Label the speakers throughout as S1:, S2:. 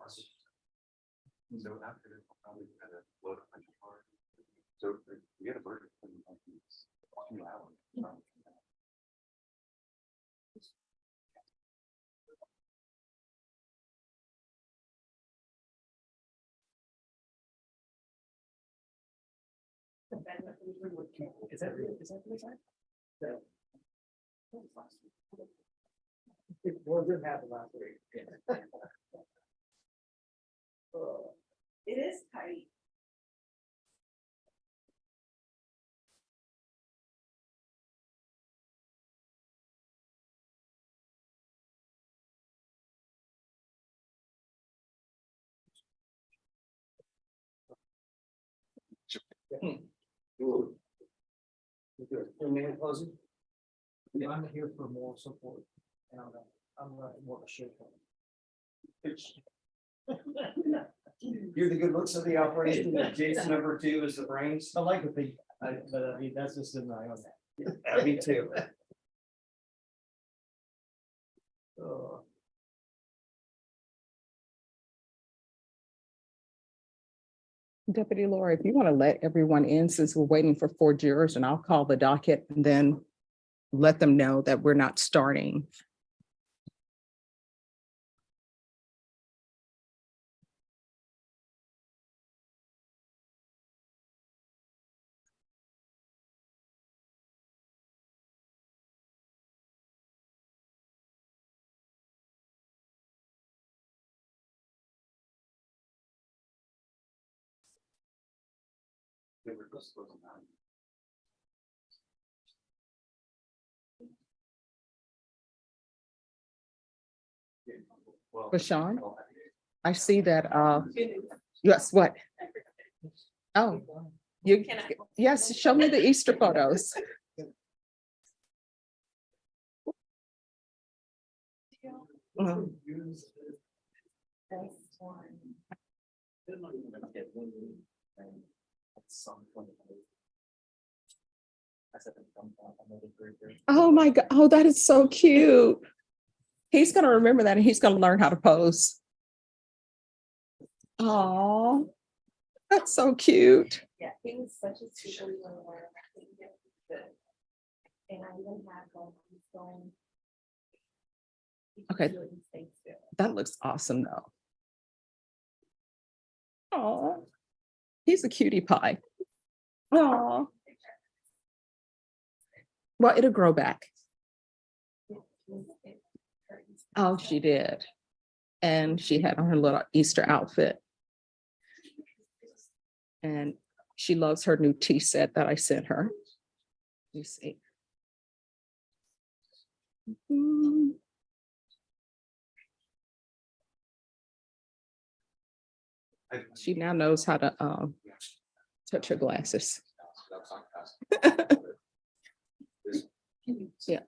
S1: So after this, I'll probably kind of load up my car. So we had a verdict in like 2 hours.
S2: Is that the time? It wasn't happen last week.
S3: It is tight.
S2: Closing. Yeah, I'm here for more support. And I'm more of a shit.
S4: You're the good looks of the operation. Jason number 2 is the brains.
S2: I like the thing, but I mean, that's just in my own.
S4: Yeah, me too.
S5: Deputy Laura, if you want to let everyone in, since we're waiting for 4 jurors, and I'll call the docket and then let them know that we're not starting.
S1: They were just closing down. Well,
S5: Bashan, I see that, yes, what? Oh, you, yes, show me the Easter photos. Oh my God, oh, that is so cute. He's gonna remember that and he's gonna learn how to pose. Oh, that's so cute.
S3: Yeah, he was such a super learner. And I even had he's going.
S5: Okay. That looks awesome though. Oh, he's a cutie pie. Oh. Well, it'll grow back. Oh, she did. And she had on her little Easter outfit. And she loves her new tea set that I sent her. Let me see. She now knows how to touch her glasses. Yeah.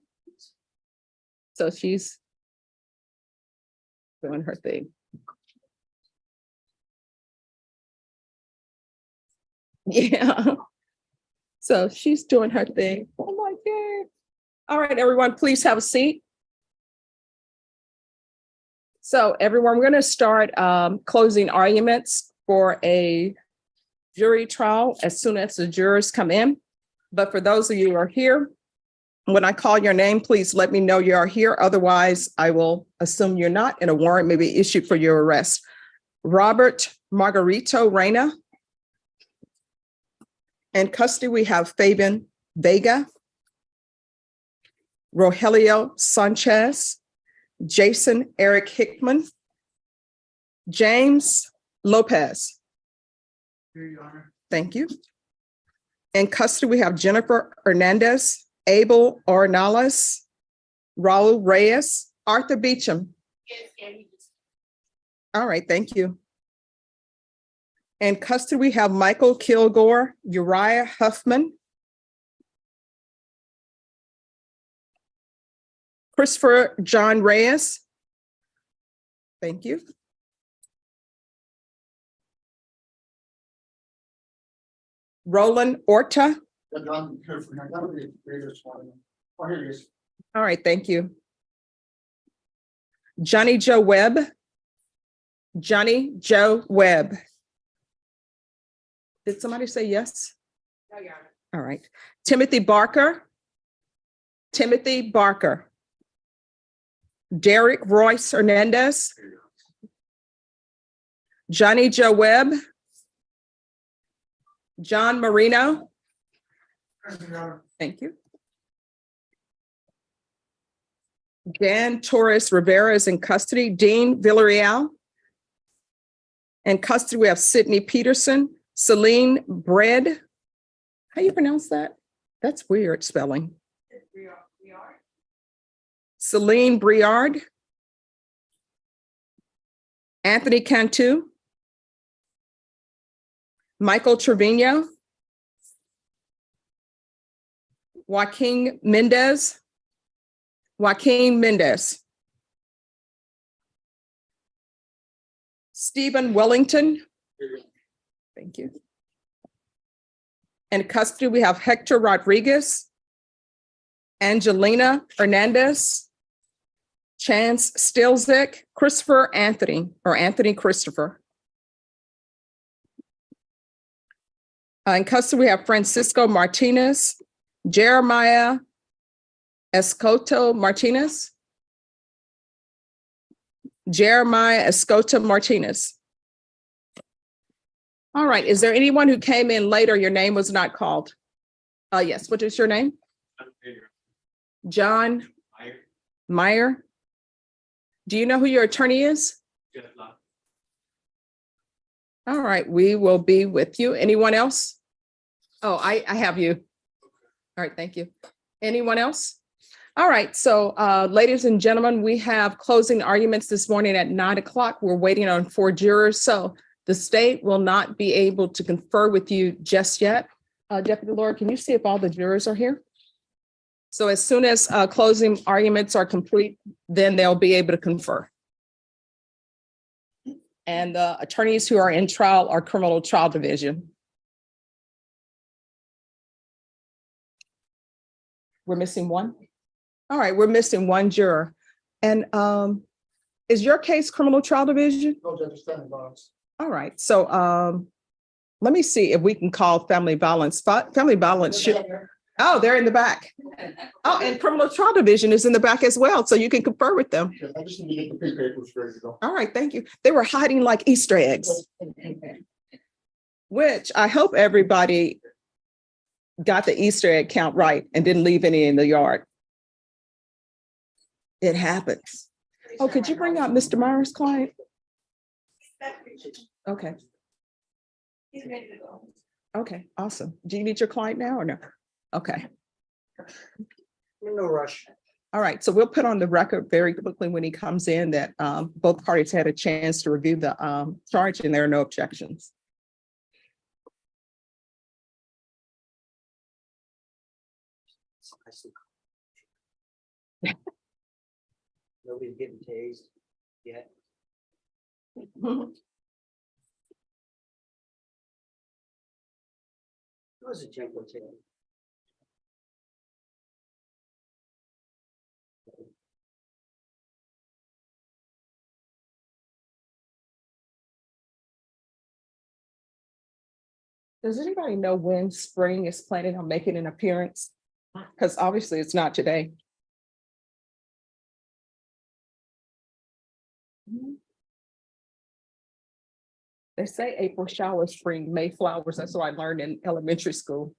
S5: So she's doing her thing. Yeah. So she's doing her thing. Oh my God. All right, everyone, please have a seat. So everyone, we're going to start closing arguments for a jury trial as soon as the jurors come in. But for those of you who are here, when I call your name, please let me know you are here. Otherwise, I will assume you're not, and a warrant may be issued for your arrest. Robert Margarito Reyna. In custody, we have Fabian Vega, Rogelio Sanchez, Jason Eric Hickman, James Lopez.
S2: Here, Your Honor.
S5: Thank you. In custody, we have Jennifer Hernandez, Abel Ornales, Raul Reyes, Arthur Beecham. All right, thank you. In custody, we have Michael Kilgore, Uriah Huffman, Christopher John Reyes. Thank you. Roland Orta. All right, thank you. Johnny Joe Webb. Johnny Joe Webb. Did somebody say yes?
S3: No, Your Honor.
S5: All right. Timothy Barker. Timothy Barker. Derek Royce Hernandez. Johnny Joe Webb. John Marino. Thank you. Dan Torres Rivera is in custody. Dean Villarreal. In custody, we have Sydney Peterson, Celine Bread. How you pronounce that? That's weird spelling. Celine Briard. Anthony Cantu. Michael Trevino. Joaquin Mendez. Joaquin Mendez. Stephen Wellington. Thank you. In custody, we have Hector Rodriguez, Angelina Hernandez, Chance Stilzik, Christopher Anthony, or Anthony Christopher. In custody, we have Francisco Martinez, Jeremiah Escoto Martinez. Jeremiah Escoto Martinez. All right, is there anyone who came in later, your name was not called? Yes, what is your name? John Meyer. Do you know who your attorney is? All right, we will be with you. Anyone else? Oh, I have you. All right, thank you. Anyone else? All right, so ladies and gentlemen, we have closing arguments this morning at 9 o'clock. We're waiting on 4 jurors, so the state will not be able to confer with you just yet. Deputy Laura, can you see if all the jurors are here? So as soon as closing arguments are complete, then they'll be able to confer. And the attorneys who are in trial are criminal trial division. We're missing one? All right, we're missing one juror. And is your case criminal trial division?
S2: No, Judge, standing box.
S5: All right, so let me see if we can call family violence. Family violence should, oh, they're in the back. Oh, and criminal trial division is in the back as well, so you can confer with them.
S2: I just need to get the pay papers ready to go.
S5: All right, thank you. They were hiding like Easter eggs, which I hope everybody got the Easter egg count right and didn't leave any in the yard. It happens. Oh, could you bring out Mr. Myers' client? Okay.
S3: He's ready to go.
S5: Okay, awesome. Do you need your client now or no? Okay.
S4: No rush.
S5: All right, so we'll put on the record very quickly when he comes in that both parties had a chance to review the charge and there are no objections.
S4: Nobody's getting tased yet. It was a gentle tail.
S5: Does anybody know when Spring is planning on making an appearance? Because obviously it's not today. They say April showers, spring, May flowers. That's what I learned in elementary school.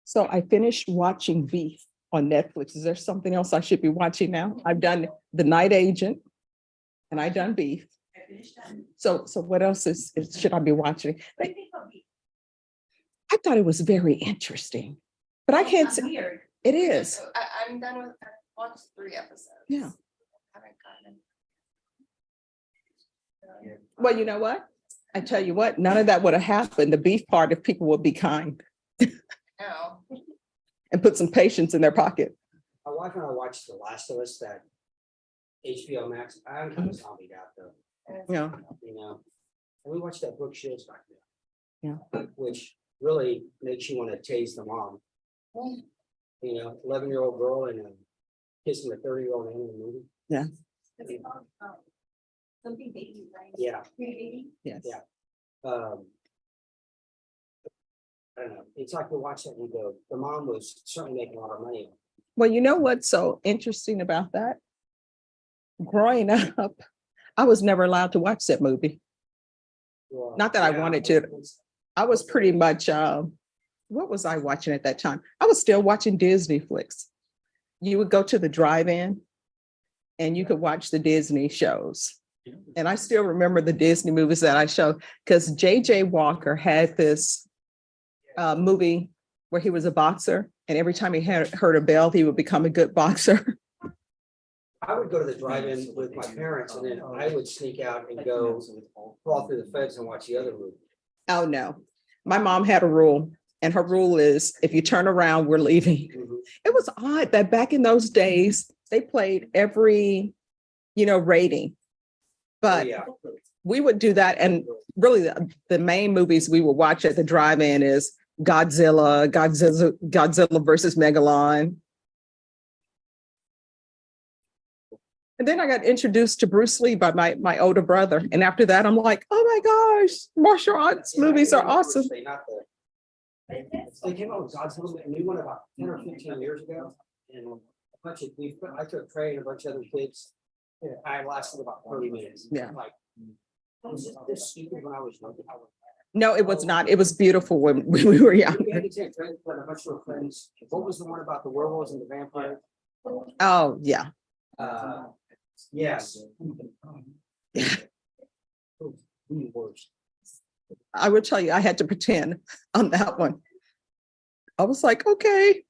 S5: So I finished watching Beef on Netflix. Is there something else I should be watching now? I've done The Night Agent and I've done Beef.
S3: I finished that.
S5: So what else should I be watching? I thought it was very interesting, but I can't say
S3: Weird.
S5: it is.
S3: I'm done with, I watched 3 episodes.
S5: Yeah.
S3: Haven't gotten.
S5: Well, you know what? I tell you what, none of that would have happened. The Beef part if people would be kind
S3: No.
S5: and put some patience in their pocket.
S4: My wife and I watched The Last of Us, that HBO Max. I'm kind of zombied out though,
S5: Yeah.
S4: you know. And we watched that Brooke Shields back there.
S5: Yeah.
S4: Which really makes you want to tase the mom. You know, 11-year-old girl and kissing a 30-year-old man in the movie.
S5: Yeah.
S3: Something baby, right?
S4: Yeah.
S3: Baby.
S5: Yes.
S4: Yeah. I don't know. It's like we watch that and you go, the mom was certainly making a lot of money.
S5: Well, you know what's so interesting about that? Growing up, I was never allowed to watch that movie.
S4: Well,
S5: Not that I wanted to. I was pretty much, what was I watching at that time? I was still watching Disney flicks. You would go to the drive-in and you could watch the Disney shows. And I still remember the Disney movies that I showed because J.J. Walker had this movie where he was a boxer, and every time he heard a bell, he would become a good boxer.
S4: I would go to the drive-in with my parents and then I would sneak out and go crawl through the fence and watch the other movie.
S5: Oh, no. My mom had a rule, and her rule is if you turn around, we're leaving. It was odd that back in those days, they played every, rating. But
S4: Yeah.
S5: we would do that. And really the main movies we would watch at the drive-in is Godzilla versus Megalon. And then I got introduced to Bruce Lee by my older brother. And after that, I'm like, oh my gosh, martial arts movies are awesome.
S4: They came out with Godzilla, a new one about 10 or 15 years ago. And I took Trey and a bunch of other kids. Yeah, I lasted about 30 minutes.
S5: Yeah.
S4: Like, was this stupid when I was young?
S5: No, it was not. It was beautiful when we were young.
S4: We had to take Trey and a bunch of friends. What was the one about the werewolves and the vampires?
S5: Oh, yeah.
S4: Yes. Worst.
S5: I would tell you, I had to pretend on that one. I was like, okay.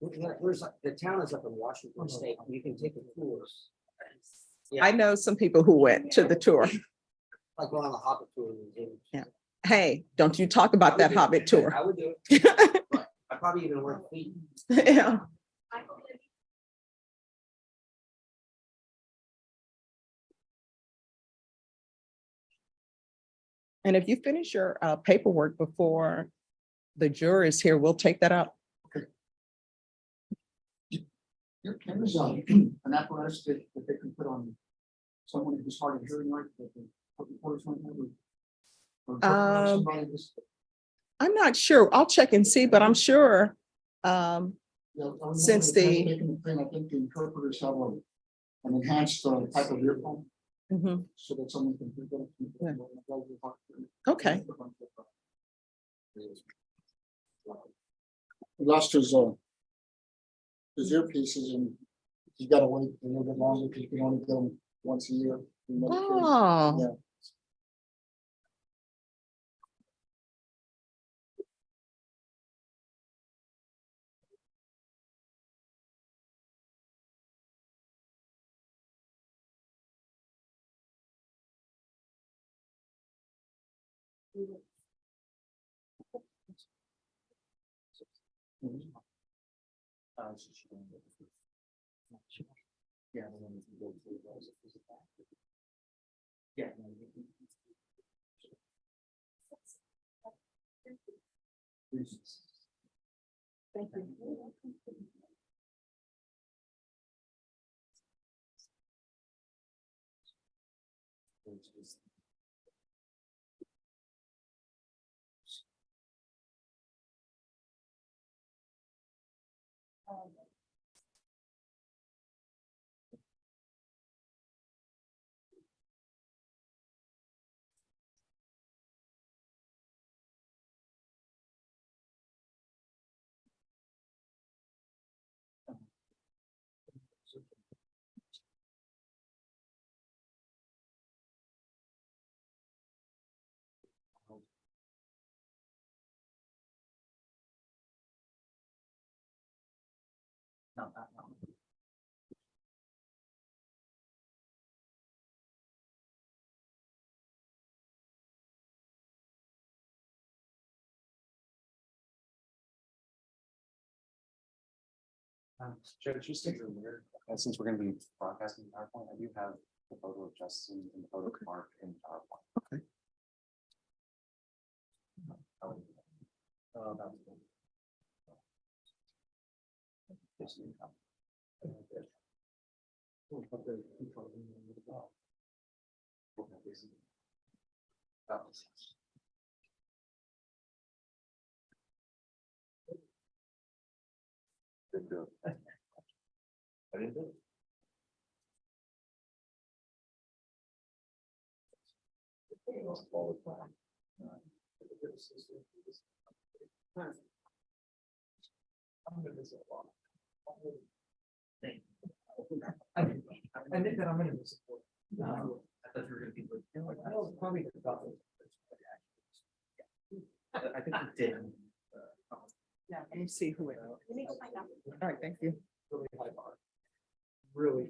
S4: There's the town is up in Washington State. You can take a tour.
S5: I know some people who went to the tour.
S4: Like going on the Hobbit tour.
S5: Yeah. Hey, don't you talk about that Hobbit tour.
S4: I would do it. But I probably even wear feet.
S5: Yeah. And if you finish your paperwork before the jury is here, we'll take that up.
S2: There's an apparatus that they can put on someone who's hard of hearing, right? That they put reporters on there, or somebody just,
S5: I'm not sure. I'll check and see, but I'm sure.
S2: I
S5: Since
S2: think the interpreters have an enhanced type of earphone,
S5: Mhm.
S2: so that someone can pick up.
S5: Yeah. Okay.
S2: He lost his earpieces, and you gotta wait a little bit longer because you can only get them once a year.
S5: Oh.
S2: Yeah.
S5: Thank you.
S1: Judge, just take a minute, since we're gonna be broadcasting PowerPoint, I do have the photo of Justin and the photo of Mark in PowerPoint. Didn't do it. I didn't do it.
S2: I think that I'm gonna support. I thought you were gonna be. Probably. I think you did.
S5: Yeah, let me see who it is.
S3: Let me go find out.
S5: All right, thank you.
S2: Really high bar. Really.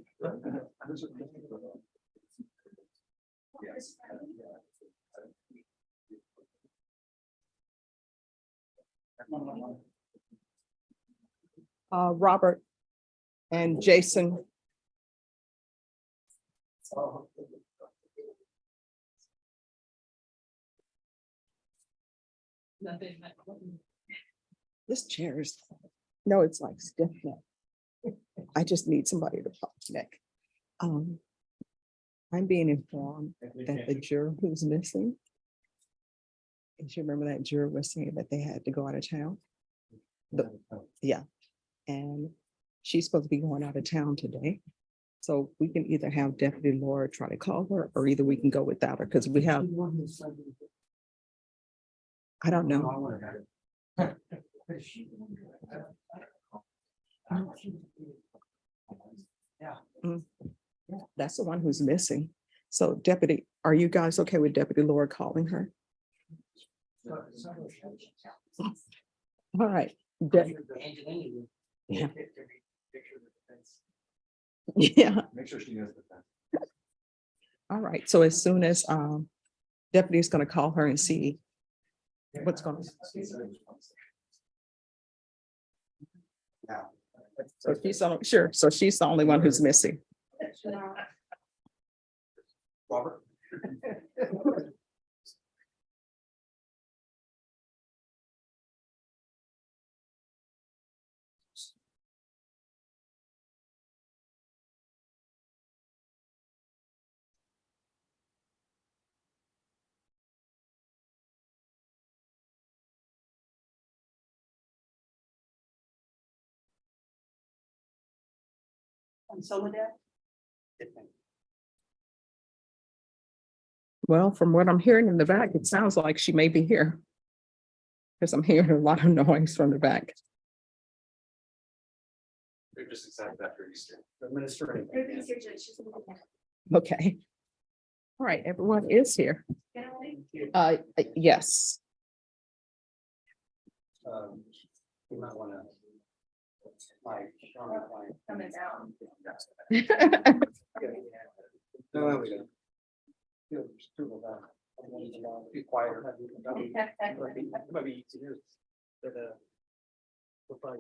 S5: Robert and Jason. This chair is, no, it's like stiff neck. I just need somebody to pop neck. I'm being informed that the juror who's missing. And you remember that juror was saying that they had to go out of town? Yeah, and she's supposed to be going out of town today. So we can either have Deputy Laura try to call her, or either we can go without her, because we have, I don't know. That's the one who's missing. So Deputy, are you guys okay with Deputy Laura calling her? All right.
S4: Angelini.
S5: Yeah. Yeah,
S1: Make sure she knows the fact.
S5: all right. So as soon as Deputy's gonna call her and see what's going on. So she's on, sure. So she's the only one who's missing.
S1: Robert?
S3: On Soledad?
S5: Well, from what I'm hearing in the back, it sounds like she may be here. Because I'm hearing a lot of noise from the back.
S1: We're just excited after Easter.
S2: Administrative.
S3: Ruby's here, Judge. She's gonna be
S5: Okay. All right, everyone is here.
S3: there.
S5: Yes.
S4: You might wanna. Like.
S3: Coming down.
S4: No, we don't. Be quieter. It might be easier. We'll probably.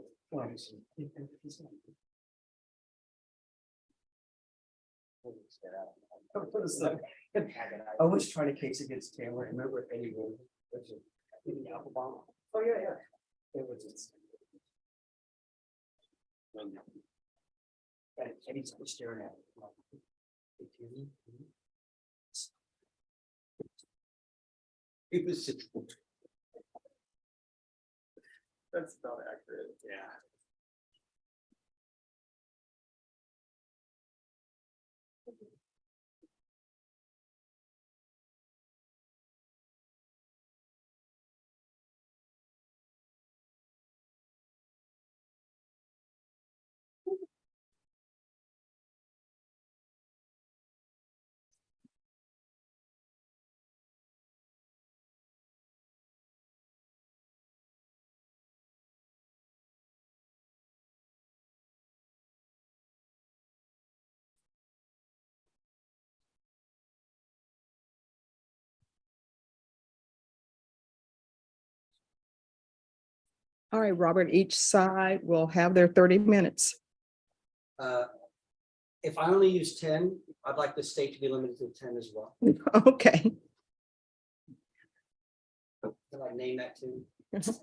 S4: I was trying to case against Taylor. I remember anyway. Oh, yeah. It was. And Eddie's staring at. It was. That's not accurate. Yeah.
S5: All right, Robert, each side will have their 30 minutes.
S4: If I only use 10, I'd like the state to be limited to 10 as well.
S5: Okay.
S4: Can I name that too?
S3: Here's-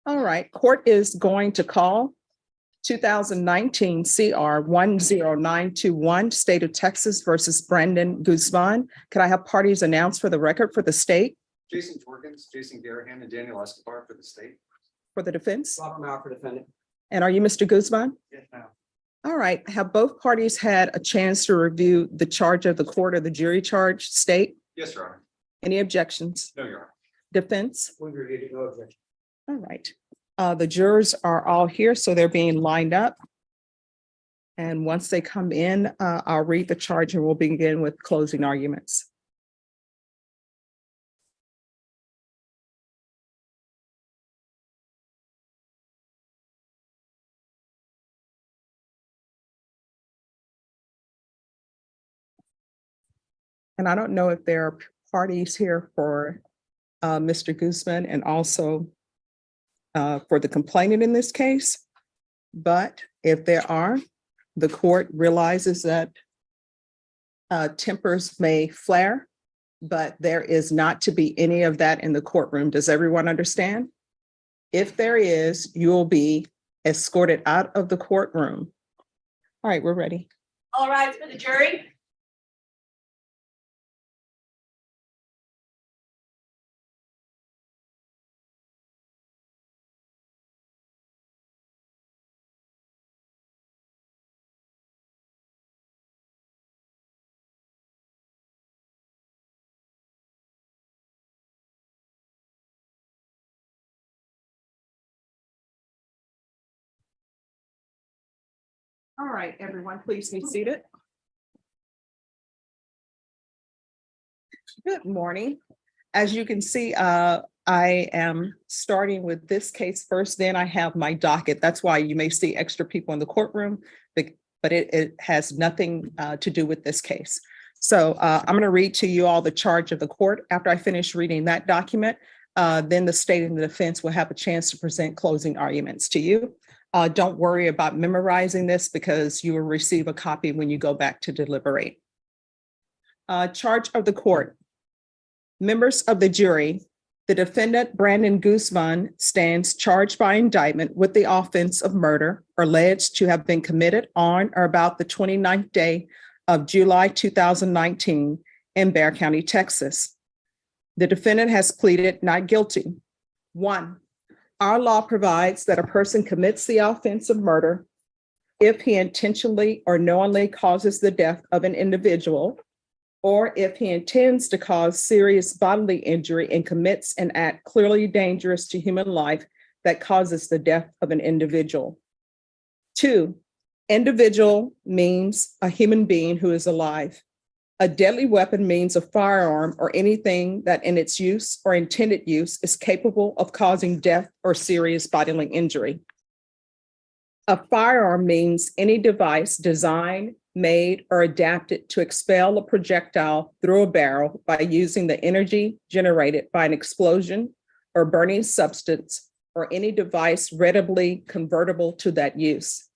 S5: All right, court is going to call 2019 CR 10921, State of Texas versus Brandon GUZMAN. Could I have parties announced for the record for the state,
S1: Jason Jorgens, Jason Garahan, and Daniel Escobar for the state.
S5: for the defense?
S4: Robert Mauer for defendant.
S5: And are you Mr. GUZMAN?
S1: Yes, ma'am.
S5: All right, have both parties had a chance to review the charge of the court or the jury charge? State,
S1: Yes, Your Honor.
S5: any objections?
S1: No, Your Honor.
S5: Defense?
S4: We reviewed it, no objection.
S5: All right. The jurors are all here, so they're being lined up. And once they come in, I'll read the charge and we'll begin with closing arguments. And I don't know if there are parties here for Mr. GUZMAN and also for the complainant in this case. But if there are, the court realizes that tempers may flare, but there is not to be any of that in the courtroom. Does everyone understand? If there is, you will be escorted out of the courtroom. All right, we're ready.
S3: All rise for the jury.
S5: All right, everyone, please be seated. Good morning. As you can see, I am starting with this case first, then I have my docket. That's why you may see extra people in the courtroom, but it has nothing to do with this case. So I'm going to read to you all the charge of the court. After I finish reading that document, then the state and the defense will have a chance to present closing arguments to you. Don't worry about memorizing this because you will receive a copy when you go back to deliberate. Charge of the court. Members of the jury, the defendant Brandon GUZMAN stands charged by indictment with the offense of murder alleged to have been committed on or about the 29th day of July 2019 in Bexar County, Texas. The defendant has pleaded not guilty. 1. Our law provides that a person commits the offense of murder if he intentionally or knowingly causes the death of an individual, or if he intends to cause serious bodily injury and commits an act clearly dangerous to human life that causes the death of an individual. 2, individual means a human being who is alive. A deadly weapon means a firearm or anything that in its use or intended use is capable of causing death or serious bodily injury. A firearm means any device designed, made, or adapted to expel a projectile through a barrel by using the energy generated by an explosion or burning substance or any device readily convertible to that use.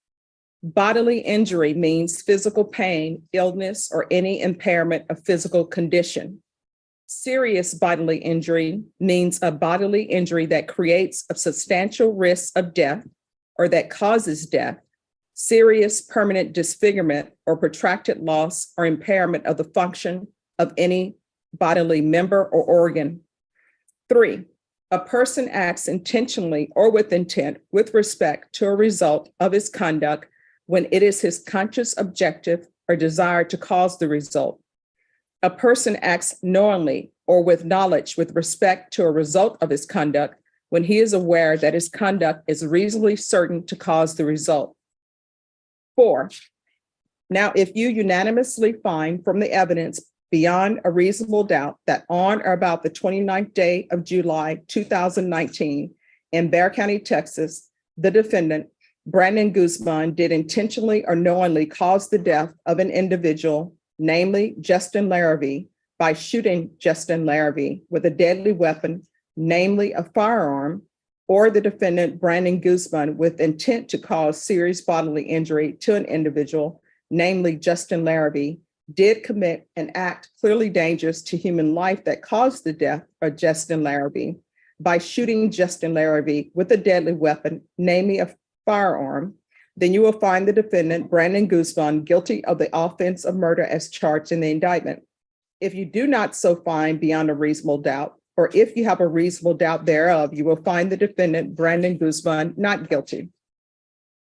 S5: Bodily injury means physical pain, illness, or any impairment of physical condition. Serious bodily injury means a bodily injury that creates a substantial risk of death or that causes death, serious permanent disfigurement or protracted loss or impairment of the function of any bodily member or organ. 3, a person acts intentionally or with intent with respect to a result of his conduct when it is his conscious objective or desire to cause the result. A person acts knowingly or with knowledge with respect to a result of his conduct when he is aware that his conduct is reasonably certain to cause the result. 4, now if you unanimously find from the evidence beyond a reasonable doubt that on or about the 29th day of July 2019 in Bexar County, Texas, the defendant Brandon GUZMAN did intentionally or knowingly cause the death of an individual, namely Justin Larrabee, by shooting Justin Larrabee with a deadly weapon, namely a firearm, or the defendant Brandon GUZMAN with intent to cause serious bodily injury to an individual, namely Justin Larrabee, did commit an act clearly dangerous to human life that caused the death of Justin Larrabee by shooting Justin Larrabee with a deadly weapon, namely a firearm, then you will find the defendant, Brandon GUZMAN, guilty of the offense of murder as charged in the indictment. If you do not so find beyond a reasonable doubt, or if you have a reasonable doubt thereof, you will find the defendant, Brandon GUZMAN, not guilty.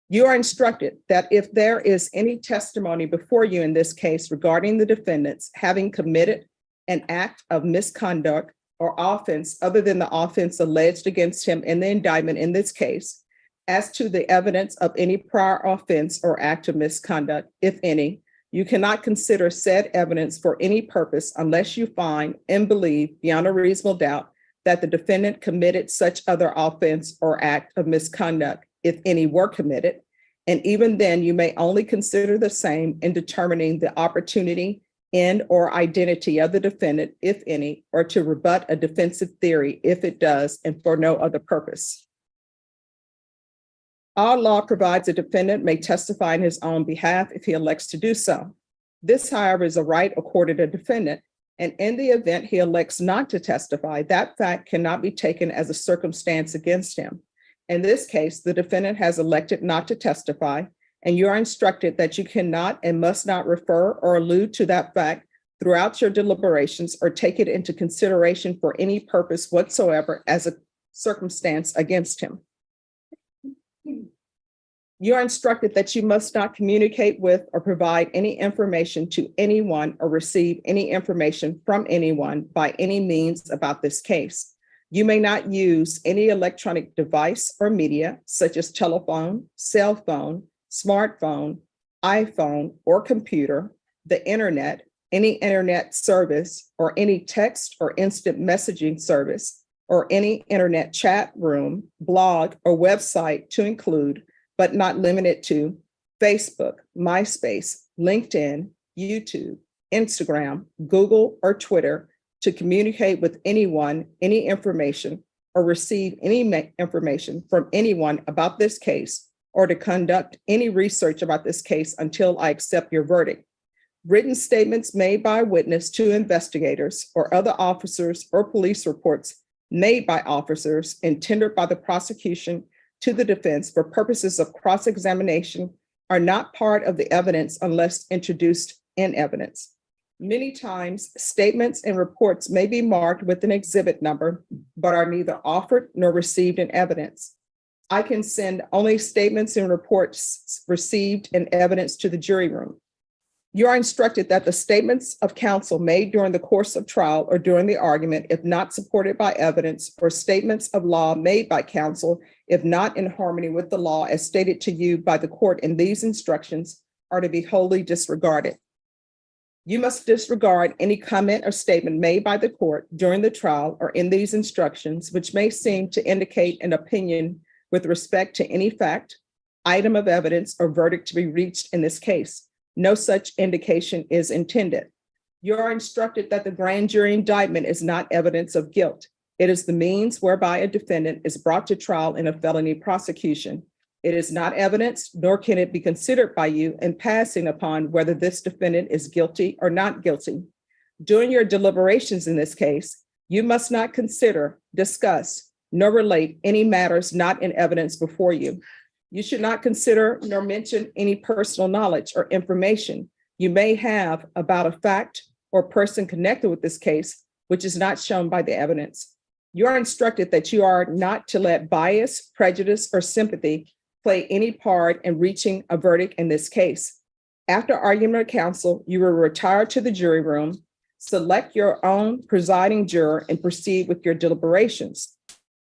S5: You are instructed that if there is any testimony before you in this case regarding the defendants having committed an act of misconduct or offense other than the offense alleged against him in the indictment in this case, as to the evidence of any prior offense or act of misconduct, if any, you cannot consider said evidence for any purpose unless you find and believe beyond a reasonable doubt that the defendant committed such other offense or act of misconduct, if any were committed. And even then, you may only consider the same in determining the opportunity and or identity of the defendant, if any, or to rebut a defensive theory if it does, and for no other purpose. All law provides a defendant may testify in his own behalf if he elects to do so. This, however, is a right accorded to a defendant, and in the event he elects not to testify, that fact cannot be taken as a circumstance against him. In this case, the defendant has elected not to testify, and you are instructed that you cannot and must not refer or allude to that fact throughout your deliberations or take it into consideration for any purpose whatsoever as a circumstance against him. You are instructed that you must not communicate with or provide any information to anyone or receive any information from anyone by any means about this case. You may not use any electronic device or media such as telephone, cell phone, smartphone, iPhone, or computer, the internet, any internet service, or any text or instant messaging service, or any internet chat room, blog, or website to include, but not limited to, Facebook, MySpace, LinkedIn, YouTube, Instagram, Google, or Twitter to communicate with anyone, any information, or receive any information from anyone about this case, or to conduct any research about this case until I accept your verdict. Written statements made by a witness to investigators or other officers or police reports made by officers and tendered by the prosecution to the defense for purposes of cross-examination are not part of the evidence unless introduced in evidence. Many times, statements and reports may be marked with an exhibit number, but are neither offered nor received in evidence. I can send only statements and reports received in evidence to the jury room. You are instructed that the statements of counsel made during the course of trial or during the argument, if not supported by evidence, or statements of law made by counsel, if not in harmony with the law as stated to you by the court in these instructions, are to be wholly disregarded. You must disregard any comment or statement made by the court during the trial or in these instructions, which may seem to indicate an opinion with respect to any fact, item of evidence, or verdict to be reached in this case. No such indication is intended. You are instructed that the grand jury indictment is not evidence of guilt. It is the means whereby a defendant is brought to trial in a felony prosecution. It is not evidence, nor can it be considered by you in passing upon whether this defendant is guilty or not guilty. During your deliberations in this case, you must not consider, discuss, nor relate any matters not in evidence before you. You should not consider nor mention any personal knowledge or information you may have about a fact or person connected with this case, which is not shown by the evidence. You are instructed that you are not to let bias, prejudice, or sympathy play any part in reaching a verdict in this case. After argument of counsel, you will retire to the jury room, select your own presiding juror, and proceed with your deliberations.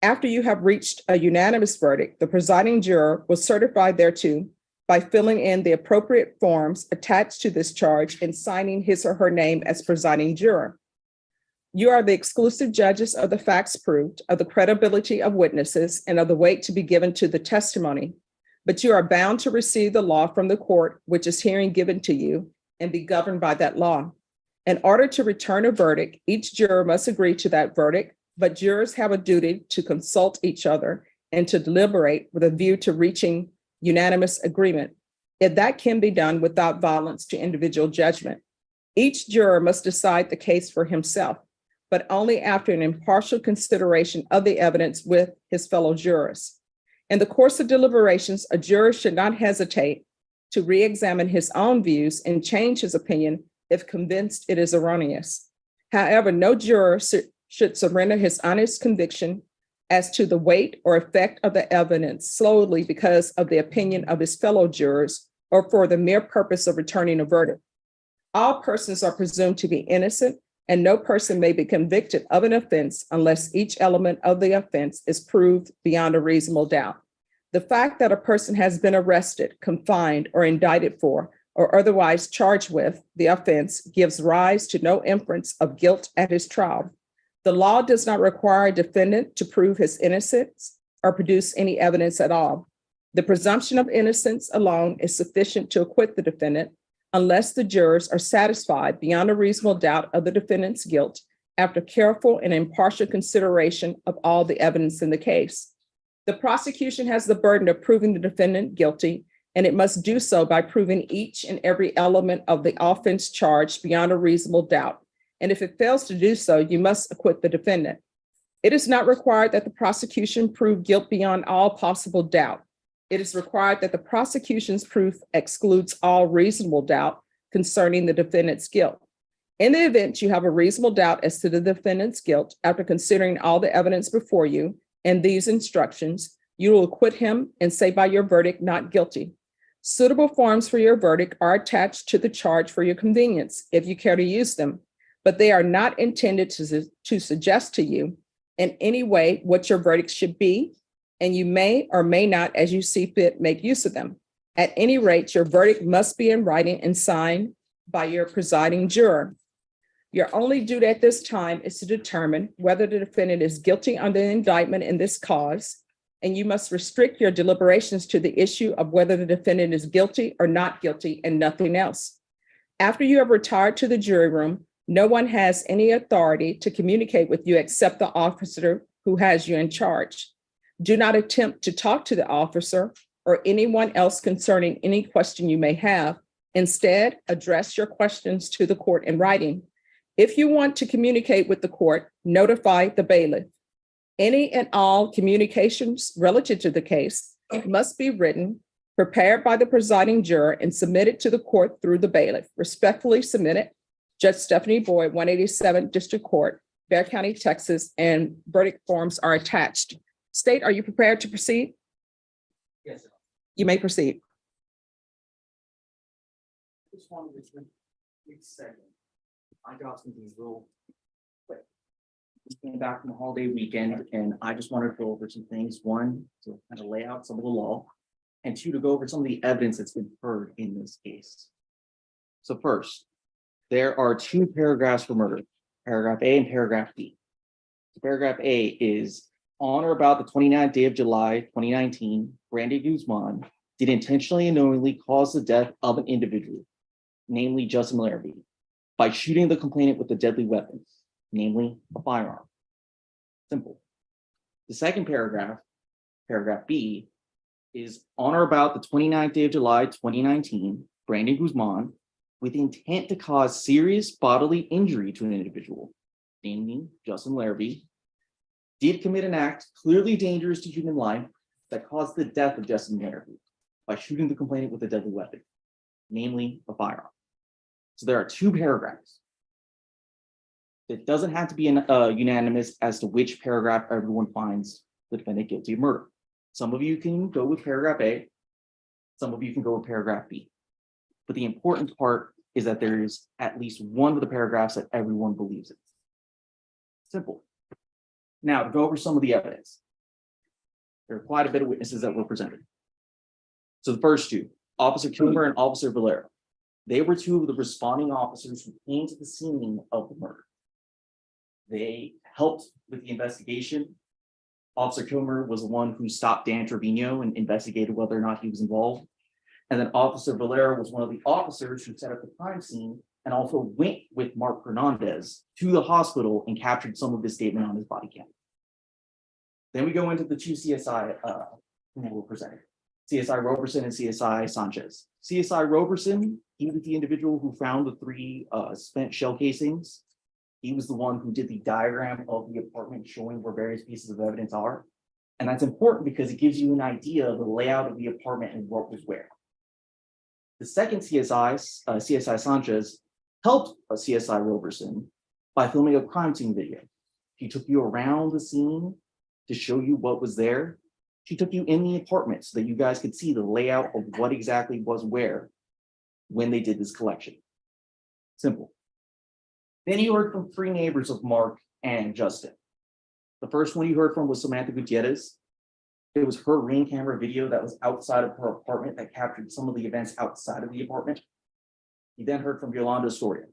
S5: After you have reached a unanimous verdict, the presiding juror will certify thereto by filling in the appropriate forms attached to this charge and signing his or her name as presiding juror. You are the exclusive judges of the facts proved, of the credibility of witnesses, and of the weight to be given to the testimony. But you are bound to receive the law from the court, which is hearing given to you, and be governed by that law. In order to return a verdict, each juror must agree to that verdict, but jurors have a duty to consult each other and to deliberate with a view to reaching unanimous agreement, if that can be done without violence to individual judgment. Each juror must decide the case for himself. but only after an impartial consideration of the evidence with his fellow jurors. In the course of deliberations, a juror should not hesitate to re-examine his own views and change his opinion if convinced it is erroneous. However, no juror should surrender his honest conviction as to the weight or effect of the evidence solely because of the opinion of his fellow jurors or for the mere purpose of returning a verdict. All persons are presumed to be innocent, and no person may be convicted of an offense unless each element of the offense is proved beyond a reasonable doubt. The fact that a person has been arrested, confined, or indicted for, or otherwise charged with the offense gives rise to no inference of guilt at his trial. The law does not require a defendant to prove his innocence or produce any evidence at all. The presumption of innocence alone is sufficient to acquit the defendant unless the jurors are satisfied beyond a reasonable doubt of the defendant's guilt after careful and impartial consideration of all the evidence in the case. The prosecution has the burden of proving the defendant guilty, and it must do so by proving each and every element of the offense charged beyond a reasonable doubt. And if it fails to do so, you must acquit the defendant. It is not required that the prosecution prove guilt beyond all possible doubt. It is required that the prosecution's proof excludes all reasonable doubt concerning the defendant's guilt. In the event you have a reasonable doubt as to the defendant's guilt, after considering all the evidence before you and these instructions, you will acquit him and say by your verdict, not guilty. Suitable forms for your verdict are attached to the charge for your convenience, if you care to use them, but they are not intended to suggest to you in any way what your verdict should be, and you may or may not, as you see fit, make use of them. At any rate, your verdict must be in writing and signed by your presiding juror. Your only duty at this time is to determine whether the defendant is guilty under the indictment in this cause, and you must restrict your deliberations to the issue of whether the defendant is guilty or not guilty and nothing else. After you have retired to the jury room, no one has any authority to communicate with you except the officer who has you in charge. Do not attempt to talk to the officer or anyone else concerning any question you may have. Instead, address your questions to the court in writing. If you want to communicate with the court, notify the bailiff. Any and all communications relative to the case must be written, prepared by the presiding juror, and submitted to the court through the bailiff. Respectfully submitted, Judge Stephanie Boyd, 187 District Court, Bexar County, Texas, and verdict forms are attached. State, are you prepared to proceed?
S2: Yes, sir.
S5: You may proceed.
S2: Just wanted to take a second. I got something real quick. We came back from the holiday weekend and I just wanted to go over some things. One, to kind of lay out some of the law, and two, to go over some of the evidence that's been heard in this case.
S4: So first, there are two paragraphs for murder, paragraph A and paragraph B. Paragraph A is on or about the 29th day of July, 2019, Randy GUZMAN did intentionally and knowingly cause the death of an individual, namely Justin Larrabee, by shooting the complainant with a deadly weapon, namely a firearm. Simple. The second paragraph, paragraph B, is on or about the 29th day of July, 2019, Brandon GUZMAN, with intent to cause serious bodily injury to an individual, namely Justin Larrabee, did commit an act clearly dangerous to human life that caused the death of Justin Larrabee by shooting the complainant with a deadly weapon, namely a firearm. So there are two paragraphs. It doesn't have to be unanimous as to which paragraph everyone finds the defendant guilty of murder. Some of you can go with paragraph A, some of you can go with paragraph B. But the important part is that there is at least one of the paragraphs that everyone believes in. Simple. Now, to go over some of the evidence. There are quite a bit of witnesses that were presented. So the first two, Officer Kilgore and Officer Valera, they were two of the responding officers who came to the scene of the murder. They helped with the investigation. Officer Kilgore was the one who stopped Dan Trevino and investigated whether or not he was involved. And then Officer Valera was one of the officers who set up the crime scene and also went with Mark Hernandez to the hospital and captured some of his statement on his body cam. Then we go into the two CSI who were presented, CSI Roberson and CSI Sanchez. CSI Roberson, he was the individual who found the three spent shell casings He was the one who did the diagram of the apartment showing where various pieces of evidence are. And that's important because it gives you an idea of the layout of the apartment and what was where. The second CSI Sanchez, helped CSI Roberson by filming a crime scene video. She took you around the scene to show you what was there. She took you in the apartment so that you guys could see the layout of what exactly was where when they did this collection. Simple. Then you heard from 3 neighbors of Mark and Justin. The first one you heard from was Samantha Gutierrez. It was her ring camera video that was outside of her apartment that captured some of the events outside of the apartment. You then heard from Yolanda Astoria.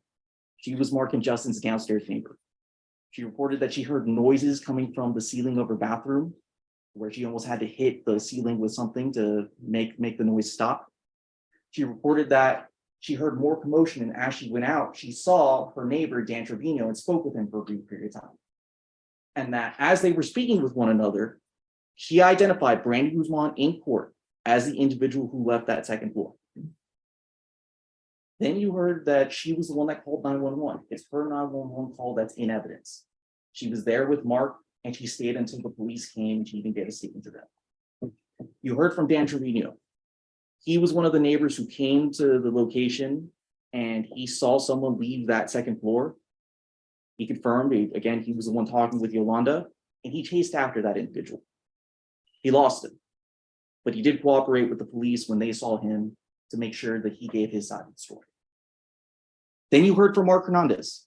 S4: She was Mark and Justin's downstairs neighbor. She reported that she heard noises coming from the ceiling of her bathroom, where she almost had to hit the ceiling with something to make the noise stop. She reported that she heard more commotion, and as she went out, she saw her neighbor, Dan Trevino, and spoke with him for a brief period of time. And that as they were speaking with one another, she identified Brandy Guzman in court as the individual who left that second floor. Then you heard that she was the one that called 911. It's her 911 call that's in evidence. She was there with Mark, and she stayed until the police came and she even gave a statement to them. You heard from Dan Trevino. He was one of the neighbors who came to the location and he saw someone leave that second floor. He confirmed, again, he was the one talking with Yolanda, and he chased after that individual. He lost him, but he did cooperate with the police when they saw him to make sure that he gave his side of the story. Then you heard from Mark Hernandez.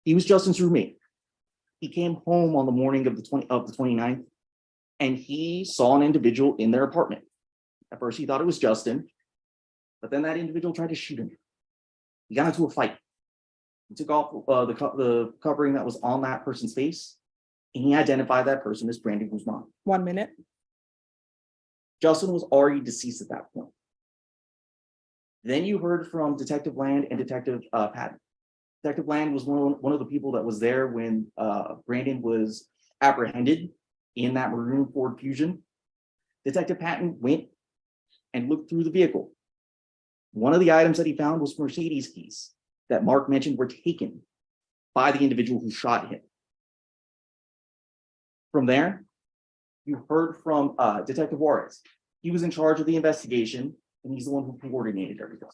S4: He was Justin's roommate. He came home on the morning of the 29th, and he saw an individual in their apartment. At first, he thought it was Justin, but then that individual tried to shoot him. He got into a fight. He took off the covering that was on that person's face, and he identified that person as Brandy Guzman.
S5: 1 minute.
S4: Justin was already deceased at that point. Then you heard from Detective Land and Detective Patton. Detective Land was one of the people that was there when Brandon was apprehended in that maroon Ford Fusion. Detective Patton went and looked through the vehicle. One of the items that he found was Mercedes keys that Mark mentioned were taken by the individual who shot him. From there, you heard from Detective Juarez. He was in charge of the investigation, and he's the one who coordinated everything.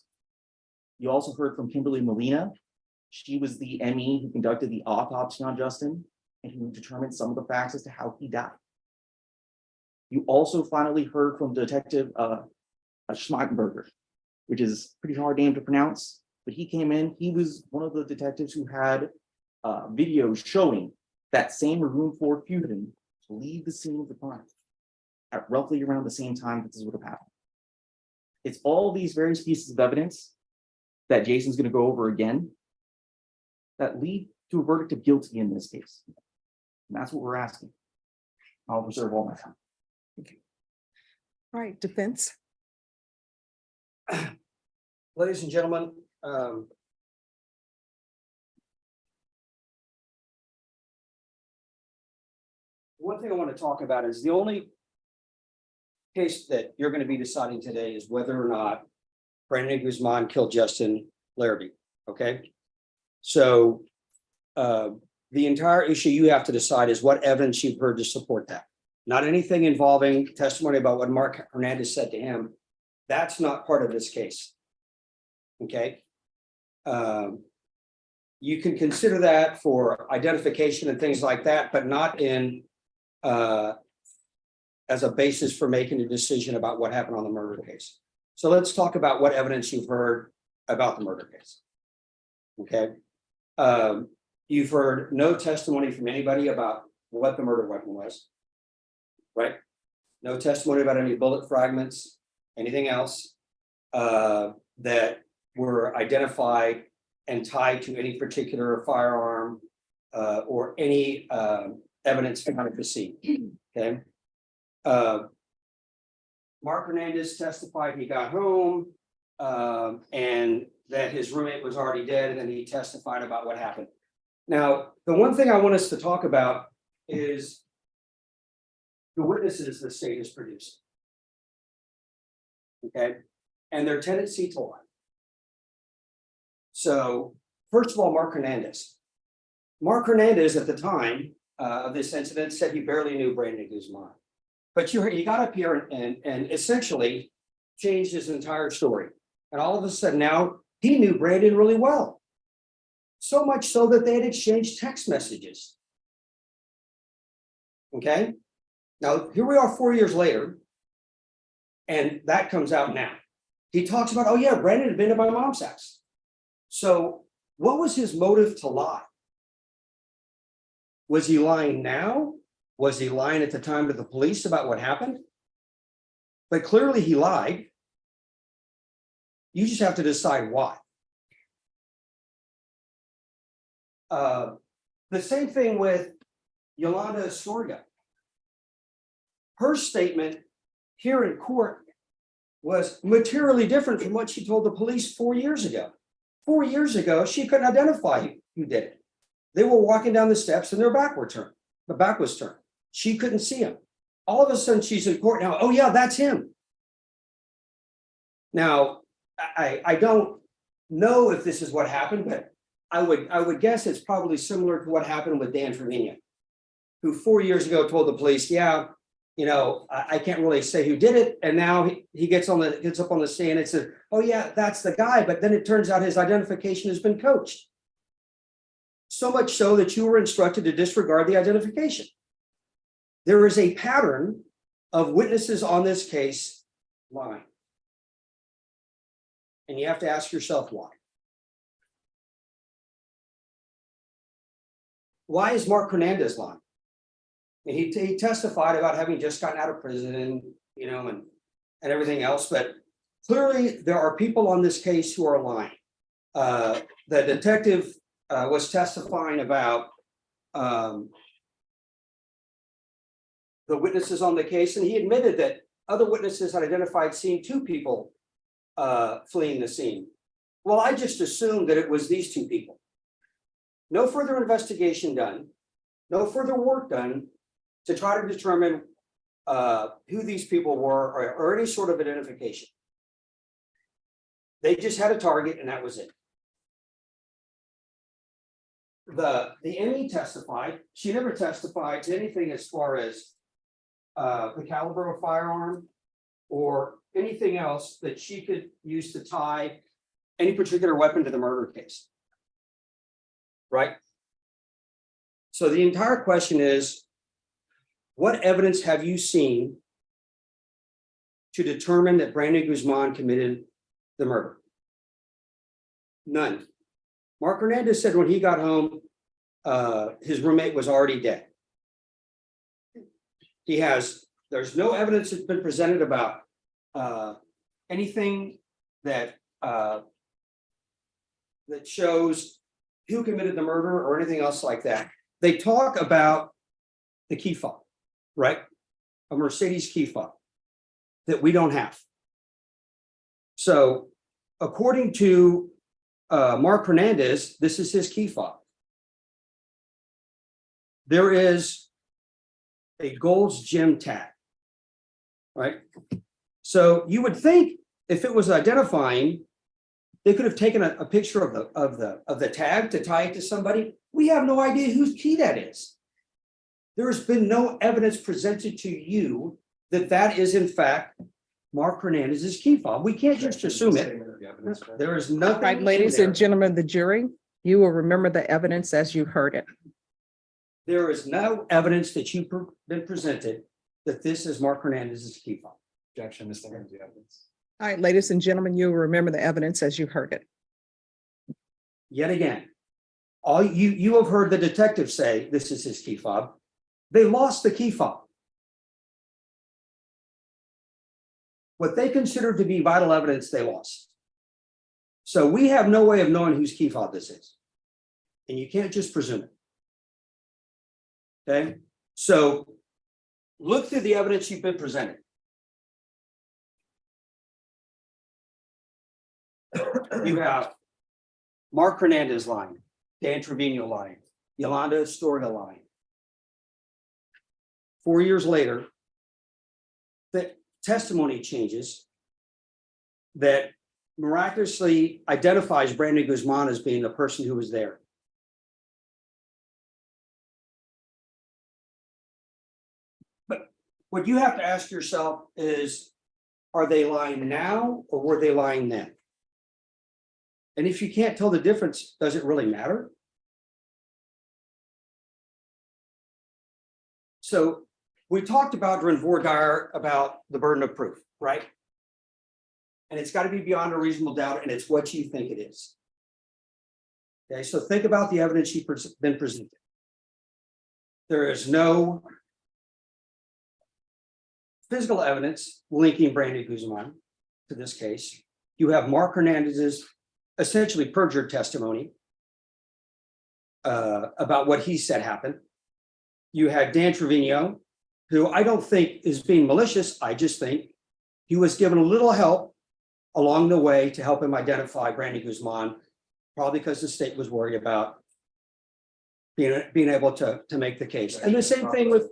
S4: You also heard from Kimberly Molina. She was the ME who conducted the autopsy on Justin and who determined some of the facts as to how he died. You also finally heard from Detective Schmachtenberger, which is a pretty hard name to pronounce, but he came in. He was one of the detectives who had videos showing that same maroon Ford Fusion leave the scene of the crime at roughly around the same time that this would have happened. It's all these various pieces of evidence that Jason's going to go over again that lead to a verdict of guilty in this case. And that's what we're asking. I'll reserve all my time.
S5: All right, defense.
S6: Ladies and gentlemen, one thing I want to talk about is the only case that you're going to be deciding today is whether or not Brandon Guzman killed Justin Larrabee. Okay, so the entire issue you have to decide is what evidence you've heard to support that. Not anything involving testimony about what Mark Hernandez said to him. That's not part of this case. Okay. You can consider that for identification and things like that, but not in as a basis for making a decision about what happened on the murder case. So let's talk about what evidence you've heard about the murder case. Okay. You've heard no testimony from anybody about what the murder weapon was, right? No testimony about any bullet fragments, anything else that were identified and tied to any particular firearm or any evidence found at the scene. Okay. Mark Hernandez testified he got home and that his roommate was already dead, and then he testified about what happened. Now, the one thing I want us to talk about is the witnesses the state has produced. Okay, and their tendency to lie. So, first of all, Mark Hernandez. Mark Hernandez at the time of this incident said he barely knew Brandon Guzman. But he got up here and essentially changed his entire story. And all of a sudden now he knew Brandon really well. So much so that they had exchanged text messages. Okay, now here we are 4 years later. And that comes out now. He talks about, oh yeah, Brandon had been to my mom's house. So what was his motive to lie? Was he lying now? Was he lying at the time to the police about what happened? But clearly he lied. You just have to decide why. The same thing with Yolanda Astorga. Her statement here in court was materially different from what she told the police 4 years ago. 4 years ago, she couldn't identify who did it. They were walking down the steps and their back were turned. The back was turned. She couldn't see him. All of a sudden, she's in court now. Oh yeah, that's him. Now, I don't know if this is what happened, but I would guess it's probably similar to what happened with Dan Trevino, who 4 years ago told the police, yeah, you know, I can't really say who did it. And now he gets up on the stand and says, oh yeah, that's the guy. But then it turns out his identification has been coached. So much so that you were instructed to disregard the identification. There is a pattern of witnesses on this case lying. And you have to ask yourself why. Why is Mark Hernandez lying? And he testified about having just gotten out of prison, you know, and everything else. But clearly there are people on this case who are lying. The detective was testifying about the witnesses on the case, and he admitted that other witnesses had identified seeing two people fleeing the scene. Well, I just assumed that it was these two people. No further investigation done, no further work done to try to determine who these people were or any sort of identification. They just had a target and that was it. The ME testified. She never testified to anything as far as the caliber of firearm or anything else that she could use to tie any particular weapon to the murder case. Right? So the entire question is, what evidence have you seen to determine that Brandon Guzman committed the murder? None. Mark Hernandez said when he got home, his roommate was already dead. There's no evidence that's been presented about anything that shows who committed the murder or anything else like that. They talk about the key fob, right? A Mercedes key fob that we don't have. So according to Mark Hernandez, this is his key fob. There is a Gold's Gym tag, right? So you would think if it was identifying, they could have taken a picture of the tag to tie it to somebody. We have no idea whose key that is. There's been no evidence presented to you that that is in fact Mark Hernandez's key fob. We can't just assume it. There is nothing.
S5: Right, ladies and gentlemen, the jury, you will remember the evidence as you heard it.
S6: There is no evidence that you've been presented that this is Mark Hernandez's key fob.
S1: Objection, Mr. Chairman, the evidence.
S5: All right, ladies and gentlemen, you will remember the evidence as you heard it.
S6: Yet again, all you have heard the detective say this is his key fob. They lost the key fob. What they considered to be vital evidence, they lost. So we have no way of knowing whose key fob this is. And you can't just presume it. Okay, so look through the evidence you've been presented. You have Mark Hernandez lying, Dan Trevino lying, Yolanda Astorga lying. 4 years later, the testimony changes that miraculously identifies Brandon Guzman as being the person who was there. what you have to ask yourself is, are they lying now or were they lying then? And if you can't tell the difference, does it really matter? So we talked about during voir dire about the burden of proof, right? And it's got to be beyond a reasonable doubt, and it's what you think it is. Okay, so think about the evidence you've been presented. There is no physical evidence linking Brandy Guzman to this case. You have Mark Hernandez's essentially perjured testimony about what he said happened. You had Dan Trevino, who I don't think is being malicious. I just think he was given a little help along the way to help him identify Brandy Guzman, probably because the state was worried about being able to make the case. And the same thing with,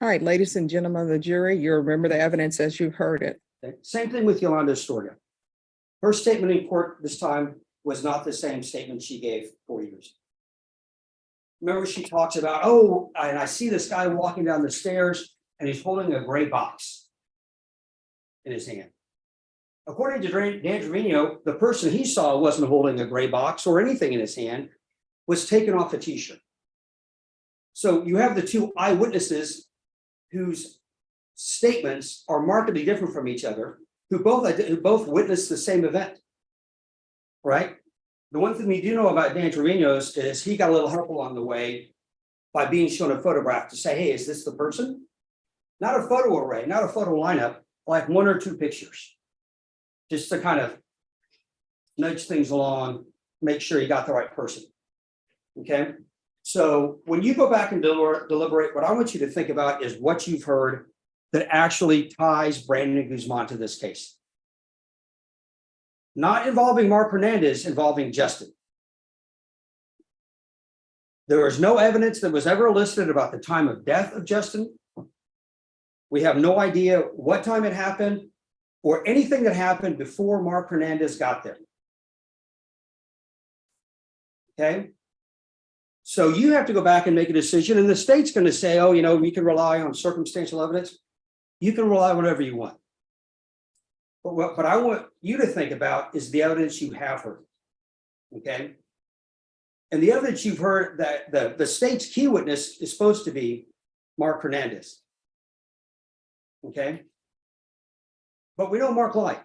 S5: All right, ladies and gentlemen of the jury, you remember the evidence as you've heard it.
S6: same thing with Yolanda Astorga. Her statement in court this time was not the same statement she gave 4 years. Remember, she talks about, oh, and I see this guy walking down the stairs and he's holding a gray box in his hand. According to Dan Trevino, the person he saw wasn't holding a gray box or anything in his hand, was taken off a t-shirt. So you have the two eyewitnesses whose statements are markedly different from each other, who both witnessed the same event, right? The one thing we do know about Dan Trevino's is he got a little help along the way by being shown a photograph to say, hey, is this the person? Not a photo array, not a photo lineup, like 1 or 2 pictures, just to kind of nudge things along, make sure you got the right person. Okay, so when you go back and deliberate, what I want you to think about is what you've heard that actually ties Brandon Guzman to this case. Not involving Mark Hernandez, involving Justin. There is no evidence that was ever elicited about the time of death of Justin. We have no idea what time it happened or anything that happened before Mark Hernandez got there. Okay. So you have to go back and make a decision, and the state's going to say, oh, you know, we can rely on circumstantial evidence. You can rely on whatever you want. But what I want you to think about is the evidence you have heard. Okay. And the evidence you've heard, that the state's key witness is supposed to be Mark Hernandez. Okay. But we know Mark lied.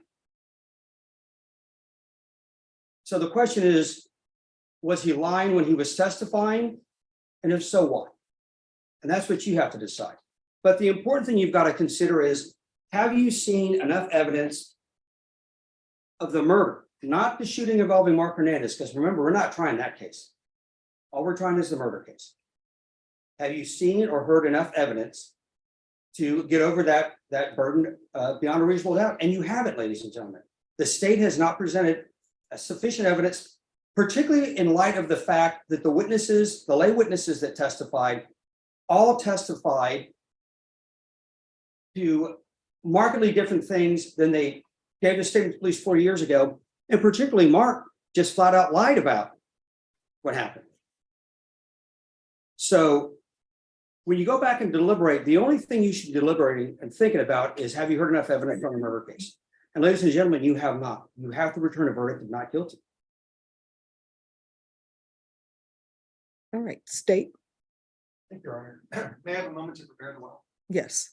S6: So the question is, was he lying when he was testifying? And if so, why? And that's what you have to decide. But the important thing you've got to consider is, have you seen enough evidence of the murder, not the shooting involving Mark Hernandez? Because remember, we're not trying that case. All we're trying is the murder case. Have you seen or heard enough evidence to get over that burden beyond a reasonable doubt? And you haven't, ladies and gentlemen. The state has not presented sufficient evidence, particularly in light of the fact that the witnesses, the lay witnesses that testified, all testified to markedly different things than they gave a statement to police 4 years ago. And particularly Mark just flat out lied about what happened. So when you go back and deliberate, the only thing you should be deliberating and thinking about is, have you heard enough evidence on the murder case? And ladies and gentlemen, you have not. You have to return a verdict of not guilty.
S5: All right, state,
S1: Thank you, Your Honor. May I have a moment to prepare the law?
S5: yes.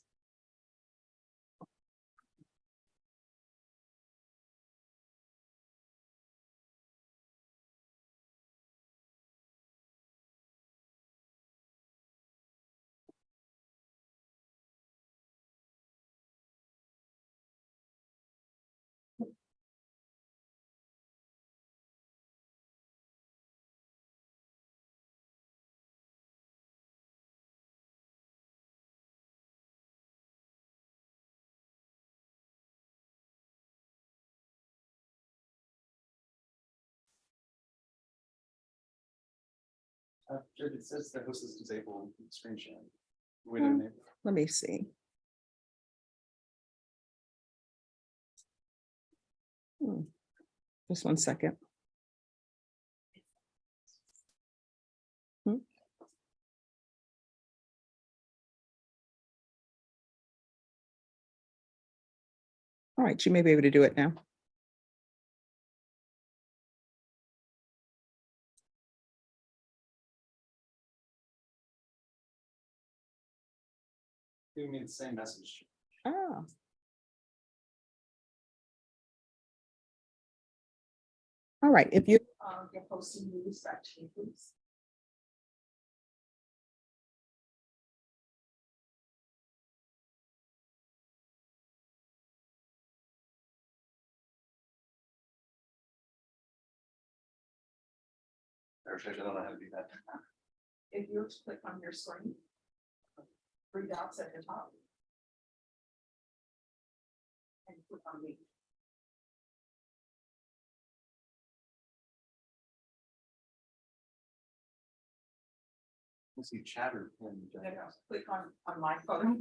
S1: Judge, it says the host is disabled and screen sharing. Wait a minute.
S5: Let me see. Just 1 second. All right, you may be able to do it now.
S1: Giving me the same message.
S5: Ah. All right, if you. Get posted in this section, please.
S1: I wish I don't know how to do that.
S5: If you click on your screen, three dots at the top. And click on me.
S1: Let's see, chatter.
S5: Then click on my photo,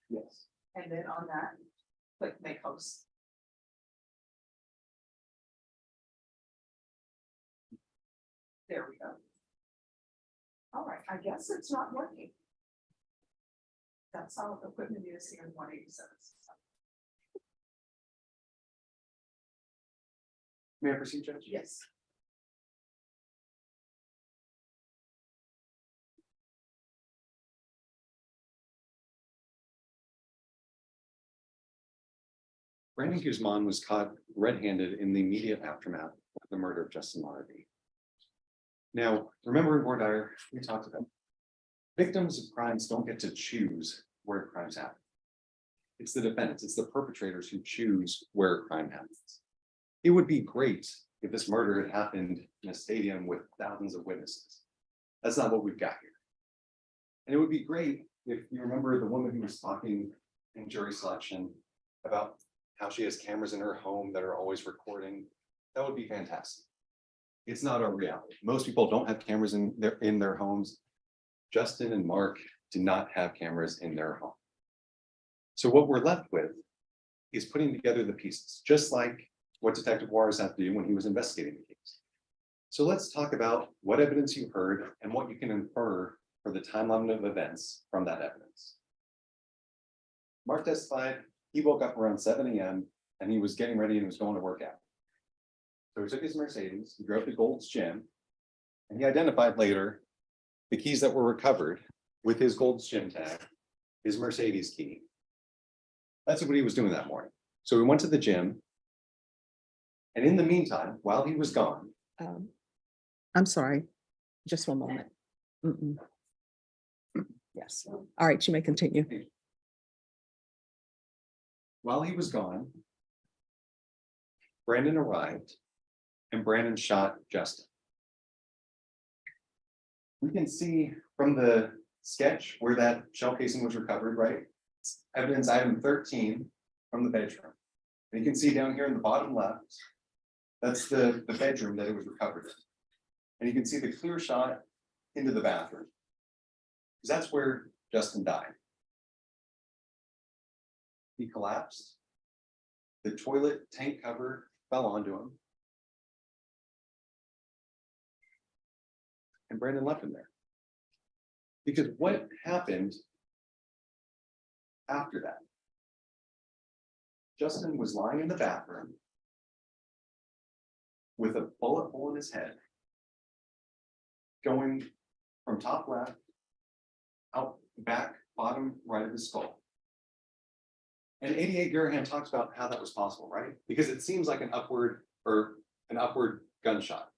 S1: Yes.
S5: and then on that, click make host. There we go. All right, I guess it's not working. That's how equipment is here in 187.
S1: May I proceed, Judge?
S5: Yes.
S1: Brandon GUZMAN was caught red-handed in the immediate aftermath of the murder of Justin Larrabee. Now, remember in voir dire, we talked about victims of crimes don't get to choose where crimes happen. It's the defendants, it's the perpetrators who choose where a crime happens. It would be great if this murder had happened in a stadium with thousands of witnesses. That's not what we've got here. And it would be great if you remember the woman who was talking in jury selection about how she has cameras in her home that are always recording. That would be fantastic. It's not our reality. Most people don't have cameras in their homes. Justin and Mark did not have cameras in their home. So what we're left with is putting together the pieces, just like what Detective Juarez had to do when he was investigating the case. So let's talk about what evidence you heard and what you can infer for the timeline of events from that evidence. Mark testified he woke up around 7 a.m. and he was getting ready and was going to work out. So he took his Mercedes, he drove to Gold's Gym, and he identified later the keys that were recovered with his Gold's Gym tag, his Mercedes key. That's what he was doing that morning. So we went to the gym. And in the meantime, while he was gone.
S5: I'm sorry, just one moment. Yes, all right, you may continue.
S1: While he was gone, Brandon arrived and Brandon shot Justin. We can see from the sketch where that shell casing was recovered, right? It's evidence item 13 from the bedroom. And you can see down here in the bottom left, that's the bedroom that it was recovered in. And you can see the clear shot into the bathroom. Because that's where Justin died. He collapsed. The toilet tank cover fell onto him. And Brandon left him there. Because what happened after that? Justin was lying in the bathroom with a bullet hole in his head, going from top left out back bottom right of his skull. And 88 Garahan talks about how that was possible, right? Because it seems like an upward gunshot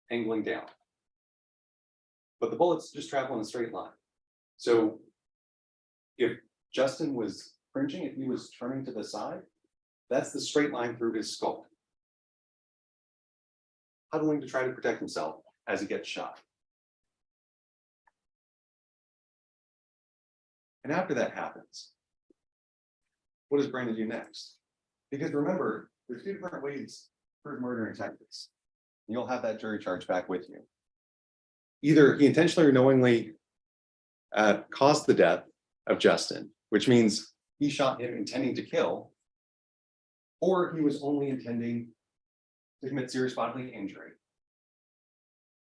S1: angling down. But the bullets just travel in a straight line. So if Justin was cringing, if he was turning to the side, that's the straight line through his skull. Huddling to try to protect himself as he gets shot. And after that happens, what does Brandon do next? Because remember, there's two different ways for murdering tactics. You'll have that jury charge back with you. Either he intentionally or knowingly caused the death of Justin, which means he shot him intending to kill, or he was only intending to commit serious bodily injury.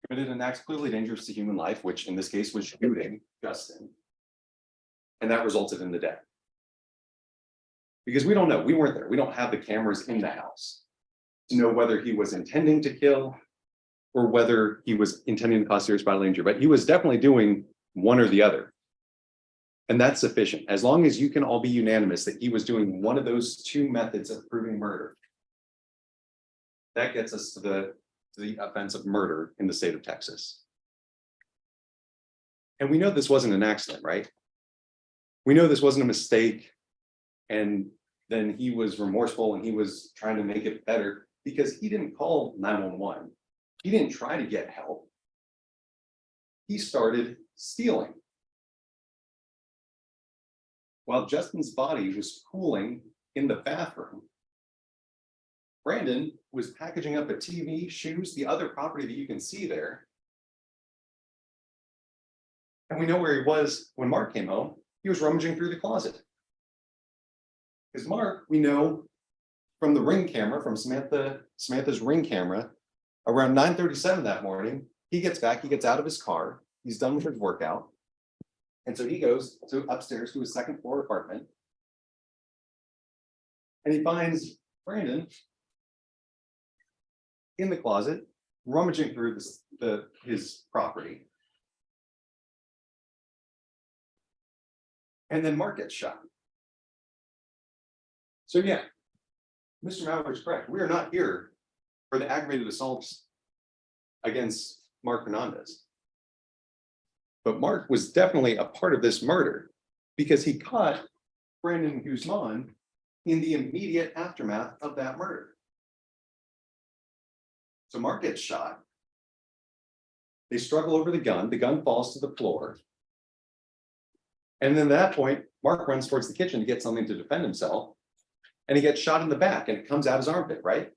S1: Committed an act clearly dangerous to human life, which in this case was shooting Justin, and that resulted in the death. Because we don't know, we weren't there, we don't have the cameras in the house to know whether he was intending to kill or whether he was intending to cause serious bodily injury, but he was definitely doing one or the other. And that's sufficient, as long as you can all be unanimous that he was doing one of those two methods of proving murder. That gets us to the offense of murder in the state of Texas. And we know this wasn't an accident, right? We know this wasn't a mistake. And then he was remorseful and he was trying to make it better because he didn't call 911. He didn't try to get help. He started stealing. While Justin's body was cooling in the bathroom, Brandon was packaging up a TV, shoes, the other property that you can see there. And we know where he was when Mark came home. He was rummaging through the closet. Because Mark, we know from the Ring camera, from Samantha's Ring camera, around 9:37 that morning, he gets back, he gets out of his car, he's done with his workout. And so he goes upstairs to his second floor apartment. And he finds Brandon in the closet, rummaging through his property. And then Mark gets shot. So yeah, Mr. Mauer is correct. We are not here for the aggravated assaults against Mark Hernandez. But Mark was definitely a part of this murder because he caught Brandon GUZMAN in the immediate aftermath of that murder. So Mark gets shot. They struggle over the gun falls to the floor. And then at that point, Mark runs towards the kitchen to get something to defend himself. And he gets shot in the back and it comes out his armpit, right?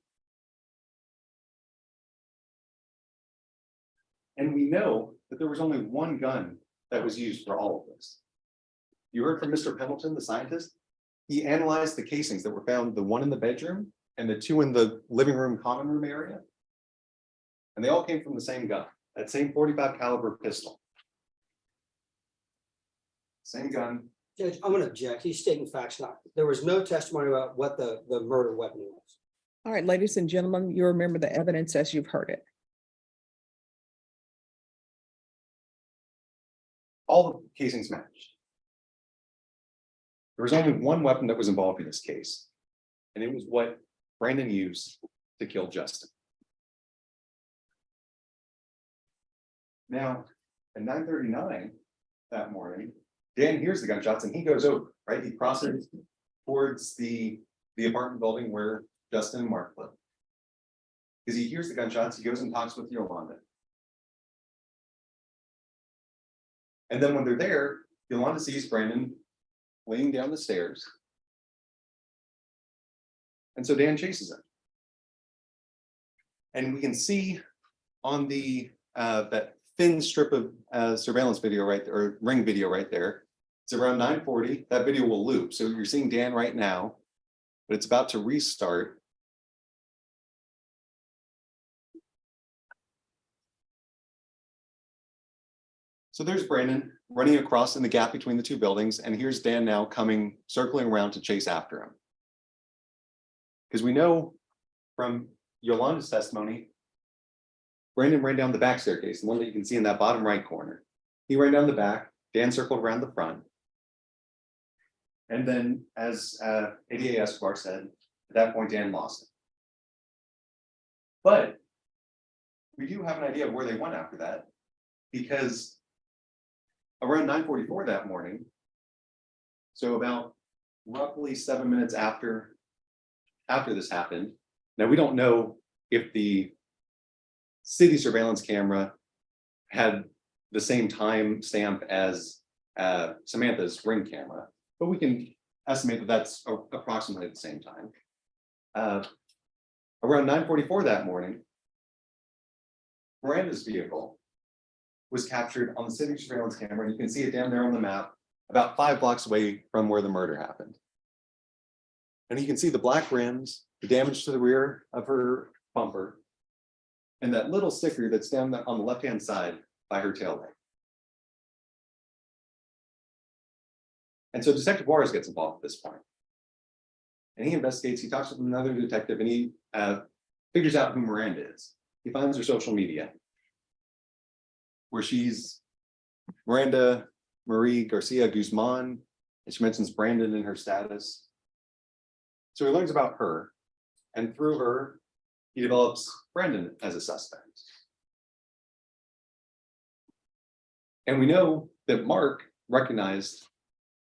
S1: And we know that there was only one gun that was used for all of this. You heard from Mr. Pendleton, the scientist. He analyzed the casings that were found, the one in the bedroom and the two in the living room, common room area. And they all came from the same gun, that same .45 caliber pistol. Same gun.
S6: Judge, I'm gonna object. He's stating facts. There was no testimony about what the murder weapon was.
S5: All right, ladies and gentlemen, you remember the evidence as you've heard it.
S1: All the casings matched. There was only one weapon that was involved in this case, and it was what Brandon used to kill Justin. Now, at 9:39 that morning, Dan hears the gunshots and he goes over, right? He crosses towards the apartment building where Justin and Mark live. Because he hears the gunshots, he goes and talks with Yolanda. And then when they're there, Yolanda sees Brandon laying down the stairs. And so Dan chases him. And we can see on the that thin strip of surveillance video right there, or Ring video right there. It's around 9:40. That video will loop. So you're seeing Dan right now, but it's about to restart. So there's Brandon running across in the gap between the two buildings, and here's Dan now circling around to chase after him. Because we know from Yolanda's testimony, Brandon ran down the back staircase, the one that you can see in that bottom right corner. He ran down the back, Dan circled around the front. And then, as ADA Escobar said, at that point, Dan lost it. But we do have an idea of where they went after that, because around 9:44 that morning, so about roughly 7 minutes after this happened. Now, we don't know if the city surveillance camera had the same time stamp as Samantha's Ring camera, but we can estimate that that's approximately at the same time. Around 9:44 that morning, Miranda's vehicle was captured on the city surveillance camera. And you can see it down there on the map, about 5 blocks away from where the murder happened. And you can see the black rims, the damage to the rear of her bumper, and that little sticker that's down on the left-hand side by her taillight. And so Detective Juarez gets involved at this point. And he investigates, he talks with another detective and he figures out who Miranda is. He finds her social media, where she's Miranda Marie Garcia Guzman, and she mentions Brandon in her status. So he learns about her, and through her, he develops Brandon as a suspect. And we know that Mark recognized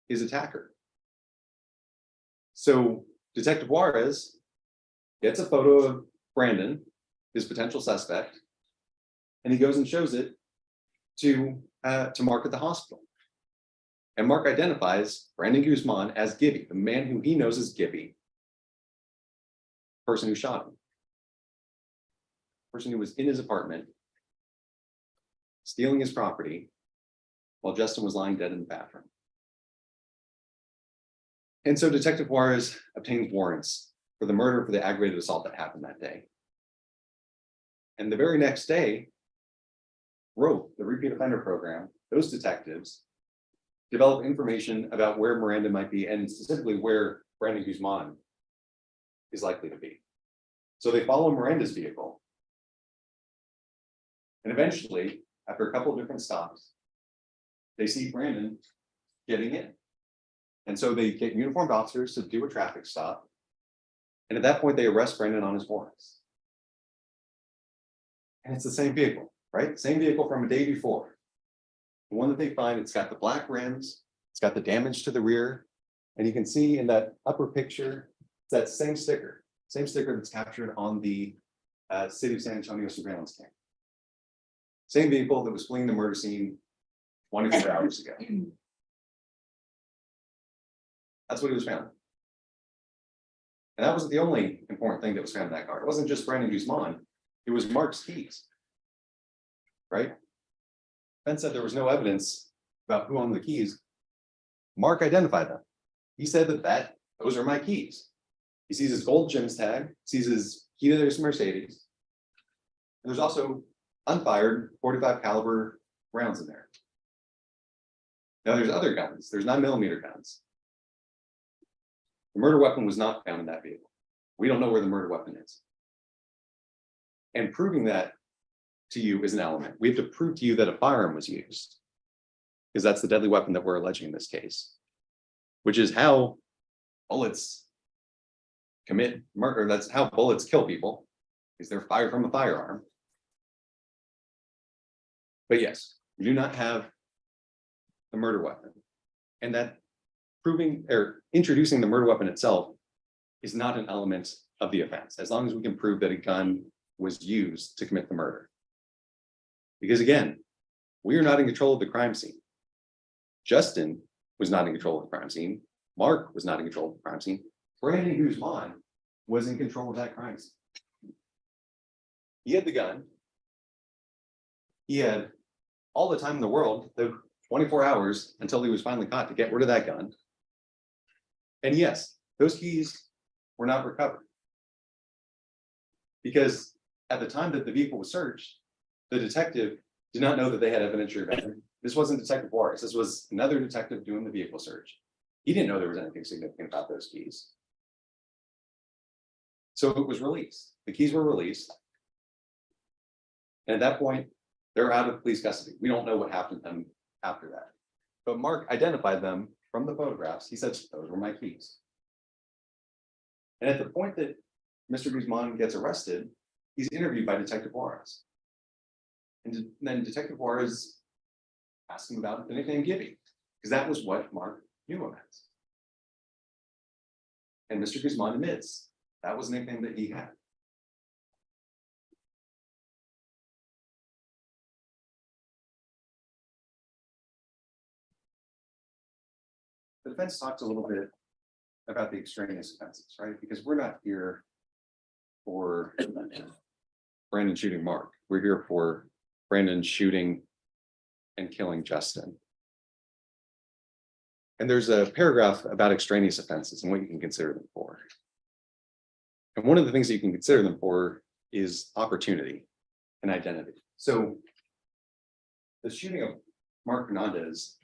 S1: his attacker. So Detective Juarez gets a photo of Brandon, his potential suspect, and he goes and shows it to Mark at the hospital. And Mark identifies Brandon Guzman as Gibby, the man who he knows as Gibby, person who shot him, person who was in his apartment, stealing his property, while Justin was lying dead in the bathroom. And so Detective Juarez obtains warrants for the murder for the aggravated assault that happened that day. And the very next day, ROPE, the Repeat Offender Program, those detectives develop information about where Miranda might be and specifically where Brandon Guzman is likely to be. So they follow Miranda's vehicle. And eventually, after a couple of different stops, they see Brandon getting in. And so they get uniformed officers to do a traffic stop. And at that point, they arrest Brandon on his warrants. And it's the same vehicle, right? Same vehicle from a day before. The one that they find, it's got the black rims, it's got the damage to the rear. And you can see in that upper picture, it's that same sticker that's captured on the City of San Antonio surveillance cam. Same vehicle that was fleeing the murder scene 24 hours ago. That's what he was found. And that wasn't the only important thing that was found in that car. It wasn't just Brandon Guzman, it was Mark's keys. Right? Ben said there was no evidence about who owned the keys. Mark identified them. He said that those are my keys. He sees his gold Jim's tag, sees his key to his Mercedes. And there's also unfired 45 caliber rounds in there. Now there's other guns, there's 9mm guns. The murder weapon was not found in that vehicle. We don't know where the murder weapon is. And proving that to you is an element. We have to prove to you that a firearm was used, because that's the deadly weapon that we're alleging in this case, which is how bullets commit murder. That's how bullets kill people, is they're fired from a firearm. But yes, we do not have the murder weapon, and that proving or introducing the murder weapon itself is not an element of the offense, as long as we can prove that a gun was used to commit the murder. Because again, we are not in control of the crime scene. Justin was not in control of the crime scene. Mark was not in control of the crime scene. Brandon Guzman was in control of that crime scene. He had the gun. He had all the time in the world, the 24 hours until he was finally caught, to get rid of that gun. And yes, those keys were not recovered, because at the time that the vehicle was searched, the detective did not know that they had evidentiary value. This wasn't Detective Juarez. This was another detective doing the vehicle search. He didn't know there was anything significant about those keys. So it was released. The keys were released. And at that point, they're out of police custody. We don't know what happened to them after that. But Mark identified them from the photographs. He said, those were my keys. And at the point that Mr. Guzman gets arrested, he's interviewed by Detective Juarez. And then Detective Juarez asked him about the nickname Gibby, because that was what Mark knew him as. And Mr. Guzman admits that was a nickname that he had. The defense talked a little bit about the extraneous offenses, right? Because we're not here for Brandon shooting Mark. We're here for Brandon shooting and killing Justin. And there's a paragraph about extraneous offenses and what you can consider them for. And one of the things that you can consider them for is opportunity and identity. So the shooting of Mark Hernandez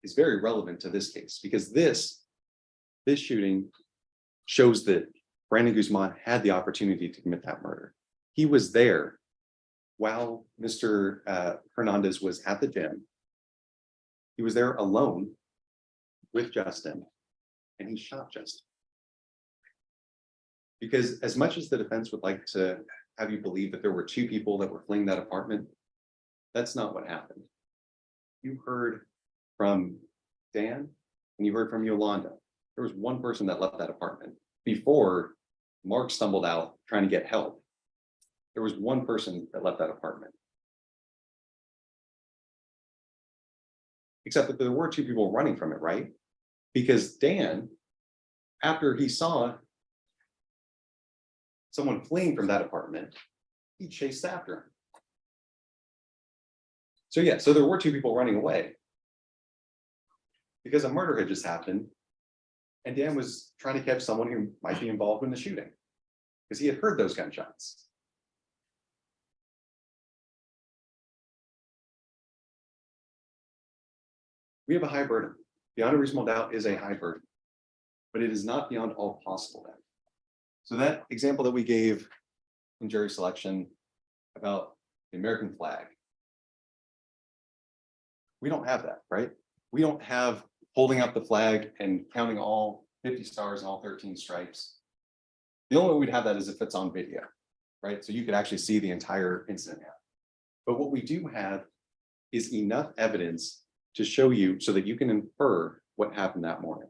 S1: is very relevant to this case, because this shooting shows that Brandon Guzman had the opportunity to commit that murder. He was there while Mr. Hernandez was at the gym. He was there alone with Justin, and he shot Justin. Because as much as the defense would like to have you believe that there were two people that were fleeing that apartment, that's not what happened. You heard from Dan and you heard from Yolanda. There was one person that left that apartment before Mark stumbled out trying to get help. There was one person that left that apartment. Except that there were two people running from it, right? Because Dan, after he saw someone fleeing from that apartment, he chased after him. So yeah, so there were two people running away because a murder had just happened, and Dan was trying to catch someone who might be involved in the shooting because he had heard those gunshots. We have a high burden. Beyond a reasonable doubt is a high burden, but it is not beyond all possible doubt. So that example that we gave in jury selection about the American flag, we don't have that, right? We don't have holding up the flag and counting all 50 stars and all 13 stripes. The only way we'd have that is if it's on video, right? So you could actually see the entire incident happen. But what we do have is enough evidence to show you so that you can infer what happened that morning.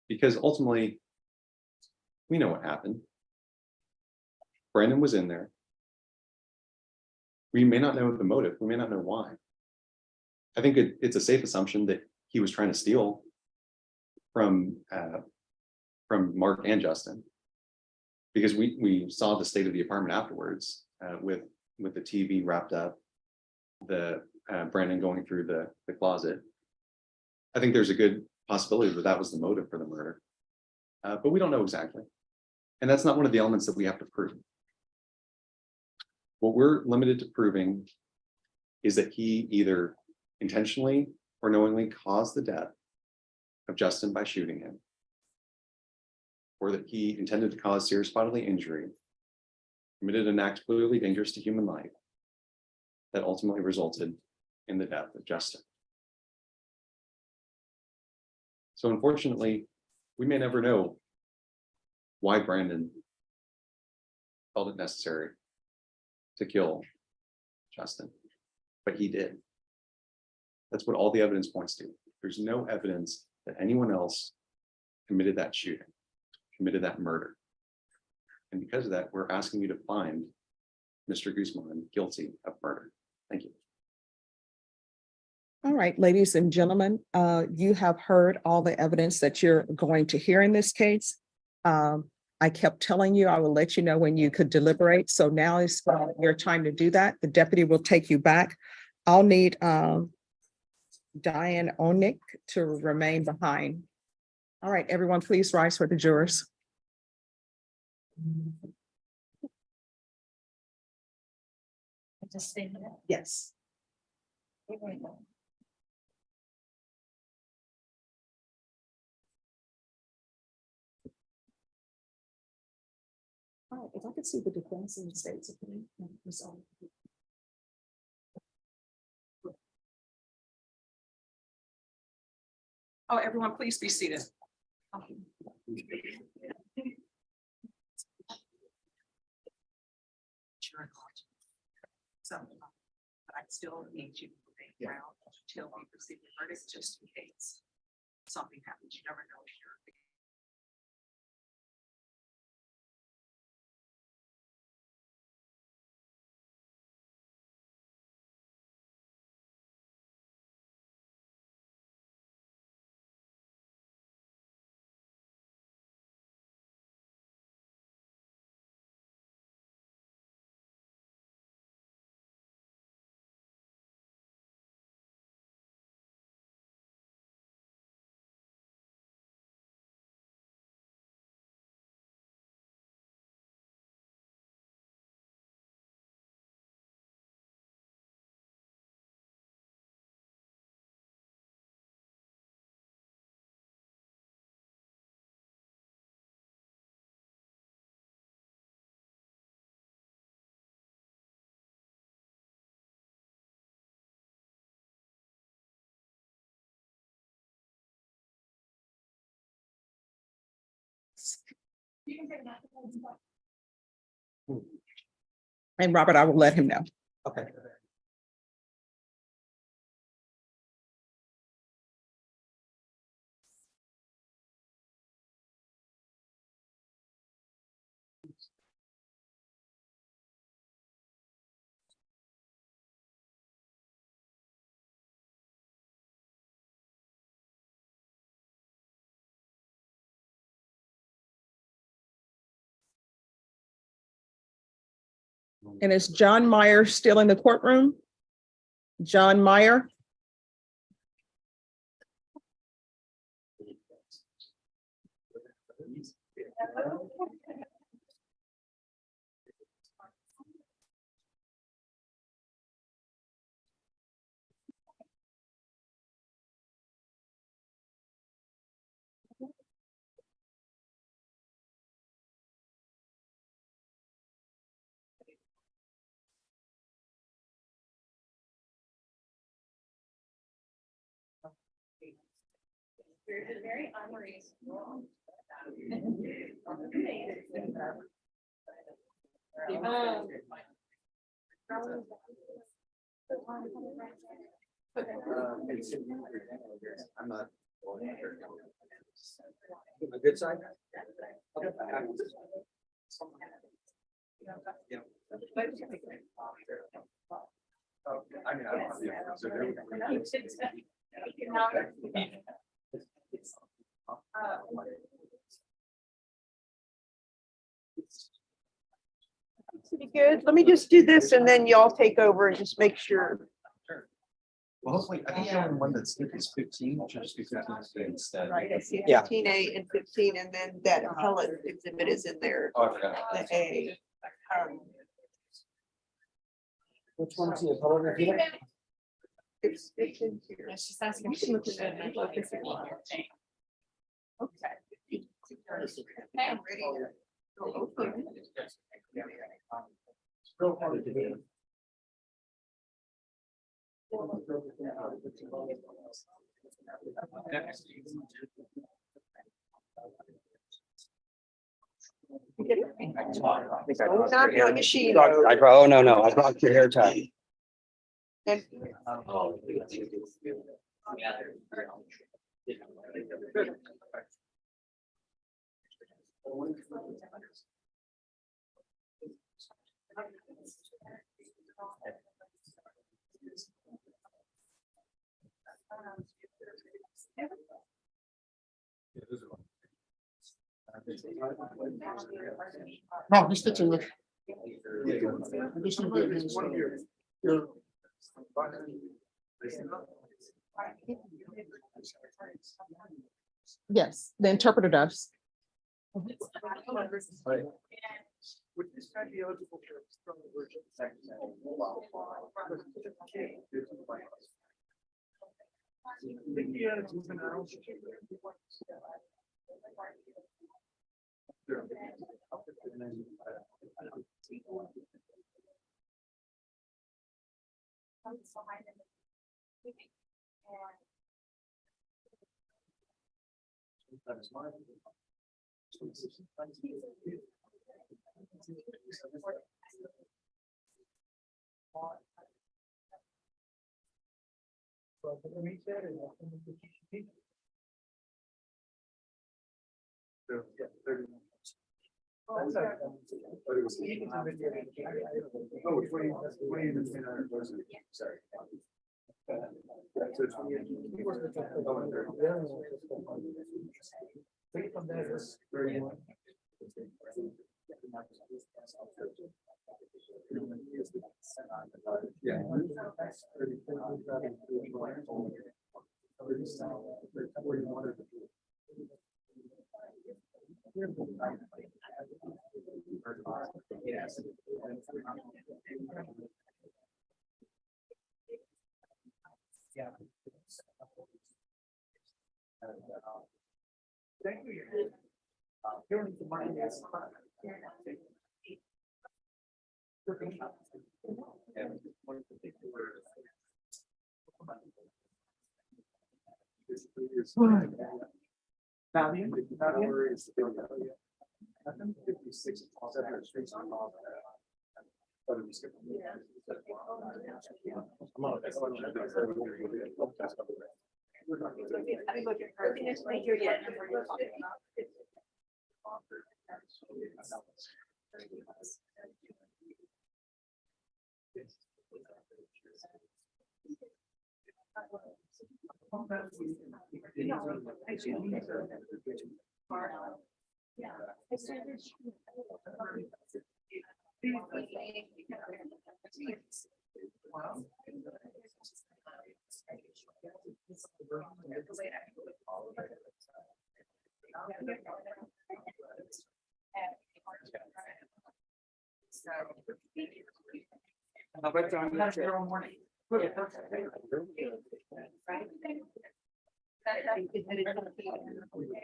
S1: Because ultimately, we know what happened. Brandon was in there. We may not know the motive. We may not know why. I think it's a safe assumption that he was trying to steal from Mark and Justin, because we saw the state of the apartment afterwards with the TV wrapped up, the Brandon going through the closet. I think there's a good possibility that that was the motive for the murder, but we don't know exactly, and that's not one of the elements that we have to prove. What we're limited to proving is that he either intentionally or knowingly caused the death of Justin by shooting him, or that he intended to cause serious bodily injury, committed an act clearly dangerous to human life that ultimately resulted in the death of Justin. So unfortunately, we may never know why Brandon felt it necessary to kill Justin, but he did. That's what all the evidence points to. There's no evidence that anyone else committed that shooting, committed that murder. And because of that, we're asking you to find Mr. Guzman guilty of murder. Thank you.
S5: All right, ladies and gentlemen, you have heard all the evidence that you're going to hear in this case. I kept telling you I will let you know when you could deliberate. So now is your time to do that. The deputy will take you back. I'll need Diane Onick to remain behind. All right, everyone, please rise for the jurors.
S3: Just say that.
S5: Yes. All right, if I could see the defense in the state's opinion. Oh, everyone, please be seated. So, but I still need you to remain around until we receive the verdict, just in case something happens. You never know if you're And Robert, I will let him know.
S6: Okay.
S5: And is John Meyer still in the courtroom? John Meyer?
S3: Very unreasonable.
S1: I'm not.
S6: A good side?
S1: Yeah. I mean, I don't know. So
S7: Pretty good. Let me just do this and then y'all take over and just make sure.
S1: Well, hopefully, I think the only one that's is 15, should just be 15 instead.
S7: Right, I see
S6: Yeah.
S7: 15A and 15, and then that appellate exhibit is in there,
S1: Oh, I forgot.
S7: the A.
S6: Which one's the appellate review?
S7: It's in here.
S3: Let's just ask him.
S7: You can look at that and look if you want. Okay. I'm ready to go open. Not your machine.
S6: Oh, no, I brought your hair tie.
S7: And
S8: No, he speaks English. Additional business. Your-
S5: Yes, the interpreter does.
S8: Would this guy be eligible for from the virgin? Thank you. Hearing the money is.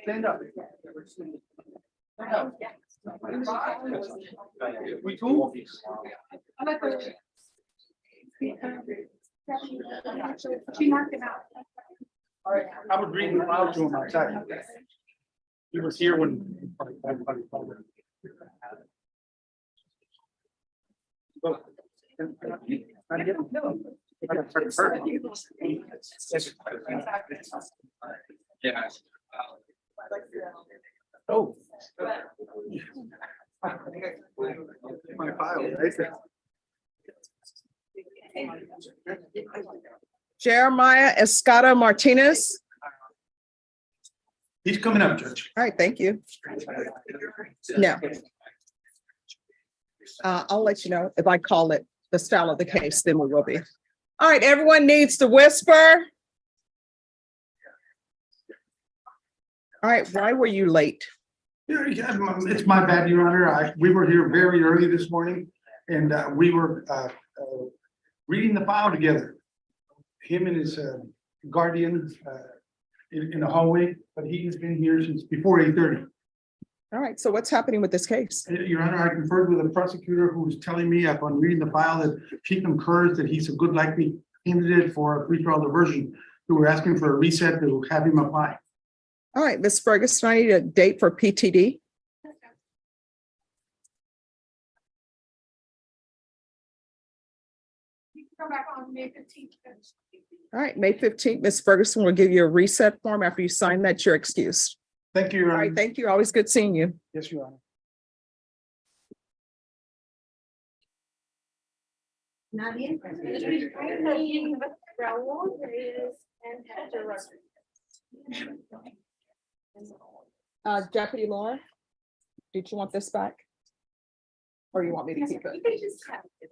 S8: Stand up. We cool?
S7: She knocked him out.
S8: I was reading the file to him outside. He was here when.
S2: Yeah.
S8: Oh. My file, right?
S5: Jeremiah Escada Martinez.
S8: He's coming up, Judge.
S5: All right, thank you. Now, I'll let you know if I call it the style of the case, then we will be. All right, everyone needs to whisper. All right, why were you late?
S8: Yeah, it's my bad, Your Honor. We were here very early this morning and we were reading the file together. Him and his guardian in the hallway, but he has been here since before 8:30.
S5: All right, so what's happening with this case?
S8: Your Honor, I conferred with a prosecutor who was telling me upon reading the file that she concurs that he's a good likely candidate for a pretrial diversion. We were asking for a reset to have him apply.
S5: All right, Ms. Ferguson, I need a date for PTD.
S7: Come back on May 15th.
S5: All right, May 15th, Ms. Ferguson will give you a reset form. After you sign that, you're excused.
S8: Thank you, Your
S5: All
S8: Honor.
S5: right, thank you. Always good seeing you.
S8: Yes, Your Honor.
S7: Nadie. Raúl Reyes and Hector Rodriguez.
S5: Deputy Laura, did you want this back? Or you want me to keep
S7: You
S5: it?
S7: can just have it.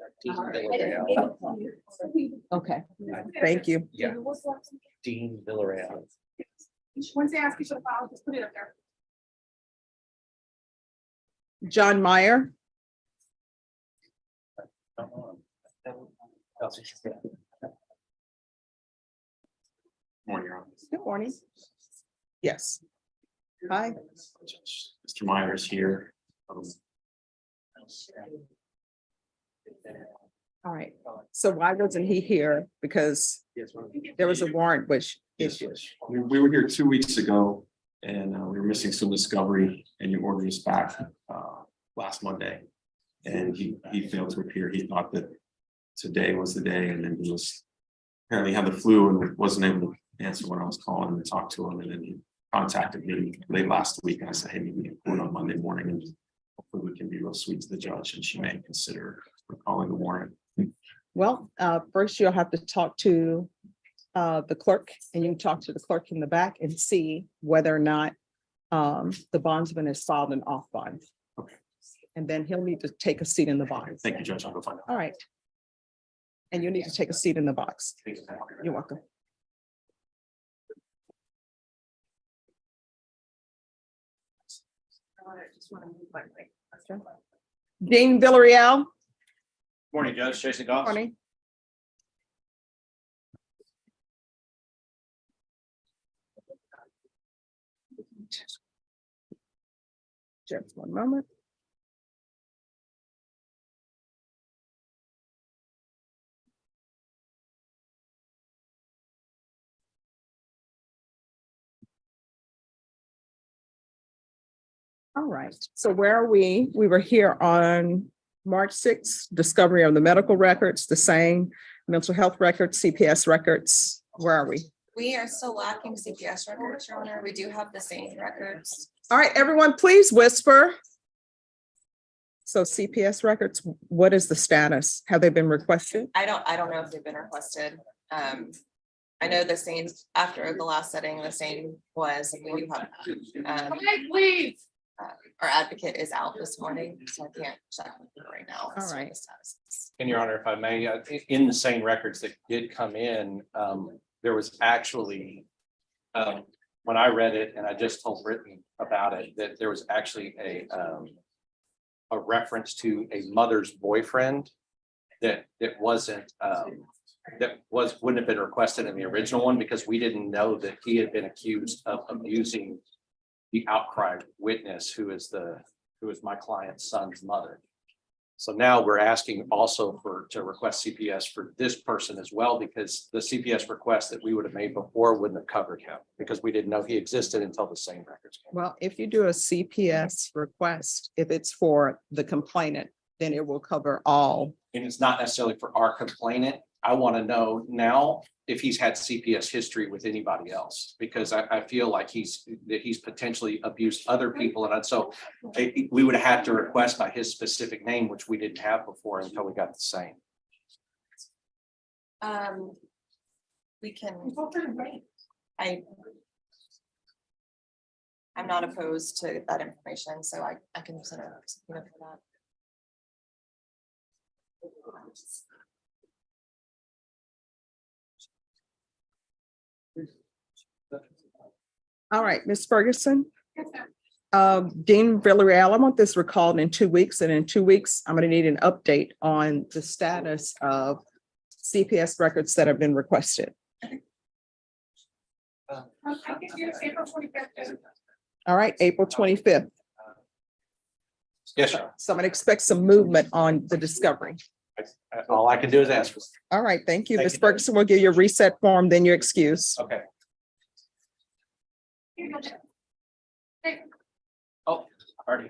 S5: Okay, thank you.
S2: Yeah. Dean Villarreal.
S7: Once they ask you for the file, just put it up there.
S5: John Meyer,
S9: Morning, Your Honor.
S5: good morning. Yes. Hi.
S9: Mr. Myers here.
S5: All right, so why wasn't he here? Because there was a warrant which issued.
S9: We were here 2 weeks ago and we were missing some discovery and you ordered us back last Monday. And he failed to appear. He thought that today was the day and then he was apparently had the flu and wasn't able to answer when I was calling and talk to him. And then he contacted me late last week and I said, hey, meet me in court on Monday morning and hopefully we can be real sweet to the judge and she may consider calling the warrant.
S5: Well, first you'll have to talk to the clerk and you can talk to the clerk in the back and see whether or not the bondsman is filed an off bond.
S9: Okay.
S5: And then he'll need to take a seat in the box.
S9: Thank you, Judge. I'll go find out.
S5: All right. And you need to take a seat in the box.
S9: Thank you.
S5: You're welcome. Dean Villarreal.
S2: Morning, Judge. Jason Goss.
S5: Morning. Just one moment. All right, so where are we? We were here on March 6th, discovery of the medical records, the same mental health records, CPS records. Where are we?
S7: We are still lacking CPS records, Your Honor. We do have the same records.
S5: All right, everyone, please whisper. So CPS records, what is the status? Have they been requested?
S7: I don't know if they've been requested. I know the same, after the last setting, the same was, we do have.
S3: Please.
S7: Our advocate is out this morning, so I can't check with her right now. as to
S5: All right.
S7: the status is.
S10: And Your Honor, if I may, in the same records that did come in, there was actually, when I read it, and I just told Brittany about it, that there was actually a reference to a mother's boyfriend that wouldn't have been requested in the original one, because we didn't know that he had been accused of abusing the outcry witness, who is my client's son's mother. So now we're asking also to request CPS for this person as well, because the CPS request that we would have made before wouldn't have covered him, because we didn't know he existed until the same records came.
S5: Well, if you do a CPS request, if it's for the complainant, then it will cover all.
S10: And it's not necessarily for our complainant. I want to know now if he's had CPS history with anybody else, because I feel like he's potentially abused other people. And so we would have to request by his specific name, which we didn't have before until we got the same.
S7: We can. I'm not opposed to that information, so I can send a subpoena for that.
S5: All right, Ms. Ferguson. Dean Villarreal, I want this recalled in 2 weeks, and in 2 weeks, I'm going to need an update on the status of CPS records that have been requested. All right, April 25th.
S10: Yes, sir.
S5: So I'm going to expect some movement on the discovery.
S10: All I can do is ask for.
S5: All right, thank you.
S10: Thank
S5: Ms.
S10: you.
S5: Ferguson will give you a reset form, then your excuse.
S10: Okay. Oh, already.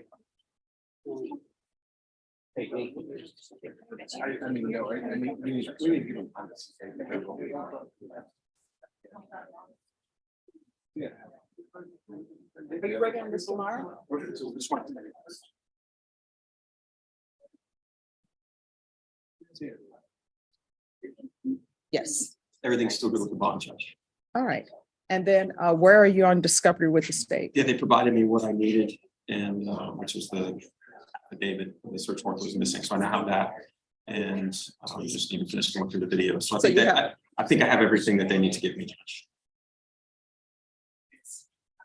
S10: Hey, I mean, no, I mean, we need to give him time to say. Yeah.
S5: Are you ready on this tomorrow?
S10: This one.
S5: Yes.
S9: Everything's still good with the bond judge.
S5: All right. And then where are you on discovery with the state?
S9: Yeah, they provided me what I needed, and which is the David, the search warrant was missing, so I now have that. And just need to finish going through the video. So I
S5: So
S9: think
S5: you
S9: that I think I have everything that they need to give me, Judge.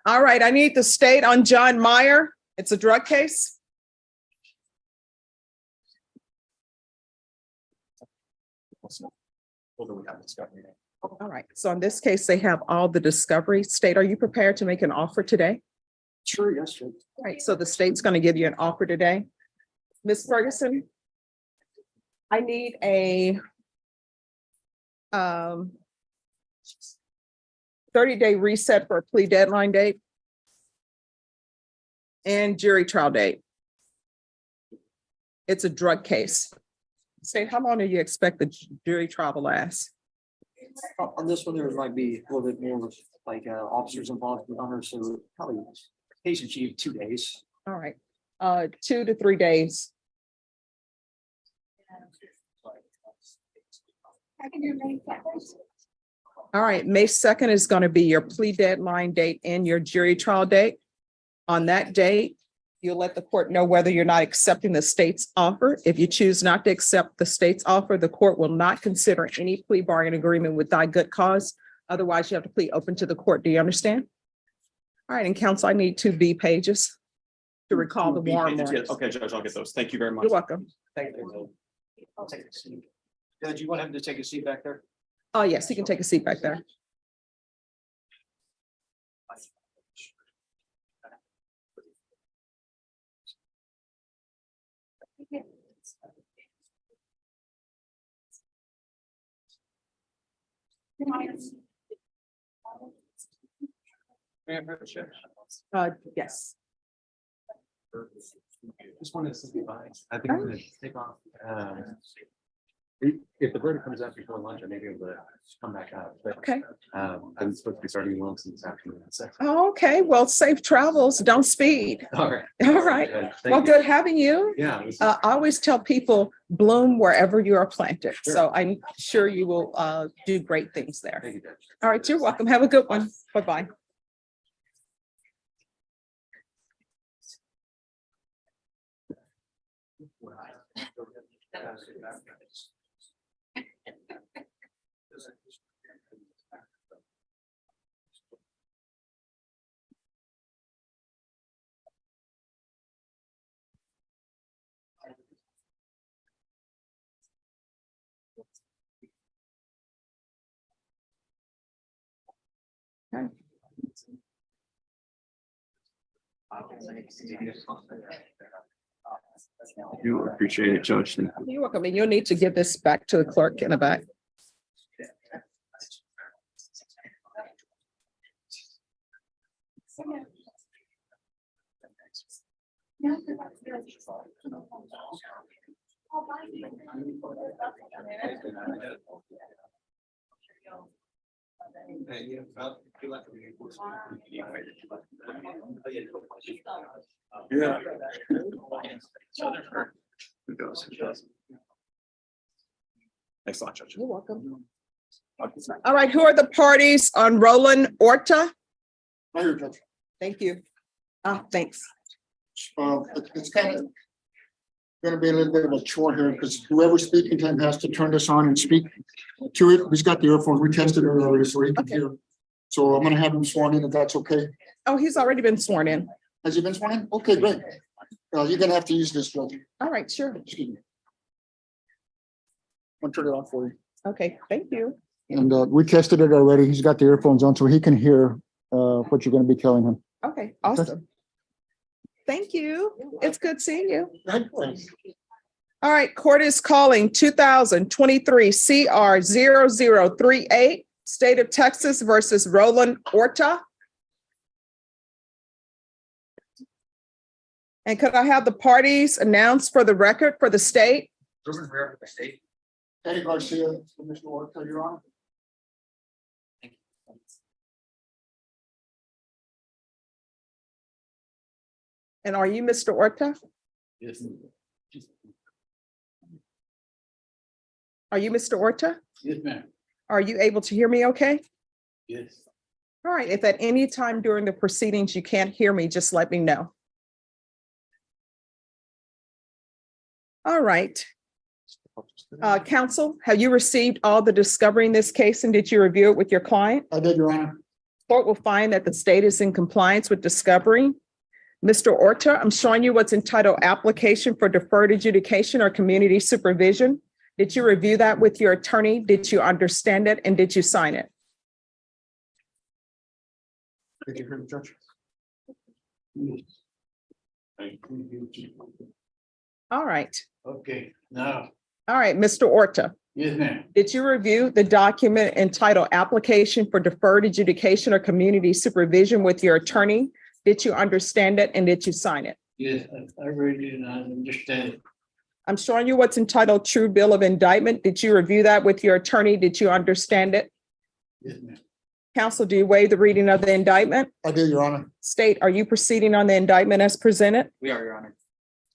S5: All right, I need the state on John Meyer. It's a drug case. All right, so in this case, they have all the discovery. State, are you prepared to make an offer today?
S6: Sure, yes, sure.
S5: All right, so the state's going to give you an offer today. Ms. Ferguson, I need a 30-day reset for a plea deadline date and jury trial date. It's a drug case. State, how long do you expect the jury trial to last?
S6: On this one, there might be a little bit more like officers involved with others, so probably case in chief 2 days.
S5: All right, 2 to 3 days. All right, May 2nd is going to be your plea deadline date and your jury trial date. On that date, you'll let the court know whether you're not accepting the state's offer. If you choose not to accept the state's offer, the court will not consider any plea bargaining agreement without good cause. Otherwise, you have to plead open to the court. Do you understand? All right, and counsel, I need 2 B pages to recall the warrant.
S9: Yes, okay, Judge, I'll get those. Thank you very much.
S5: You're welcome.
S6: Thank you. I'll take a seat. Judge, you want him to take a seat back there?
S5: Oh, yes, you can take a seat back there. Yes.
S10: Just wanted to say bye. I think I'm gonna take off. If the verdict comes out before lunch, I may be able to come back out, but
S5: Okay.
S10: I'm supposed to be starting Wilson this afternoon. So-
S5: Okay, well, safe travels. Don't speed.
S10: All right.
S5: All right.
S10: Thank
S5: Well,
S10: you.
S5: good having you.
S10: Yeah. this is-
S5: I always tell people bloom wherever you are planted.
S10: Sure.
S5: So I'm sure you will do great things there.
S10: Thank you, Judge.
S5: All right, you're welcome. Have a good one. Bye-bye. Okay.
S9: I do appreciate it, Judge. Thank you.
S5: You're welcome. And you'll need to give this back to the clerk in the back.
S9: Yeah. It goes. Thanks a lot, Judge.
S5: You're welcome. All right, who are the parties on Roland Orta?
S8: Right here, Judge.
S5: Thank you. Thanks.
S8: It's kind of gonna be a little bit of a chore here because whoever's speaking to him has to turn this on and speak to it. He's got the earphones. We tested it earlier so he can
S5: Okay.
S8: hear. So I'm gonna have him sworn in if that's okay.
S5: Oh, he's already been sworn in.
S8: Has he been sworn in? Okay, great. You're gonna have to use this, Judge.
S5: All right, sure.
S8: Excuse me. I'll turn it on for you.
S5: Okay, thank you.
S8: And we tested it already. He's got the earphones on so he can hear what you're gonna be telling him.
S5: Okay, awesome. Thank you. It's good seeing you. All right, court is calling 2023 CR 0038, State of Texas versus Roland Orta. And could I have the parties announced for the record for the state?
S8: Eddie Garcia, Mr. Orta, Your Honor.
S5: And are you Mr. Orta?
S10: Yes.
S5: Are you Mr. Orta?
S10: Yes, ma'am.
S5: Are you able to hear me okay?
S10: Yes.
S5: All right, if at any time during the proceedings you can't hear me, just let me know. All right. Counsel, have you received all the discovery in this case and did you review it with your client?
S8: I did, Your Honor.
S5: Court will find that the state is in compliance with discovery. Mr. Orta, I'm showing you what's entitled application for deferred adjudication or community supervision. Did you review that with your attorney? Did you understand it and did you sign it?
S8: Did you hear the judge?
S5: All right.
S10: Okay, now.
S5: All right, Mr. Orta,
S10: Yes, ma'am.
S5: did you review the document entitled application for deferred adjudication or community supervision with your attorney? Did you understand it and did you sign it?
S10: Yes, I read it and I understand it.
S5: I'm showing you what's entitled true bill of indictment. Did you review that with your attorney? Did you understand it?
S10: Yes, ma'am.
S5: Counsel, do you waive the reading of the indictment?
S8: I did, Your Honor.
S5: State, are you proceeding on the indictment as presented?
S2: We are, Your Honor.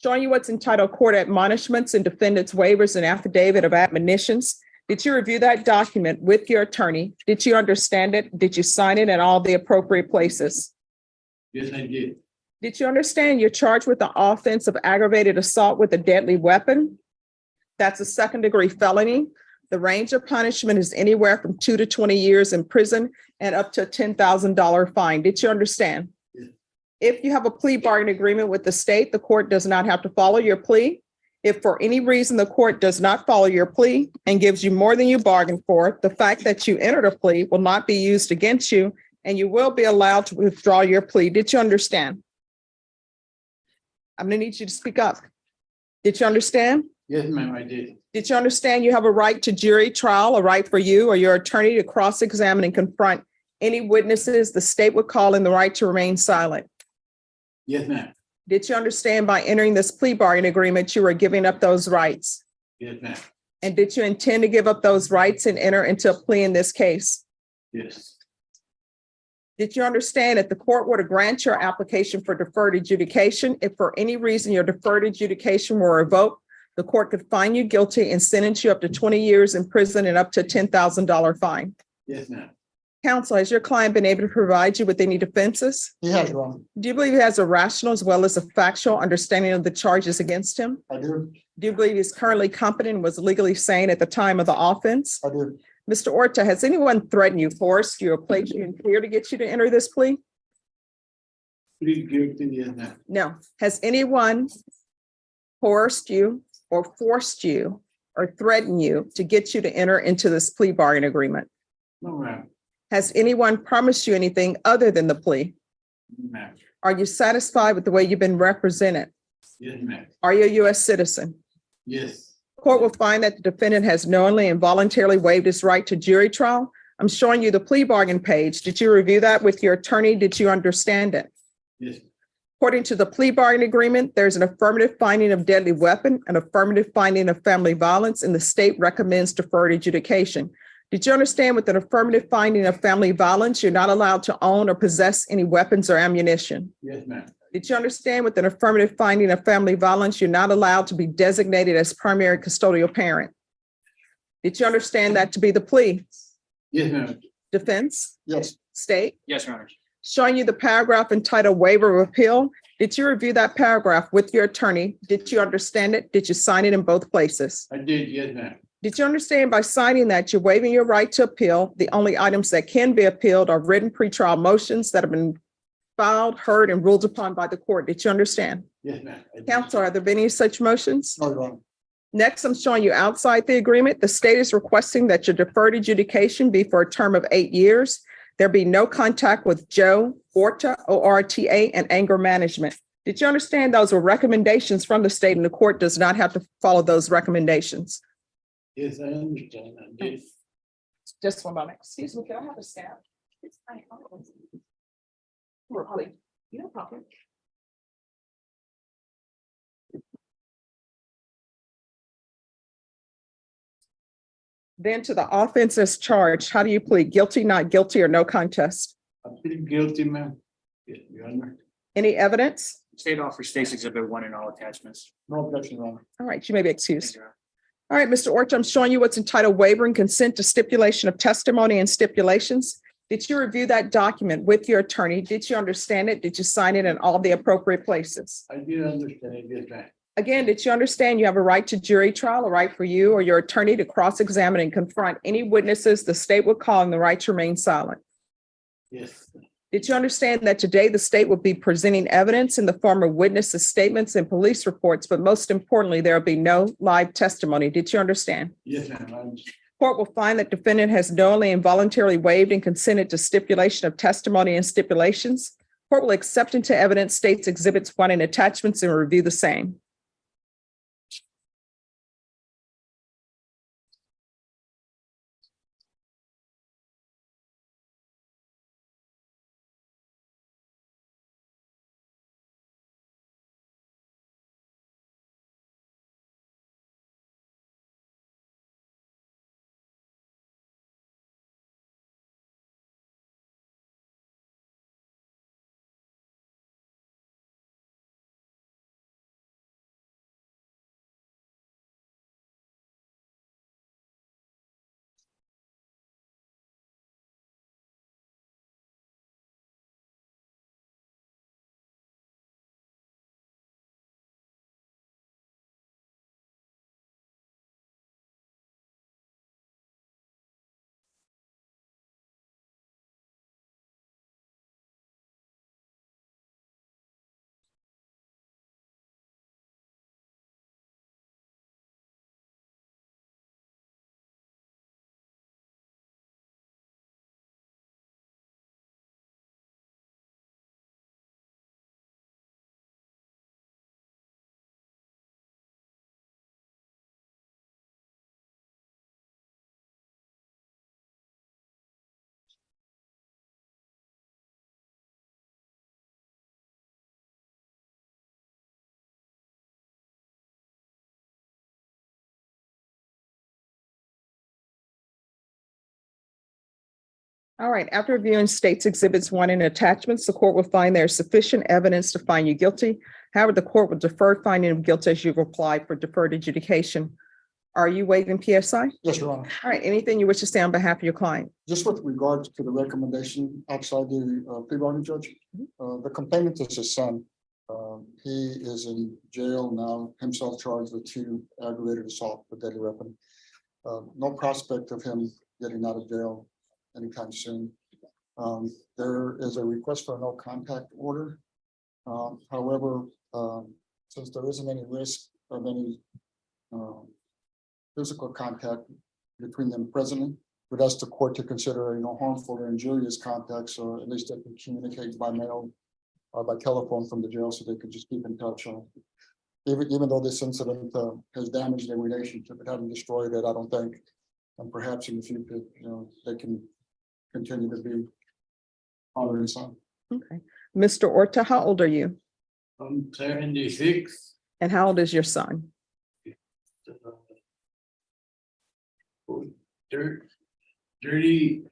S5: Showing you what's entitled court admonishments and defendants waivers and affidavit of admonitions. Did you review that document with your attorney? Did you understand it? Did you sign it in all the appropriate places?
S10: Yes, I did.
S5: Did you understand you're charged with the offense of aggravated assault with a deadly weapon? That's a second-degree felony. The range of punishment is anywhere from 2 to 20 years in prison and up to a $10,000 fine. Did you understand?
S10: Yes.
S5: If you have a plea bargain agreement with the state, the court does not have to follow your plea. If for any reason the court does not follow your plea and gives you more than you bargained for, the fact that you entered a plea will not be used against you and you will be allowed to withdraw your plea. Did you understand? I'm gonna need you to speak up. Did you understand?
S10: Yes, ma'am, I did.
S5: Did you understand you have a right to jury trial, a right for you or your attorney to cross-examine and confront any witnesses the state would call in the right to remain silent?
S10: Yes, ma'am.
S5: Did you understand by entering this plea bargain agreement, you were giving up those rights?
S8: Yes, ma'am.
S5: And did you intend to give up those rights and enter into a plea in this case?
S8: Yes.
S5: Did you understand that the court were to grant your application for deferred adjudication? If for any reason your deferred adjudication were revoked, the court could find you guilty and sentence you up to 20 years in prison and up to a $10,000 fine.
S8: Yes, ma'am.
S5: Counsel, has your client been able to provide you with any defenses?
S8: He has, Your Honor.
S5: Do you believe he has a rational as well as a factual understanding of the charges against him?
S8: I do.
S5: Do you believe he's currently competent and was legally sane at the time of the offense?
S8: I do.
S5: Mr. Orta, has anyone threatened you, forced you, or placed you in fear to get you to enter this plea?
S8: Plead guilty, yes, ma'am.
S5: No. Has anyone coerced you or forced you or threatened you to get you to enter into this plea bargain agreement?
S8: No, ma'am.
S5: Has anyone promised you anything other than the plea?
S8: Ma'am.
S5: Are you satisfied with the way you've been represented?
S8: Yes, ma'am.
S5: Are you a U.S. citizen?
S8: Yes.
S5: Court will find that the defendant has knowingly and voluntarily waived his right to jury trial. I'm showing you the plea bargain page. Did you review that with your attorney? Did you understand it?
S8: Yes.
S5: According to the plea bargain agreement, there's an affirmative finding of deadly weapon, an affirmative finding of family violence, and the state recommends deferred adjudication. Did you understand with an affirmative finding of family violence, you're not allowed to own or possess any weapons or ammunition?
S8: Yes, ma'am.
S5: Did you understand with an affirmative finding of family violence, you're not allowed to be designated as primary custodial parent? Did you understand that to be the plea?
S8: Yes, ma'am.
S5: Defense?
S8: Yes.
S5: State?
S2: Yes, Your Honor.
S5: Showing you the paragraph entitled waiver of appeal. Did you review that paragraph with your attorney? Did you understand it? Did you sign it in both places?
S8: I did, yes, ma'am.
S5: Did you understand by signing that you're waiving your right to appeal? The only items that can be appealed are written pretrial motions that have been filed, heard, and ruled upon by the court. Did you understand?
S8: Yes, ma'am. I did.
S5: Counsel, are there been any such motions?
S8: No, Your Honor.
S5: Next, I'm showing you outside the agreement. The state is requesting that your deferred adjudication be for a term of 8 years. There be no contact with Joe Orta, ORTA, and anger management. Did you understand those were recommendations from the state and the court does not have to follow those recommendations?
S8: Yes, I understand. I did.
S5: Just one moment. Excuse me, can I have a stamp? Holly, no problem. Then to the offense as charged, how do you plead? Guilty, not guilty, or no contest?
S8: I plead guilty, ma'am. Yes, Your Honor.
S5: Any evidence?
S2: State offers State's Exhibit 1 and all attachments.
S8: No objection, Your Honor.
S5: All right, you may be
S2: Thank
S5: excused.
S2: you, Your Honor.
S5: All right, Mr. Orta, I'm showing you what's entitled waiver and consent to stipulation of testimony and stipulations. Did you review that document with your attorney? Did you understand it? Did you sign it in all the appropriate places?
S8: I did understand it, yes, ma'am.
S5: Again, did you understand you have a right to jury trial, a right for you or your attorney to cross-examine and confront any witnesses the state would call and the right to remain silent?
S8: Yes.
S5: Did you understand that today the state will be presenting evidence in the form of witnesses' statements and police reports, but most importantly, there will be no live testimony? Did you understand?
S8: Yes, ma'am. I understand.
S5: Court will find that defendant has knowingly and voluntarily waived and consented to stipulation of testimony and stipulations. Court will accept into evidence states exhibits 1 and attachments and review the same. All right, after reviewing states exhibits 1 and attachments, the court will find there is sufficient evidence to find you guilty. However, the court will defer finding of guilt as you've applied for deferred adjudication. Are you waiving PSI?
S11: Yes, Your Honor.
S5: All right, anything you wish to say on behalf of your client?
S11: Just with regards to the recommendation outside the plea bargain judge, the complainant is his son. He is in jail now, himself charged with 2 aggravated assault with deadly weapon. No prospect of him getting out of jail anytime soon. There is a request for a no contact order. However, since there isn't any risk of any physical contact between them presently, would ask the court to consider no harmful or injurious contacts, or at least they can communicate by mail or by telephone from the jail, so they could just keep in touch. Even though this incident has damaged their relationship, it hasn't destroyed it, I don't think. And perhaps in the future, they can continue to be father and son.
S5: Okay. Mr. Orta, how old are you?
S12: I'm 76.
S5: And how old is your son?
S12: 38,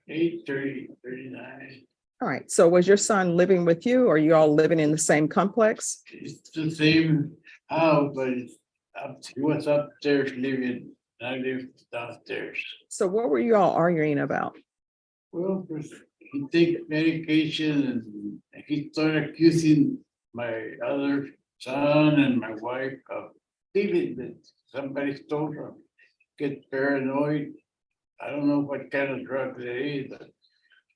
S12: 39.
S5: All right, so was your son living with you, or are you all living in the same complex?
S12: It's the same house, but he was upstairs living, and I lived downstairs.
S5: So what were you all arguing about?
S12: Well, he takes medication and he started accusing my other son and my wife of thinking that somebody stole from him. Get paranoid. I don't know what kind of drug it is, but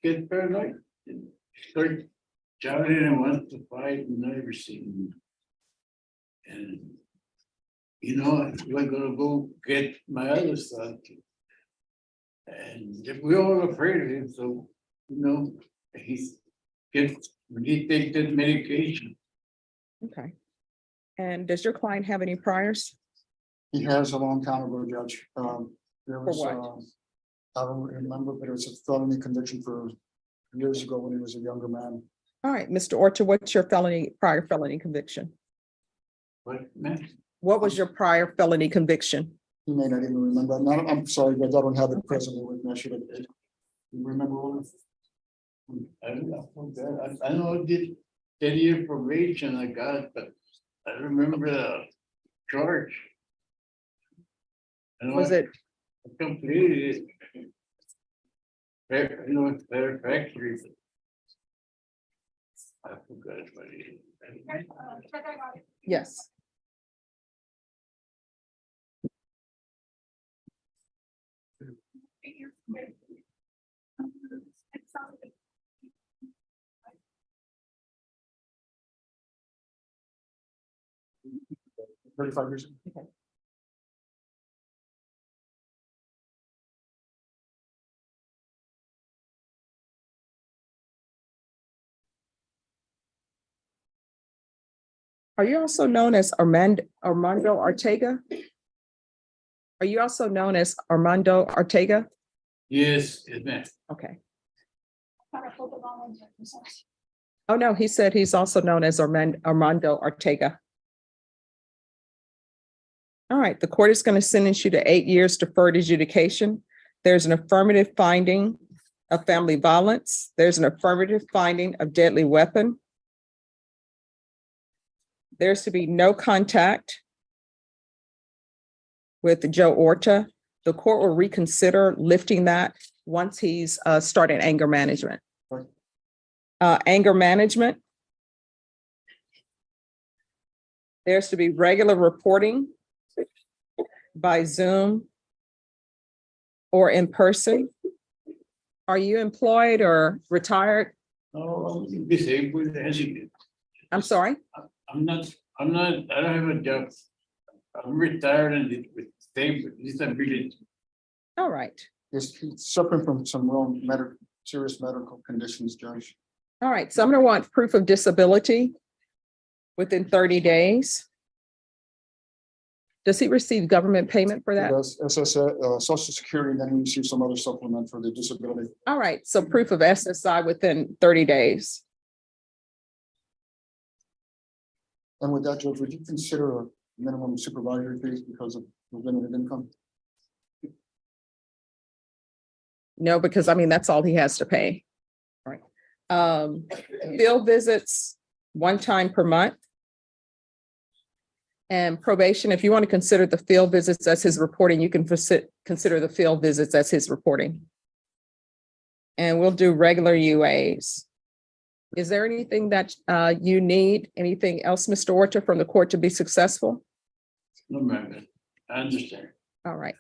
S12: get paranoid. Start shouting and wants to fight and everything. And we're gonna go get my other son. And we're all afraid of him, so he takes that medication.
S5: Okay. And does your client have any priors?
S11: He has a long time ago, Judge. There was,
S5: what?
S11: I don't remember, but it was a felony conviction for years ago when he was a younger man.
S5: All right, Mr. Orta, what's your prior felony conviction?
S12: What, man?
S5: What was your prior felony conviction?
S11: He may not even remember. I'm sorry, but I don't have it presently with me. I should have. You remember what?
S12: I don't know. I know I did any information I got, but I remember the charge.
S5: Was it?
S12: I completed it. It's very factory. I forgot what it is.
S5: Yes.
S11: $35 years.
S5: Okay. Are you also known as Armando Ortega? Are you also known as Armando Ortega?
S12: Yes, ma'am.
S5: Okay. Oh, no, he said he's also known as Armando Ortega. All right, the court is going to sentence you to 8 years deferred adjudication. There's an affirmative finding of family violence. There's an affirmative finding of deadly weapon. There's to be no contact with Joe Orta. The court will reconsider lifting that once he's started anger management. Anger management. There's to be regular reporting by Zoom or in person. Are you employed or retired?
S12: No, I'm disabled.
S5: I'm sorry?
S12: I don't have a job. I'm retired and with stable disability.
S5: All right.
S11: He's suffering from some real serious medical conditions, Judge.
S5: All right. So I'm going to want proof of disability within 30 days. Does he receive government payment for that?
S11: That's SSI, Social Security, and then he receives some other supplement for the disability.
S5: All right. So proof of SSI within 30 days.
S11: And with that, Judge, would you consider a minimum supervisory fees because of the limited income?
S5: No, because I mean, that's all he has to pay. Right. Field visits, one time per month. And probation, if you want to consider the field visits as his reporting, you can consider the field visits as his reporting. And we'll do regular UAs. Is there anything that you need? Anything else, Mr. Orta, from the court to be successful?
S12: No, ma'am, I understand.
S5: All right.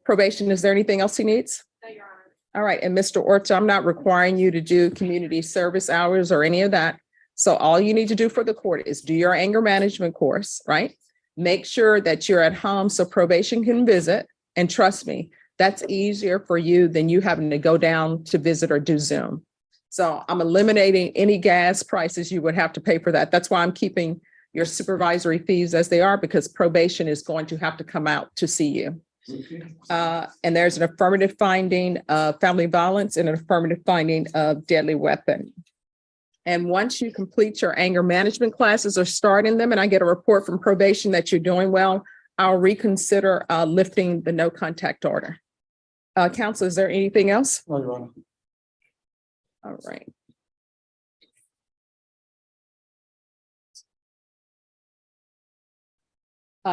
S5: Probation, is there anything else he needs?
S7: No, Your Honor.
S5: All right. And Mr. Orta, I'm not requiring you to do community service hours or any of that. So all you need to do for the court is do your anger management course, right? Make sure that you're at home so probation can visit. And trust me, that's easier for you than you having to go down to visit or do Zoom. So I'm eliminating any gas prices you would have to pay for that. That's why I'm keeping your supervisory fees as they are, because probation is going to have to come out to see you. And there's an affirmative finding of family violence and an affirmative finding of deadly weapon. And once you complete your anger management classes or start in them, and I get a report from probation that you're doing well, I'll reconsider lifting the no contact order. Counsel, is there anything else?
S11: No, Your Honor.
S5: All right.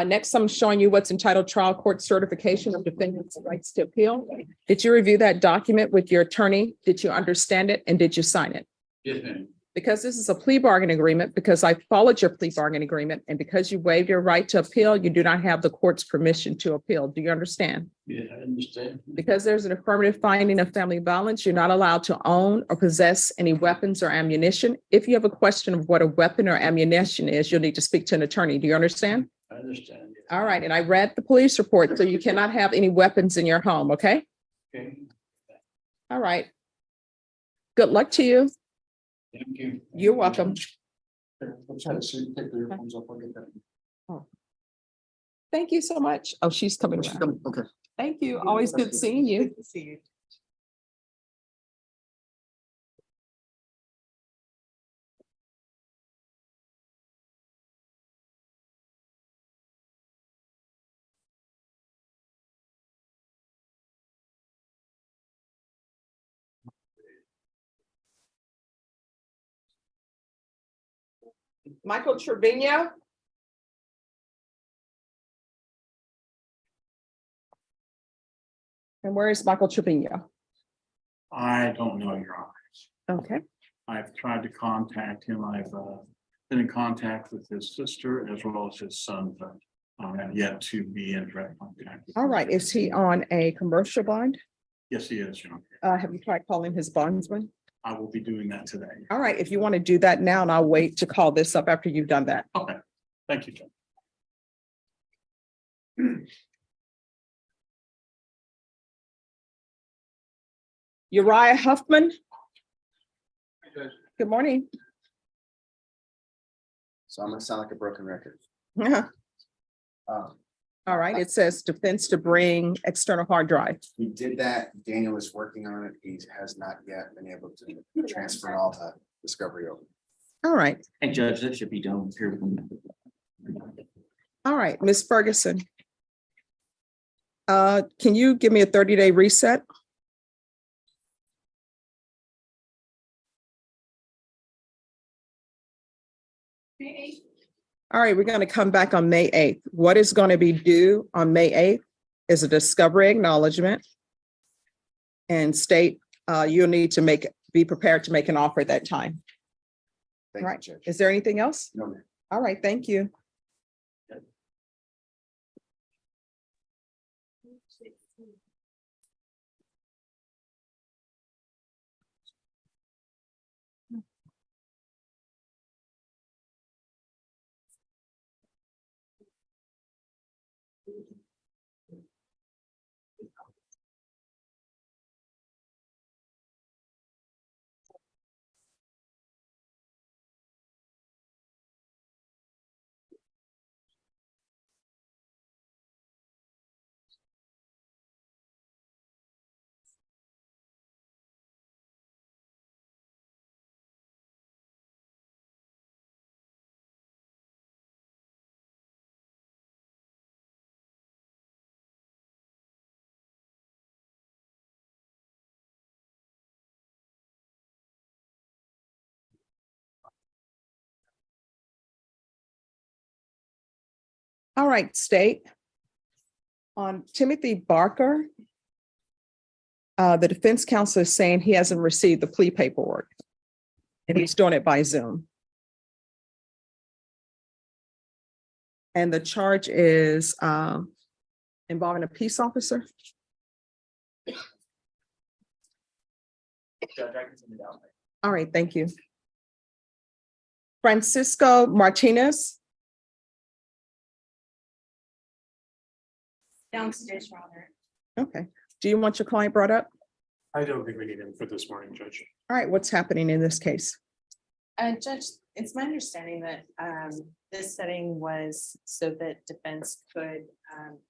S5: Next, I'm showing you what's entitled Trial Court Certification of Defendant's Rights to Appeal. Did you review that document with your attorney? Did you understand it? And did you sign it?
S12: Yes, ma'am.
S5: Because this is a plea bargain agreement, because I followed your plea bargain agreement, and because you waived your right to appeal, you do not have the court's permission to appeal. Do you understand?
S12: Yeah, I understand.
S5: Because there's an affirmative finding of family violence, you're not allowed to own or possess any weapons or ammunition. If you have a question of what a weapon or ammunition is, you'll need to speak to an attorney. Do you understand?
S12: I understand.
S5: All right, and I read the police report, so you cannot have any weapons in your home, okay?
S12: Okay,
S5: All right. Good luck to you.
S12: thank you.
S5: You're welcome.
S11: Let's have a seat, take the earphones off, I'll get that.
S5: Thank you so much. Oh, she's coming around.
S11: Okay.
S5: Thank you. Always good seeing you.
S7: Good to see you.
S5: Michael Trevino. And where is Michael Trevino?
S12: I don't know, Your Honor.
S5: Okay.
S12: I've tried to contact him. I've been in contact with his sister as well as his son, but I have yet to be in direct contact.
S5: All right. Is he on a commercial bond?
S12: Yes, he is, Your Honor.
S5: Have you tried calling his bondsman?
S12: I will be doing that today.
S5: All right. If you want to do that now, and I'll wait to call this up after you've done that.
S12: Okay, thank you, Judge.
S5: Uriah Huffman. Good morning.
S1: So I'm gonna sound like a broken record.
S5: All right. It says defense to bring external hard drive.
S1: We did that. Daniel is working on it. He has not yet been able to transfer all the discovery over.
S5: All right.
S4: And Judge, that should be done here.
S5: All right, Ms. Ferguson. Can you give me a 30-day reset? All right, we're going to come back on May 8th. What is going to be due on May 8th is a discovery acknowledgement. And state, you'll need to be prepared to make an offer at that time.
S1: Thank
S5: Right.
S1: you, Judge.
S5: Is there anything else?
S1: No, ma'am.
S5: All right, thank you. All right, state. On Timothy Barker. The defense counsel is saying he hasn't received the plea paperwork. And he's doing it by Zoom. And the charge is involving a peace officer.
S2: Judge, I can send it out.
S5: All right, thank you. Francisco Martinez.
S7: Downstairs, Your Honor.
S5: Okay, do you want your client brought up?
S9: I don't think we need him for this morning, Judge.
S5: All right, what's happening in this case?
S13: Judge, it's my understanding that this setting was so that defense could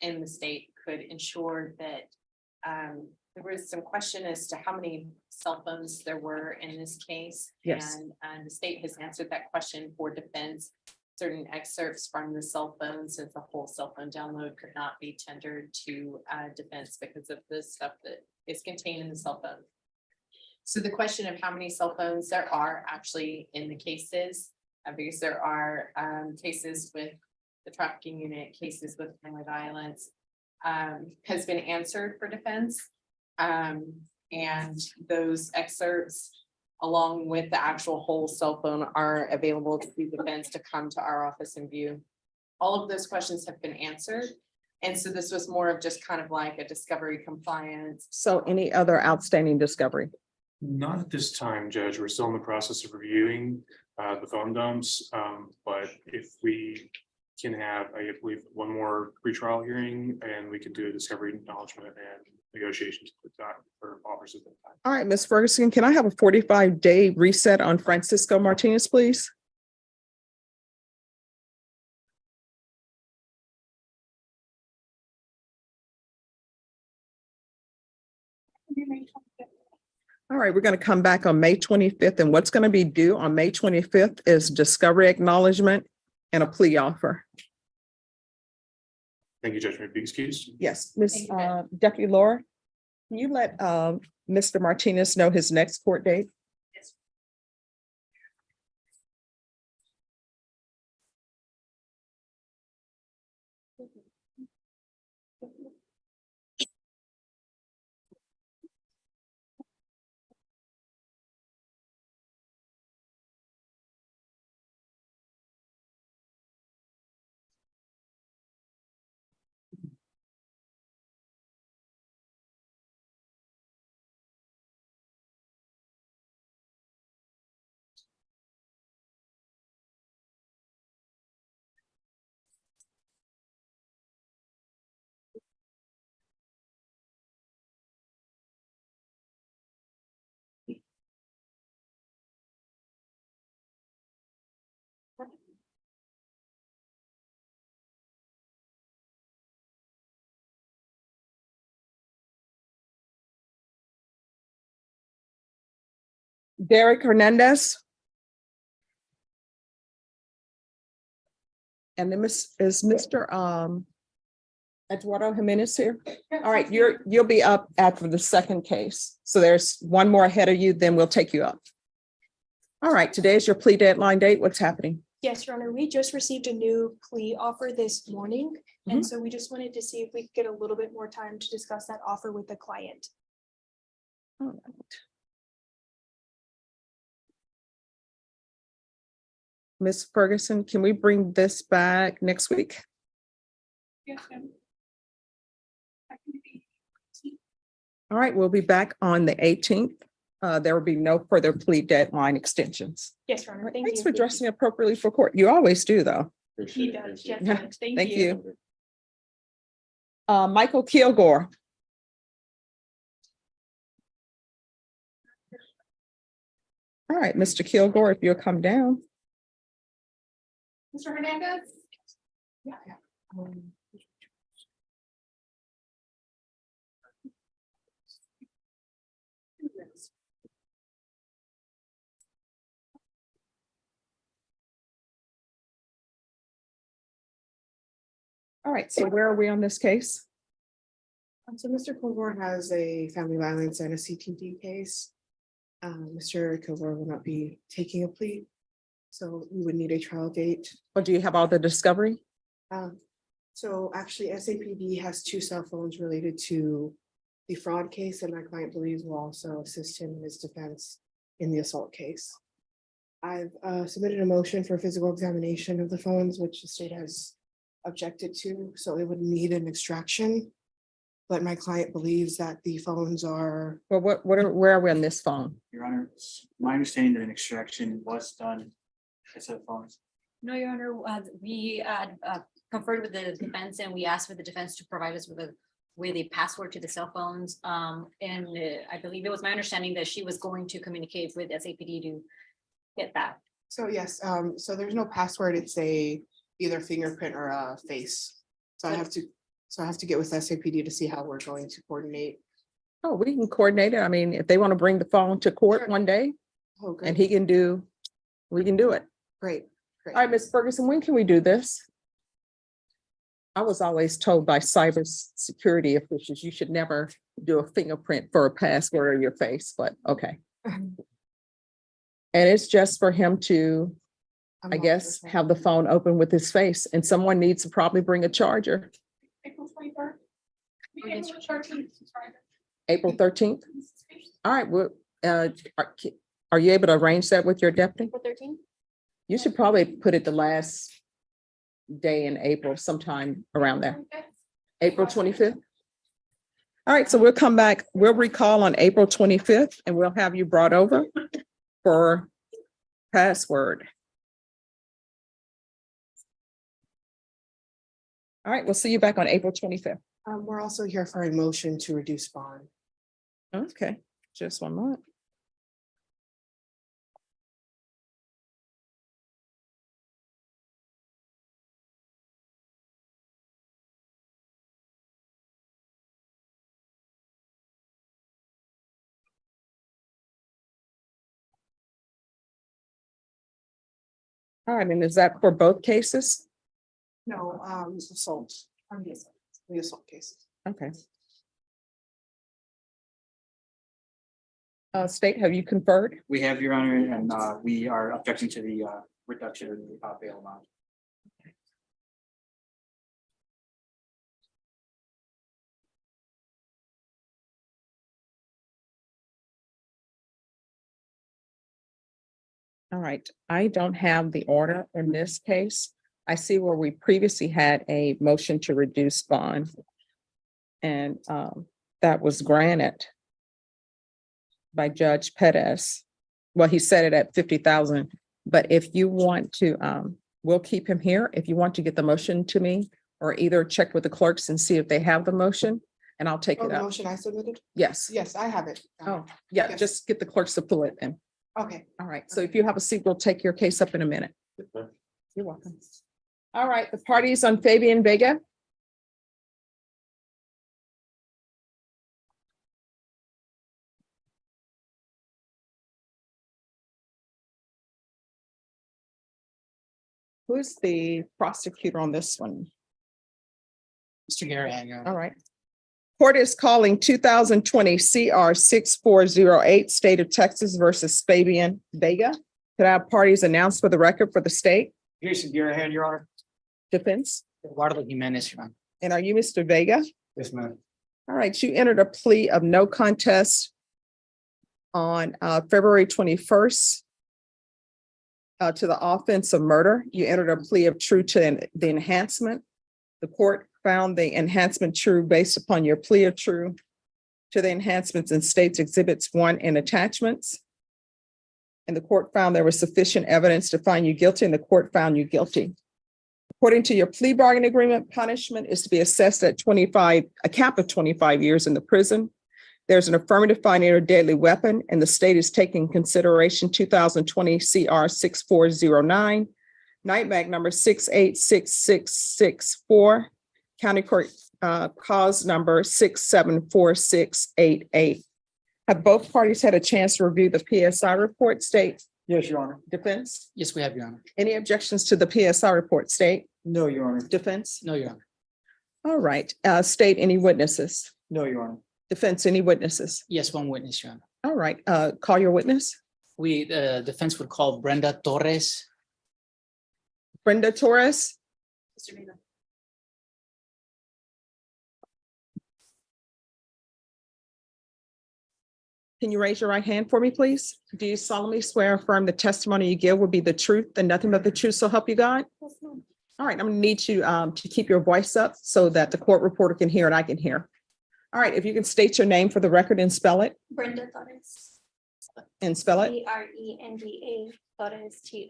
S13: and the state could ensure that there was some question as to how many cell phones there were in this case.
S5: Yes.
S13: And the state has answered that question for defense. Certain excerpts from the cell phone, since the whole cell phone download could not be tendered to defense because of the stuff that is contained in the cell phone. So the question of how many cell phones there are actually in the cases, because there are cases with the trafficking unit, cases with family violence, has been answered for defense. And those excerpts, along with the actual whole cell phone, are available to the defense to come to our office and view. All of those questions have been answered. And so this was more of just kind of like a discovery compliance.
S5: So any other outstanding discovery?
S9: Not at this time, Judge. We're still in the process of reviewing the phone dumps. But if we can have, I believe, one more pretrial hearing and we could do a discovery acknowledgement and negotiations with that for offers at that time.
S5: All right, Ms. Ferguson, can I have a 45-day reset on Francisco Martinez, please? All right, we're going to come back on May 25th, and what's going to be due on May 25th is discovery acknowledgement and a plea offer.
S9: Thank you, Judge. May I be excused?
S5: Yes, Ms.
S13: Thank you,
S5: Deputy Laura, can you let Mr. Martinez know his next court date? Derek Hernandez. And then is Mr. Eduardo Jimenez here? All right, you'll be up after the second case. So there's one more ahead of you, then we'll take you up. All right, today is your plea deadline date. What's happening?
S14: Yes, Your Honor, we just received a new plea offer this morning. And so we just wanted to see if we could get a little bit more time to discuss that offer with the client.
S5: All right. Ms. Ferguson, can we bring this back next week?
S7: Yes, ma'am.
S5: All right, we'll be back on the 18th. There will be no further plea deadline extensions.
S14: Yes, Your Honor, thank you.
S5: Thanks for dressing appropriately for court. You always do, though.
S14: He does, yes,
S5: Yeah,
S14: thanks. Thank
S5: Thank
S14: you.
S5: you. Michael Kilgore. All right, Mr. Kilgore, if you'll come down.
S7: Mr. Hernandez?
S5: All right, so where are we on this case?
S15: So Mr. Kilgore has a family violence and a CTD case. Mr. Kilgore will not be taking a plea. So we would need a trial date.
S5: Or do you have all the discovery?
S15: So actually, SAPD has two cell phones related to the fraud case, and my client believes will also assist him in his defense in the assault case. I've submitted a motion for physical examination of the phones, which the state has objected to, so it would need an extraction. But my client believes that the phones are,
S5: Well, where are we on this phone?
S2: Your Honor, it's my understanding that an extraction was done. It's a phone.
S7: No, Your Honor, we conferred with the defense and we asked for the defense to provide us with a password to the cell phones. And I believe it was my understanding that she was going to communicate with SAPD to get that.
S15: so yes, so there's no password, it's a either fingerprint or a face. So I have to get with SAPD to see how we're going to coordinate.
S5: Oh, we can coordinate it. I mean, if they want to bring the phone to court one day
S15: Oh,
S5: and
S15: great,
S5: we can do it.
S15: great, great.
S5: All right, Ms. Ferguson, when can we do this? I was always told by cybersecurity officials, you should never do a fingerprint for a password or your face, but okay. And it's just for him to,
S15: I'm
S5: I
S15: not
S5: guess,
S15: sure.
S5: have the phone open with his face, and someone needs to probably bring a charger.
S3: April 23rd. We can charge you.
S5: April 13th. All right, well, are you able to arrange that with your deputy?
S7: April 13th?
S5: You should probably put it the last day in April, sometime around there. April 25th. All right, so we'll come back, we'll recall on April 25th and we'll have you brought over for password. All right, we'll see you back on April 25th.
S15: We're also here for a motion to reduce bond.
S5: Okay, just one moment. All right, and is that for both cases?
S15: No, assault. The assault cases.
S5: Okay. State, have you conferred?
S2: We have, Your Honor, and we are objecting to the reduction in the bail amount.
S5: All right, I don't have the order in this case. I see where we previously had a motion to reduce bond. And that was granted by Judge Pettis. Well, he set it at 50,000, but if you want to, we'll keep him here. If you want to get the motion to me, or either check with the clerks and see if they have the motion, and I'll take
S15: Oh,
S5: it
S15: the
S5: up.
S15: motion I submitted?
S5: Yes.
S15: Yes, I have it.
S5: Oh, yeah,
S15: Yes.
S5: just get the clerks to pull it in.
S15: Okay.
S5: All right, so if you have a seat, we'll take your case up in a minute. You're welcome. All right, the parties on Fabian Vega. Who's the prosecutor on this one?
S2: Mr. Garahan.
S5: All right. Court is calling 2020 CR 6408, State of Texas versus Fabian Vega. Could I have parties announced for the record for the state?
S2: Here's the Garahan, Your Honor.
S5: Defense?
S2: Eduardo Jimenez, Your Honor.
S5: And are you Mr. Vega?
S2: Yes, ma'am.
S5: All right, you entered a plea of no contest on February 21st to the offense of murder. You entered a plea of true to the enhancement. The court found the enhancement true based upon your plea of true to the enhancements in States Exhibits 1 and attachments. And the court found there was sufficient evidence to find you guilty, and the court found you guilty. According to your plea bargain agreement, punishment is to be assessed at a cap of 25 years in the prison. There's an affirmative finding of a deadly weapon, and the state is taking consideration 2020 CR 6409, night mag number 686664, county court cause number 674688. Have both parties had a chance to review the PSI report, state?
S2: Yes, Your Honor.
S5: Defense?
S2: Yes, we have, Your Honor.
S5: Any objections to the PSI report, state?
S2: No, Your Honor.
S5: Defense?
S2: No, Your Honor.
S5: All right, state, any witnesses?
S2: No, Your Honor.
S5: Defense, any witnesses?
S2: Yes, one witness, Your Honor.
S5: All right, call your witness.
S2: The defense would call Brenda Torres.
S5: Brenda Torres. Can you raise your right hand for me, please? Do you solemnly swear or affirm the testimony you give will be the truth and nothing but the truth, so help you God?
S14: Yes, ma'am.
S5: All right, I'm gonna need you to keep your voice up so that the court reporter can hear and I can hear. All right, if you can state your name for the record and spell it.
S14: Brenda Torres.
S5: And spell it.
S14: Brenda Torres, Torres.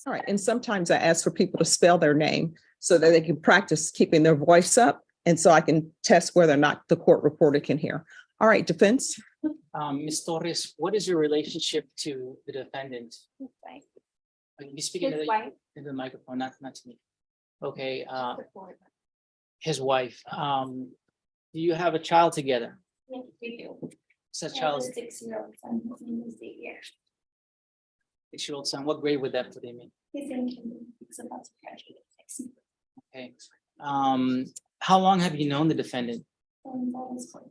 S5: All right, and sometimes I ask for people to spell their name so that they can practice keeping their voice up. And so I can test whether or not the court reporter can hear. All right, defense.
S2: Ms. Torres, what is your relationship to the defendant?
S14: Right.
S2: You speaking
S14: His wife.
S2: to the microphone, not to me. Okay, his wife. Do you have a child together?
S14: Yes, we do.
S2: Such child,
S14: 6-year-old son, his name is Xavier.
S2: 6-year-old son. What grade would that put him in?
S14: He's in kindergarten, he's about to graduate next year.
S2: Okay. How long have you known the defendant?
S14: And that was 14.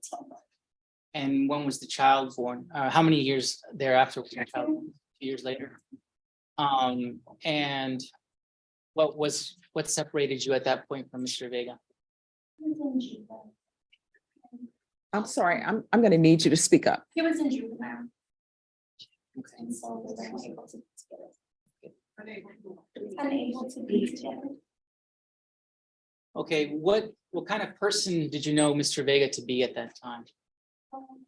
S2: And when was the child born? How many years thereafter was the child born? 2 years later? And what separated you at that point from Mr. Vega?
S14: He was in juvenile.
S5: I'm sorry, I'm gonna need you to speak up.
S14: He was in juvenile. And so we were unable to be together. Unable to be together.
S2: Okay, what kind of person did you know Mr. Vega to be at that time?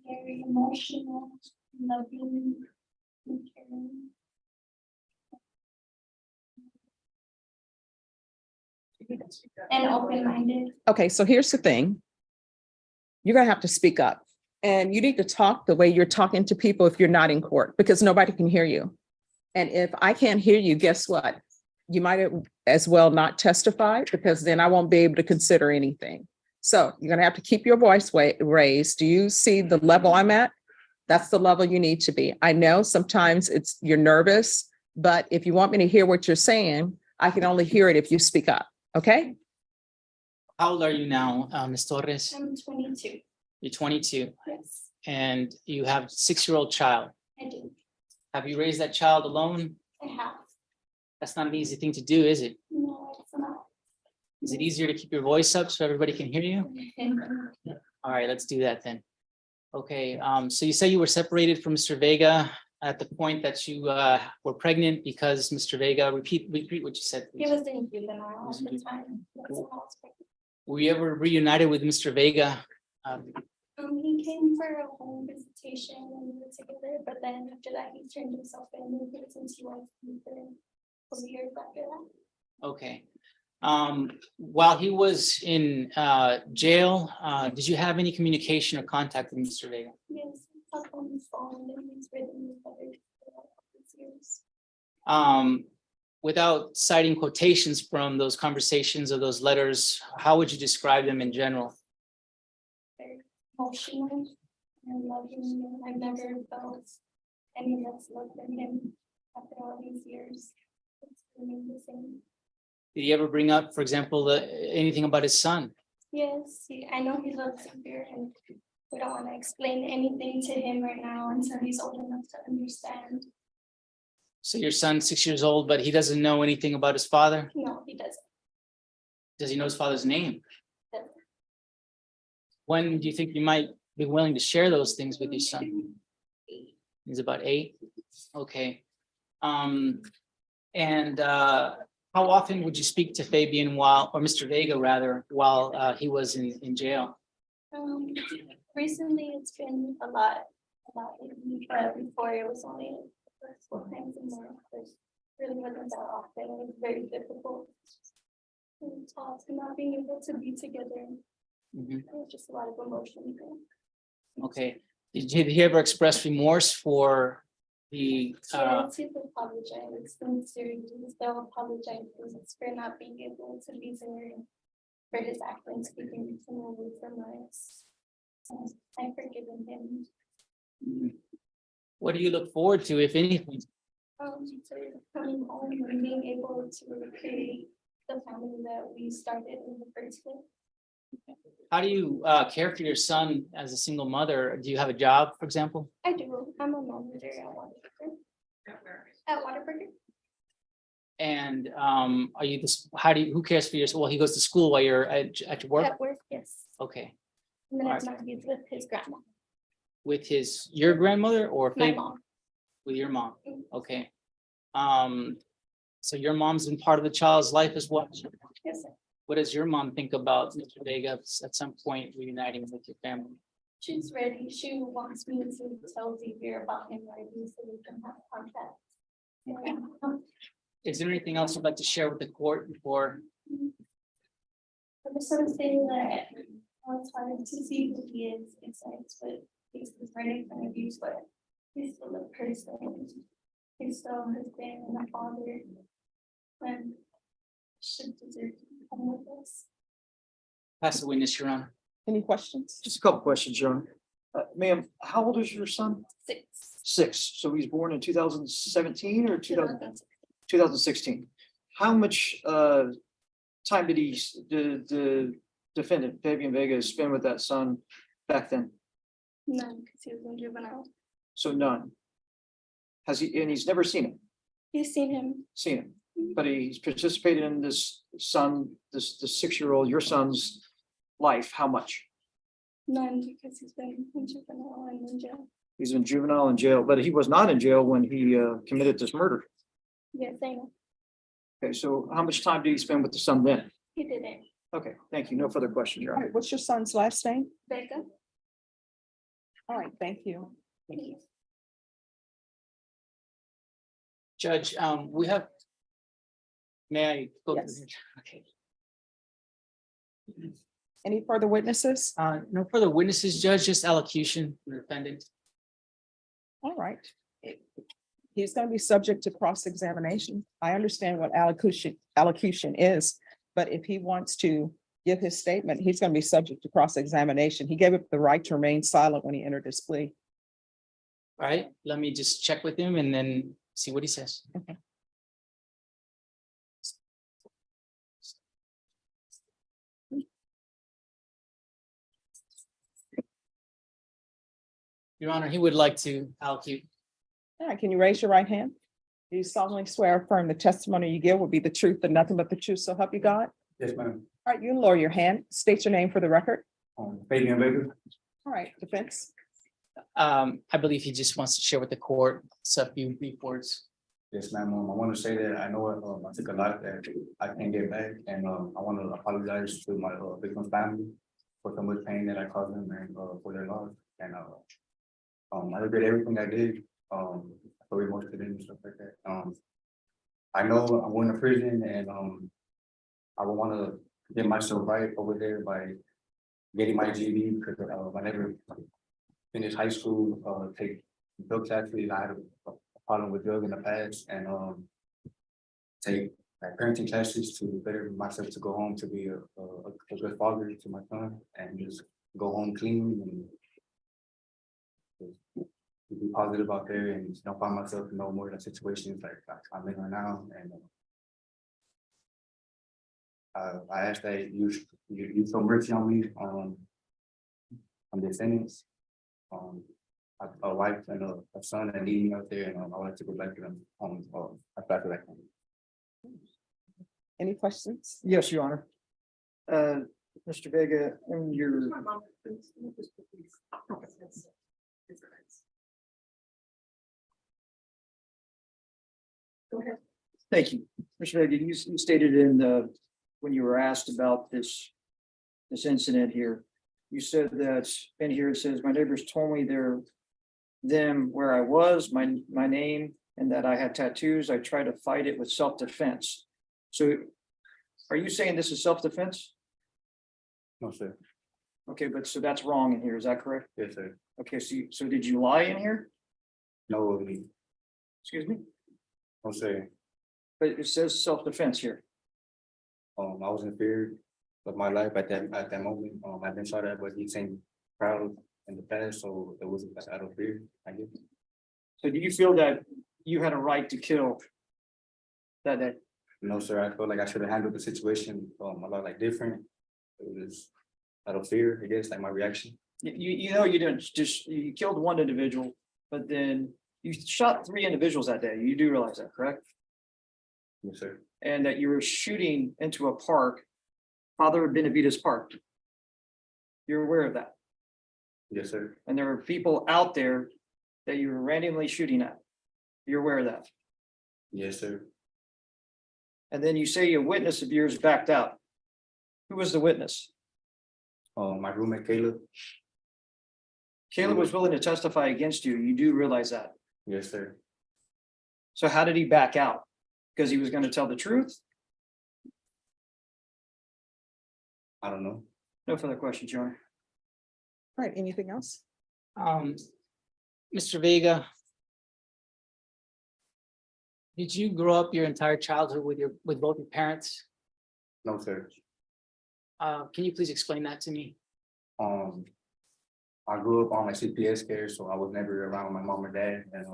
S14: Very emotional, loving, and caring. And open-minded.
S5: Okay, so here's the thing. You're gonna have to speak up and you need to talk the way you're talking to people if you're not in court, because nobody can hear you. And if I can't hear you, guess what? You might as well not testify, because then I won't be able to consider anything. So you're gonna have to keep your voice raised. Do you see the level I'm at? That's the level you need to be. I know sometimes you're nervous, but if you want me to hear what you're saying, I can only hear it if you speak up, okay?
S2: How old are you now, Ms. Torres?
S14: I'm 22.
S2: You're 22,
S14: Yes,
S2: and you have a 6-year-old child.
S14: I do.
S2: Have you raised that child alone?
S14: I have.
S2: That's not an easy thing to do, is it?
S14: No, it's not.
S2: Is it easier to keep your voice up so everybody can hear you? All right, let's do that then. Okay, so you say you were separated from Mr. Vega at the point that you were pregnant because Mr. Vega, repeat what you said,
S14: He
S2: please.
S14: was in juvenile at the time. That's when I was pregnant.
S2: Were you ever reunited with Mr. Vega?
S14: He came for a home visitation and we were together, but then after that, he turned himself in and he was since he was for years after that.
S2: Okay. While he was in jail, did you have any communication or contact with Mr. Vega?
S14: Yes, he talked on his phone and he's written letters for all these years.
S2: Without citing quotations from those conversations or those letters, how would you describe them in general?
S14: Very emotional and loving, and I've never felt any less love than him after all these years. It's remained the same.
S2: Did he ever bring up, for example, anything about his son?
S14: Yes, I know he loves Xavier and we don't want to explain anything to him right now until he's old enough to understand.
S2: So your son's 6 years old, but he doesn't know anything about his father?
S14: No, he doesn't.
S2: Does he know his father's name?
S14: Doesn't.
S2: When do you think you might be willing to share those things with your son? He's about 8. Okay. And how often would you speak to Fabian or Mr. Vega rather, while he was in jail?
S14: Recently, it's been a lot, but before it was only the first 4 times a month. It really wasn't that often. It was very difficult. And talk, not being able to be together.
S2: Mhm.
S14: It was just a lot of emotion.
S2: Okay. Did he ever express remorse for the
S14: Yes, he's apologized sincerely. Still apologizes for not being able to be there for his actions, keeping him away from us. I've forgiven him.
S2: what do you look forward to, if anything?
S14: To coming home and being able to create the family that we started in the first place.
S2: How do you care for your son as a single mother? Do you have a job, for example?
S14: I do. I'm a manager at Whataburger. At Whataburger.
S2: And are you this? Who cares for your? Well, he goes to school while you're at your work.
S14: At work, yes.
S2: Okay.
S14: And then
S2: All
S14: it's not, he's with his grandma.
S2: with your grandmother or?
S14: My
S2: fam-
S14: mom.
S2: With your mom, okay. So your mom's been part of the child's life as well.
S14: Yes, sir.
S2: What does your mom think about Mr. Vega at some point reuniting with your family?
S14: She's ready. She wants me to tell Xavier about him already so we can have contact. Yeah.
S2: Is there anything else you'd like to share with the court before?
S14: I just want to say that it's hard to see who he is inside, but he's right in front of you, but he's still a person. He still has been a father. And should deserve to come with us.
S2: Pass the witness, Your Honor.
S5: Any questions?
S16: Just a couple questions, John. Ma'am, how old is your son?
S14: 6.
S16: 6. So he's born in 2017 or 2016. How much time did the defendant, Fabian Vega, spend with that son back then?
S14: None, because he was in juvenile.
S16: So none. Has he, and he's never seen him,
S14: You've seen him.
S16: but he's participated in this son, the 6-year-old, your son's life. How much?
S14: None, because he's been in juvenile and in jail.
S16: He's in juvenile in jail, but he was not in jail when he committed this murder.
S14: Yes, I know.
S16: Okay, so how much time did he spend with the son then?
S14: He didn't.
S16: Okay, thank you. No further questions, Your
S5: All
S16: Honor.
S5: right, what's your son's last name?
S14: Becca.
S5: All right, thank you.
S2: Judge, we have. May I go?
S5: Yes.
S2: Okay.
S5: Any further witnesses?
S2: No further witnesses, Judge, just allocution from the defendant.
S5: All right. He's going to be subject to cross-examination. I understand what allocution is, but if he wants to give his statement, he's going to be subject to cross-examination. He gave up the right to remain silent when he entered his plea.
S2: All right, let me just check with him and then see what he says.
S5: Okay.
S2: Your Honor, he would like to allocute.
S5: All right, can you raise your right hand? Do you solemnly swear or affirm the testimony you give will be the truth and nothing but the truth, so help you God?
S6: Yes, ma'am.
S5: All right, you can lower your hand. State your name for the record.
S6: Fabian Vega.
S5: All right, defense.
S2: I believe he just wants to share with the court a few brief words.
S17: Yes, ma'am. I want to say that I know I took a lot that I can't get back, and I want to apologize to my victim's family for so much pain that I caused them and for their loss. And I regret everything I did. So remorse to them and stuff like that. I know I'm going to prison, and I will want to get myself right over there by getting my GED because I never finished high school. Take drug classes. I had a problem with drug in the past, and take parenting classes to better myself to go home to be a good father to my son and just go home clean and just be positive out there and don't find myself in no more than situations like I'm in right now. And I ask that you show mercy on me on the sentence. A wife and a son that need me out there, and I like to go back to them as fast as I can.
S5: Any questions?
S16: Yes, Your Honor. Mr. Vega, in your.
S3: Go ahead.
S16: Thank you. Mr. Vega, you stated when you were asked about this incident here, you said that, in here it says, my neighbors told me them where I was, my name, and that I had tattoos. I tried to fight it with self-defense. So are you saying this is self-defense?
S17: No, sir.
S16: Okay, but so that's wrong in here, is that correct?
S17: Yes, sir.
S16: Okay, so did you lie in here?
S17: No,
S16: Excuse me?
S17: no, sir.
S16: But it says self-defense here.
S17: I was in fear of my life at that moment. I've been shot at, but he seemed proud in the past, so it wasn't out of fear, I guess.
S16: So do you feel that you had a right to kill that day?
S17: No, sir. I felt like I should have handled the situation a lot like different. It was out of fear, I guess, like my reaction.
S16: You know, you didn't just, you killed one individual, but then you shot 3 individuals that day. You do realize that, correct?
S17: Yes, sir.
S16: And that you were shooting into a park, Father Benavides Park. You're aware of that?
S17: Yes, sir.
S16: And there are people out there that you were randomly shooting at. You're aware of that.
S17: Yes, sir.
S16: And then you say a witness of yours backed out. Who was the witness?
S17: My roommate Caleb.
S16: Caleb was willing to testify against you. You do realize that.
S17: Yes, sir.
S16: So how did he back out? Because he was going to tell the truth?
S17: I don't know.
S16: No further questions, Your Honor.
S5: All right, anything else?
S2: Mr. Vega. Did you grow up your entire childhood with both your parents?
S17: No, sir.
S2: Can you please explain that to me?
S17: I grew up on my CPS care, so I was never around my mom or dad, and I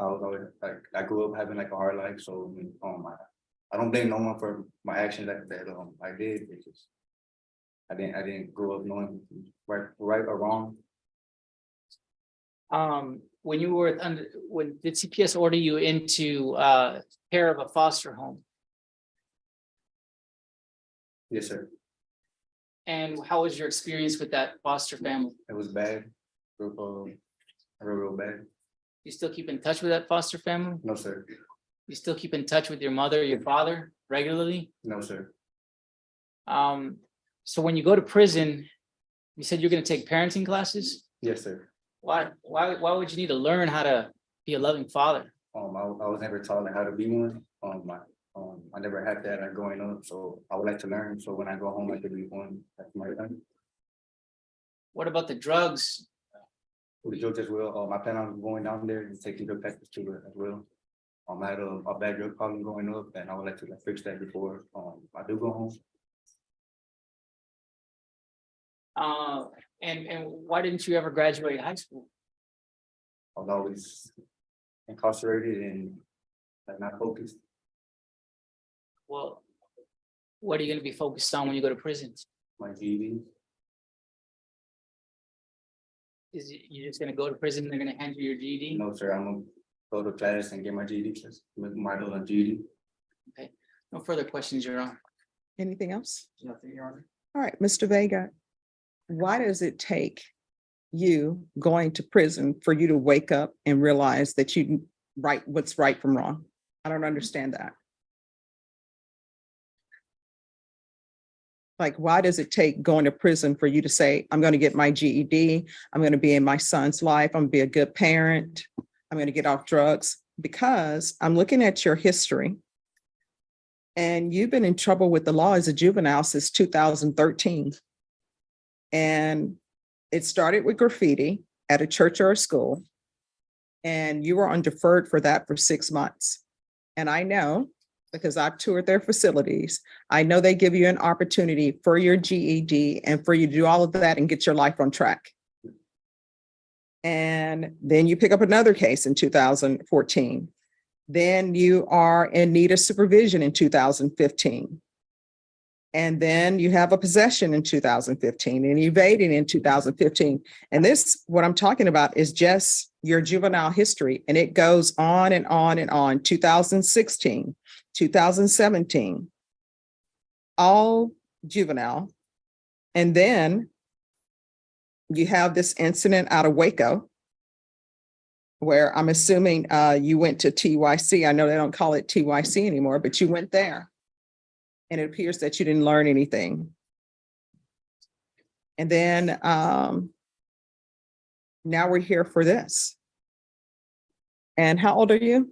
S17: was always like, I grew up having like a hard life, so I don't blame no one for my actions that I did. It's just I didn't grow up knowing right or wrong.
S2: When you were when did CPS order you into care of a foster home?
S17: Yes, sir.
S2: And how was your experience with that foster family?
S17: It was bad, real bad.
S2: You still keep in touch with that foster family?
S17: No, sir.
S2: You still keep in touch with your mother, your father regularly?
S17: No, sir.
S2: So when you go to prison, you said you're going to take parenting classes?
S17: Yes, sir.
S2: Why would you need to learn how to be a loving father?
S17: I was never taught how to be one. I never had that growing up, so I would like to learn. So when I go home, I could be one. That's my time.
S2: What about the drugs?
S17: With the drugs as well. I plan on going down there and taking drug tests to it as well. I had a bad drug problem growing up, and I would like to fix that before I do go home.
S2: And why didn't you ever graduate high school?
S17: I was always incarcerated and not focused.
S2: Well, what are you going to be focused on when you go to prison?
S17: My GED.
S2: Is it, you're just going to go to prison and they're going to hand you your GED?
S17: No, sir. I'm gonna go to class and get my GED. My GED.
S2: Okay. No further questions, Your Honor.
S5: Anything else?
S16: Nothing, Your Honor.
S5: All right, Mr. Vega, why does it take you going to prison for you to wake up and realize that you right what's right from wrong? I don't understand that. Like, why does it take going to prison for you to say, I'm going to get my GED, I'm going to be in my son's life, I'm going to be a good parent, I'm going to get off drugs? Because I'm looking at your history and you've been in trouble with the law as a juvenile since 2013. And it started with graffiti at a church or a school. And you were on deferred for that for 6 months. And I know, because I've toured their facilities, I know they give you an opportunity for your GED and for you to do all of that and get your life on track. And then you pick up another case in 2014. Then you are in need of supervision in 2015. And then you have a possession in 2015 and evading in 2015. And this, what I'm talking about, is just your juvenile history. And it goes on and on and on. 2016, 2017, all juvenile. And then you have this incident out of Waco, where I'm assuming you went to TYC. I know they don't call it TYC anymore, but you went there. And it appears that you didn't learn anything. And then now we're here for this. And how old are you?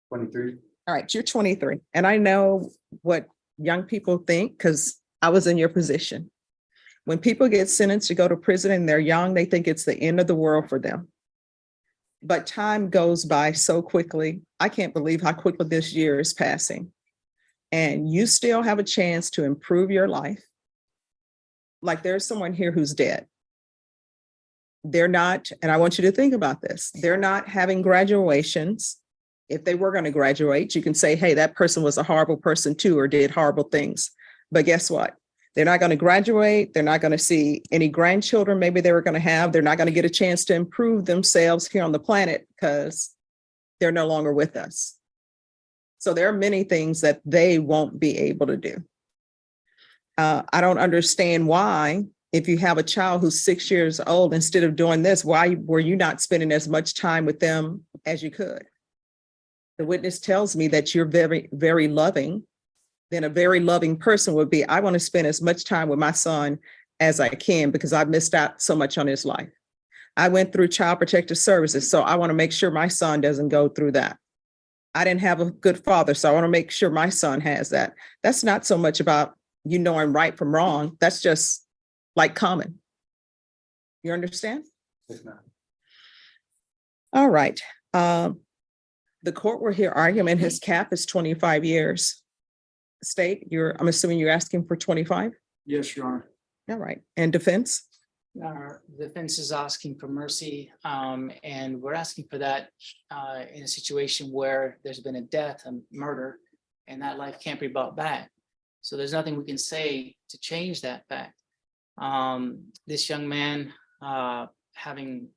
S17: 23.
S5: All right, you're 23. And I know what young people think because I was in your position. When people get sentenced to go to prison and they're young, they think it's the end of the world for them. But time goes by so quickly. I can't believe how quickly this year is passing. And you still have a chance to improve your life. Like, there's someone here who's dead. They're not, and I want you to think about this, they're not having graduations. If they were going to graduate, you can say, hey, that person was a horrible person too, or did horrible things. But guess what? They're not going to graduate. They're not going to see any grandchildren maybe they were going to have. They're not going to get a chance to improve themselves here on the planet because they're no longer with us. So there are many things that they won't be able to do. I don't understand why if you have a child who's 6 years old, instead of doing this, why were you not spending as much time with them as you could? The witness tells me that you're very, very loving. Then a very loving person would be, I want to spend as much time with my son as I can because I've missed out so much on his life. I went through Child Protective Services, so I want to make sure my son doesn't go through that. I didn't have a good father, so I want to make sure my son has that. That's not so much about you knowing right from wrong. That's just like common. You understand?
S17: Yes, ma'am.
S5: All right. The court will hear argument. His cap is 25 years. State, I'm assuming you're asking for 25?
S16: Yes, Your Honor.
S5: All right. And defense?
S2: The defense is asking for mercy, and we're asking for that in a situation where there's been a death, a murder, and that life can't be brought back. So there's nothing we can say to change that fact. This young man, having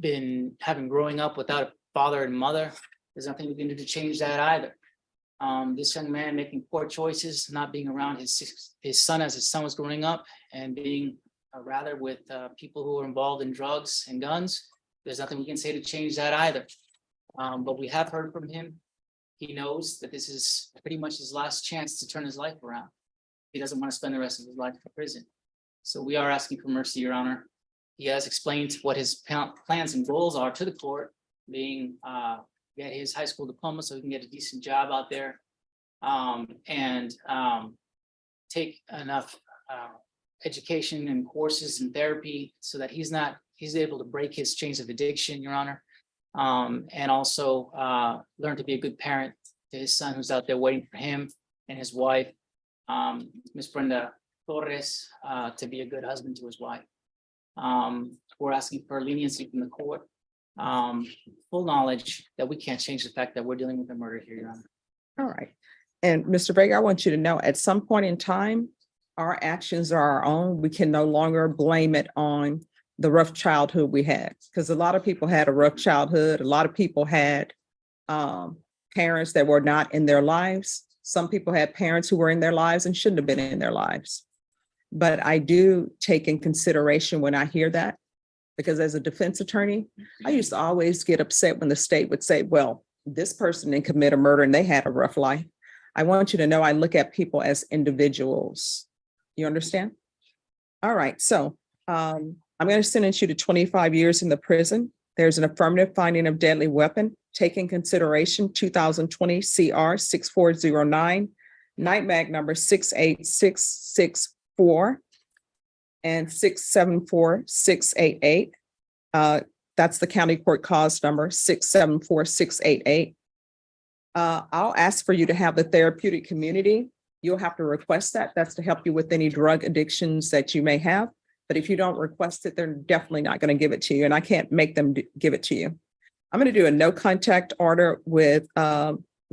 S2: growing up without a father and mother, there's nothing we can do to change that either. This young man making poor choices, not being around his son as his son was growing up, and being rather with people who are involved in drugs and guns. There's nothing we can say to change that either. But we have heard from him. He knows that this is pretty much his last chance to turn his life around. He doesn't want to spend the rest of his life in prison. So we are asking for mercy, Your Honor. He has explained what his plans and goals are to the court, being get his high school diploma so he can get a decent job out there, and take enough education and courses and therapy so that he's able to break his chains of addiction, Your Honor, and also learn to be a good parent to his son who's out there waiting for him, and his wife, Miss Brenda Torres, to be a good husband to his wife. We're asking for leniency from the court, full knowledge that we can't change the fact that we're dealing with a murder here, Your Honor.
S5: All right. And Mr. Vega, I want you to know at some point in time, our actions are our own. We can no longer blame it on the rough childhood we had, because a lot of people had a rough childhood. A lot of people had parents that were not in their lives. Some people had parents who were in their lives and shouldn't have been in their lives. But I do take in consideration when I hear that, because as a defense attorney, I used to always get upset when the state would say, well, this person didn't commit a murder and they had a rough life. I want you to know I look at people as individuals. You understand? All right. So I'm going to sentence you to 25 years in the prison. There's an affirmative finding of deadly weapon. Take in consideration 2020 CR 6409, night mag number 68664 and 674688. That's the county court cause number 674688. I'll ask for you to have the therapeutic community. You'll have to request that. That's to help you with any drug addictions that you may have. But if you don't request it, they're definitely not going to give it to you. And I can't make them give it to you. I'm going to do a no contact order with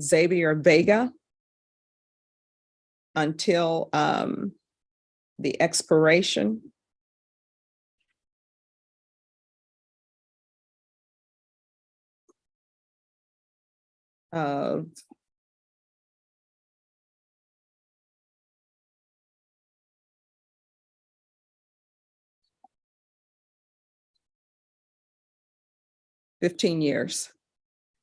S5: Xavier Vega until the expiration of $15 years.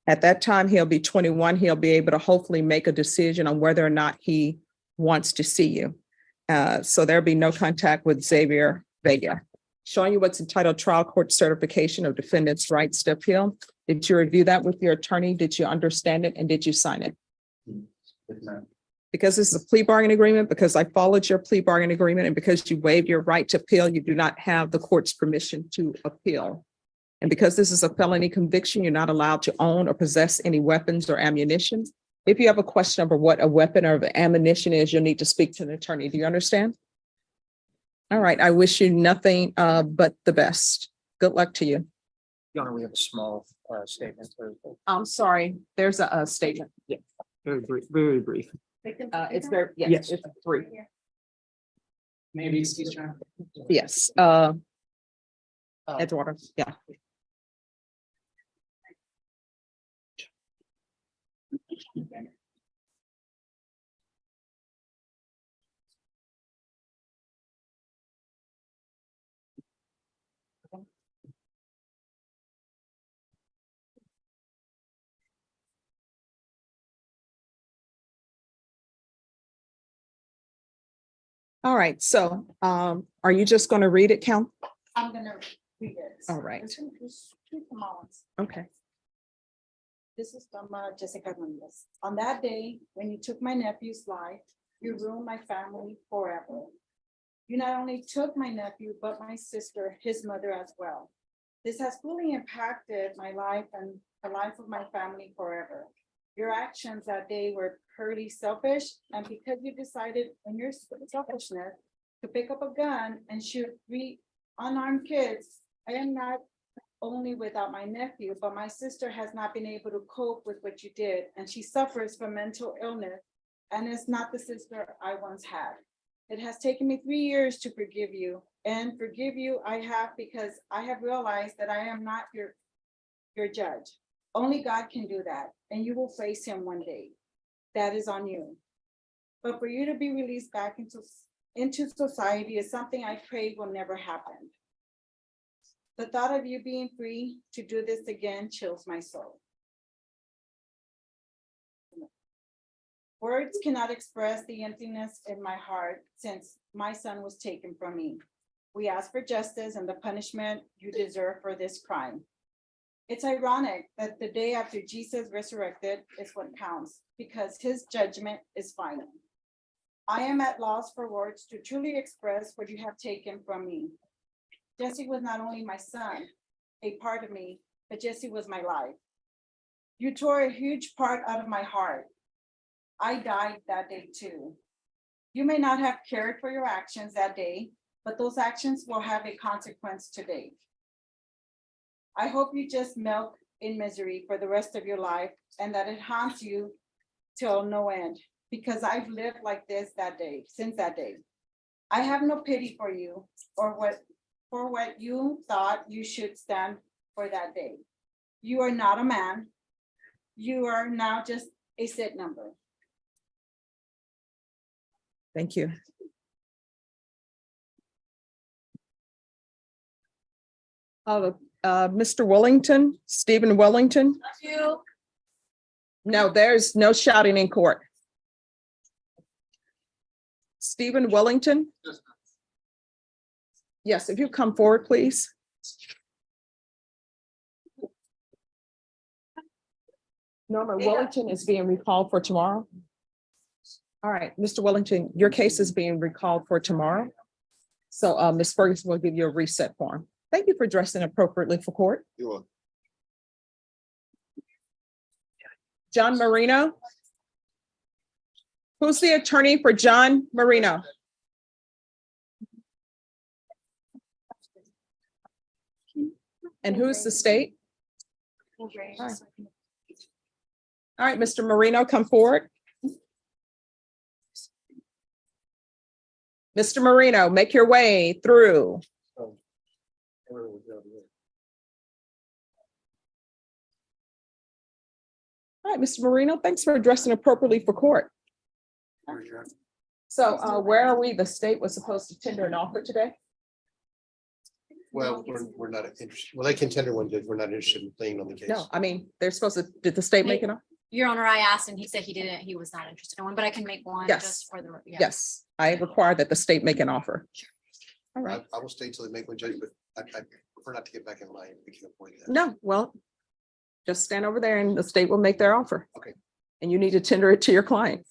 S5: At that time, he'll be 21. He'll be able to hopefully make a decision on whether or not he wants to see you. So there'll be no contact with Xavier Vega. Showing you what's entitled Trial Court Certification of Defendant's Rights to Appeal. Did you review that with your attorney? Did you understand it? And did you sign it?
S17: Yes, ma'am.
S5: Because this is a plea bargain agreement, because I followed your plea bargain agreement, and because you waived your right to appeal, you do not have the court's permission to appeal. And because this is a felony conviction, you're not allowed to own or possess any weapons or ammunition. If you have a question over what a weapon or ammunition is, you'll need to speak to an attorney. Do you understand? All right. I wish you nothing but the best. Good luck to you.
S16: Your Honor, we have a small statement.
S5: I'm sorry. There's a statement.
S16: Yeah, very brief, very brief.
S5: It's very, yes,
S16: Yes.
S5: it's 3.
S2: Maybe excuse me.
S5: Yes. Edgewater. Yeah. All right, so are you just going to read it, Count?
S3: I'm gonna read it.
S5: All right.
S3: There's two small ones.
S5: Okay.
S3: This is from Jessica Hernandez. On that day, when you took my nephew's life, you ruined my family forever. You not only took my nephew, but my sister, his mother as well. This has fully impacted my life and the life of my family forever. Your actions that day were purely selfish, and because you decided in your selfishness to pick up a gun and shoot 3 unarmed kids, I am not only without my nephew, but my sister has not been able to cope with what you did, and she suffers from mental illness, and is not the sister I once had. It has taken me 3 years to forgive you, and forgive you I have because I have realized that I am not your judge. Only God can do that, and you will face him one day. That is on you. But for you to be released back into society is something I pray will never happen. The thought of you being free to do this again chills my soul. Words cannot express the emptiness in my heart since my son was taken from me. We ask for justice and the punishment you deserve for this crime. It's ironic that the day after Jesus resurrected is what counts, because his judgment is final. I am at loss for words to truly express what you have taken from me. Jesse was not only my son, a part of me, but Jesse was my life. You tore a huge part out of my heart. I died that day too. You may not have cared for your actions that day, but those actions will have a consequence today. I hope you just melt in misery for the rest of your life and that it haunts you till no end, because I've lived like this that day, since that day. I have no pity for you or what you thought you should stand for that day. You are not a man. You are now just a SID number.
S5: Thank you. Mr. Wellington, Stephen Wellington. No, there's no shouting in court. Stephen Wellington. Yes, if you come forward, please. Norma Wellington is being recalled for tomorrow. All right, Mr. Wellington, your case is being recalled for tomorrow. So Ms. Ferguson will give you a reset form. Thank you for dressing appropriately for court.
S17: You're welcome.
S5: John Marino. Who's the attorney for John Marino? And who's the state? All right, Mr. Marino, come forward. Mr. Marino, make your way through. All right, Mr. Marino, thanks for dressing appropriately for court. So where are we? The state was supposed to tender an offer today?
S17: Well, we're not interested. Well, they can tender one, Judge. We're not interested in playing on the case.
S5: No, I mean, they're supposed to, did the state make it?
S7: Your Honor, I asked and he said he didn't, he was not interested in one, but I can make one
S5: Yes.
S7: just for the. Yeah.
S5: Yes, I require that the state make an offer. All right.
S17: I will stay till they make one, Judge, but I prefer not to get back in line. We can avoid that.
S5: No, well, just stand over there and the state will make their offer.
S17: Okay.
S5: And you need to tender it to your client.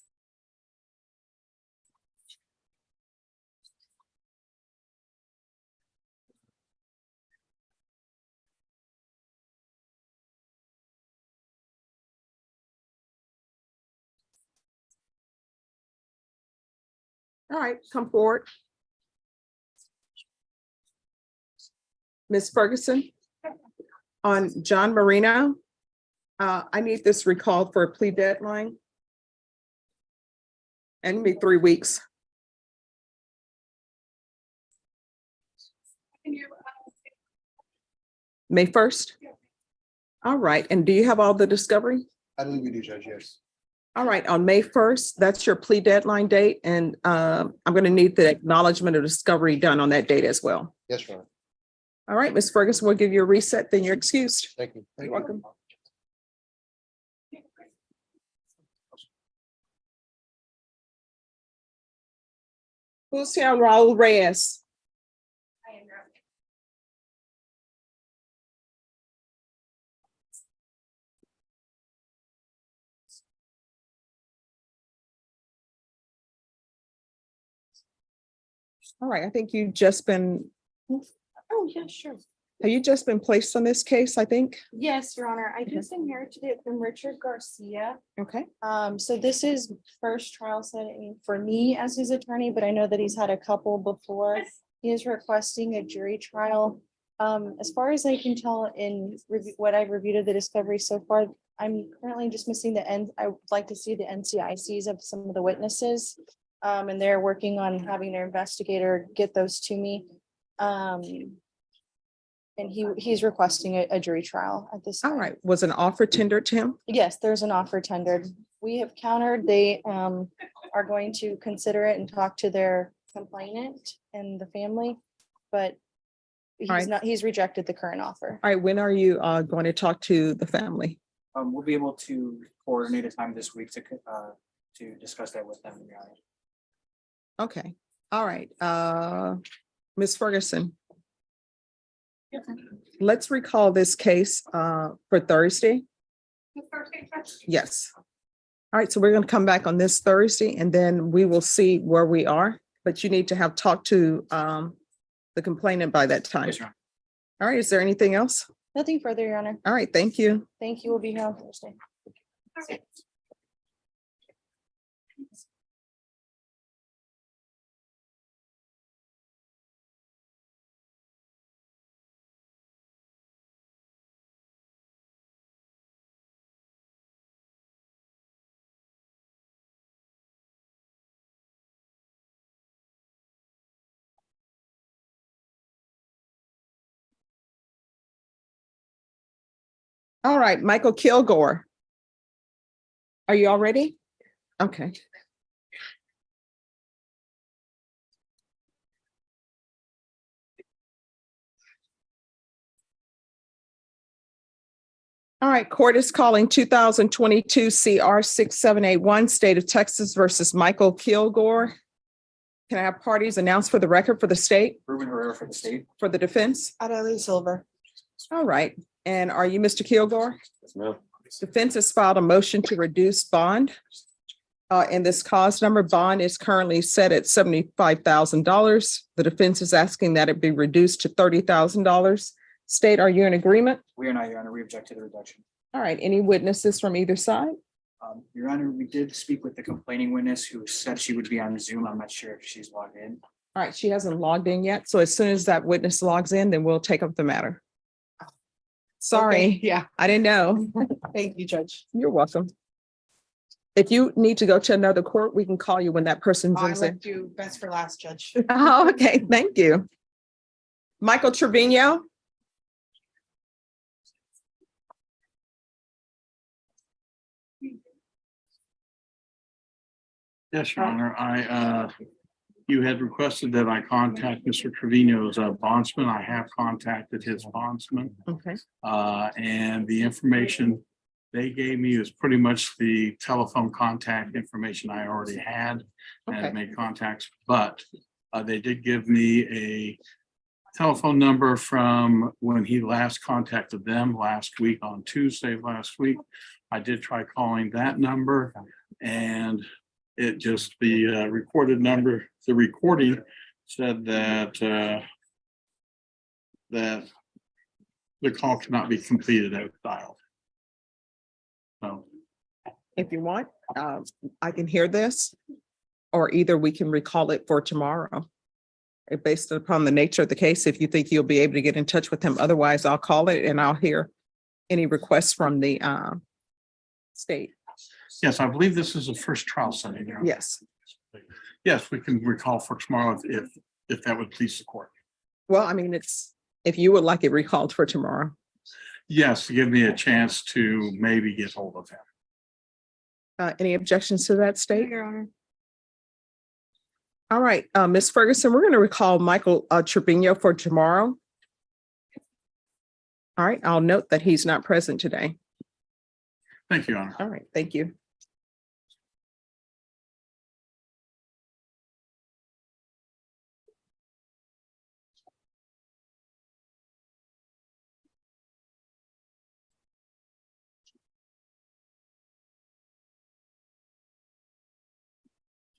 S5: All right, come forward. Ms. Ferguson, on John Marino, I need this recalled for a plea deadline. And it'll be 3 weeks. May 1st? All right, and do you have all the discovery?
S17: I believe we do, Judge, yes.
S5: All right, on May 1st, that's your plea deadline date, and I'm going to need the acknowledgement of discovery done on that date as well.
S17: Yes, Your Honor.
S5: All right, Ms. Ferguson, we'll give you a reset, then you're excused.
S17: Thank you.
S5: You're welcome. Who's here on Raul Reyes? All right, I think you've just been,
S15: Oh, yeah, sure.
S5: have you just been placed on this case, I think?
S15: Yes, Your Honor, I just inherited it from Richard Garcia.
S5: Okay.
S15: So this is first trial setting for me as his attorney, but I know that he's had a couple before. He is requesting a jury trial. As far as I can tell in what I've reviewed of the discovery so far, I'm currently just missing the end. I would like to see the NCICs of some of the witnesses. And they're working on having their investigator get those to me. And he's requesting a jury trial at this
S5: All
S15: time.
S5: right, was an offer tendered to him?
S15: Yes, there's an offer tendered. We have countered, they are going to consider it and talk to their complainant and the family, but
S5: Right.
S15: he's rejected the current offer.
S5: All right, when are you going to talk to the family?
S16: We'll be able to coordinate a time this week to discuss that with them.
S5: Okay, all right, Ms. Ferguson. Let's recall this case for Thursday. Yes. All right, so we're going to come back on this Thursday and then we will see where we are, but you need to have talked to the complainant by that time.
S16: Yes, Your Honor.
S5: All right, is there anything else?
S15: Nothing further, Your Honor.
S5: All right, thank you.
S15: Thank you. We'll be here on Thursday.
S5: All right, Michael Kilgore. Are you all ready? Okay. All right, court is calling 2022 CR 6781, State of Texas versus Michael Kilgore. Can I have parties announced for the record for the state,
S16: Ruben Herrera for the state.
S5: for the defense?
S15: Adeline Silver.
S5: All right, and are you Mr. Kilgore?
S9: Yes, ma'am.
S5: Defense has filed a motion to reduce bond. And this cause number bond is currently set at $75,000. The defense is asking that it be reduced to $30,000. State, are you in agreement?
S16: We are not, Your Honor. We object to the reduction.
S5: All right, any witnesses from either side?
S16: Your Honor, we did speak with the complaining witness who said she would be on Zoom. I'm not sure if she's logged in.
S5: All right, she hasn't logged in yet. So as soon as that witness logs in, then we'll take up the matter. Sorry.
S15: Okay, yeah.
S5: I didn't know.
S15: Thank you, Judge.
S5: You're welcome. If you need to go to another court, we can call you when that person
S15: I
S5: zooms in.
S15: left you best for last, Judge.
S5: Oh, okay, thank you. Michael Trevino.
S12: Yes, Your Honor, you had requested that I contact Mr. Trevino's bondsman. I have contacted his bondsman.
S5: Okay.
S12: And the information they gave me is pretty much the telephone contact information I already had and
S5: Okay.
S12: made contacts, but they did give me a telephone number from when he last contacted them last week on Tuesday last week. I did try calling that number and it just, the recorded number, the recording said that that the call cannot be completed as dialed. So,
S5: If you want, I can hear this, or either we can recall it for tomorrow. Based upon the nature of the case, if you think you'll be able to get in touch with him, otherwise I'll call it and I'll hear any requests from the state.
S12: yes, I believe this is a first trial setting. Your Honor.
S5: Yes.
S12: Yes, we can recall for tomorrow if that would please the court.
S5: Well, I mean, it's, if you would like it recalled for tomorrow.
S12: Yes, to give me a chance to maybe get hold of him.
S5: Any objections to that, state?
S15: Your Honor.
S5: All right, Ms. Ferguson, we're going to recall Michael Trevino for tomorrow. All right, I'll note that he's not present today.
S12: Thank you, Your Honor.
S5: All right, thank you.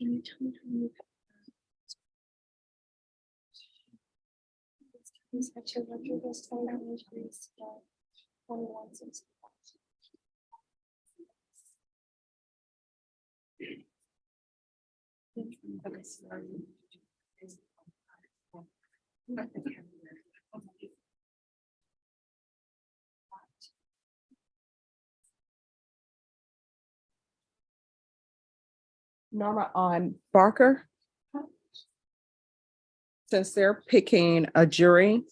S14: Can you tell me how many? These are 200, this 29 injuries, 21 since.
S5: Norma, on Barker. Since they're picking a jury.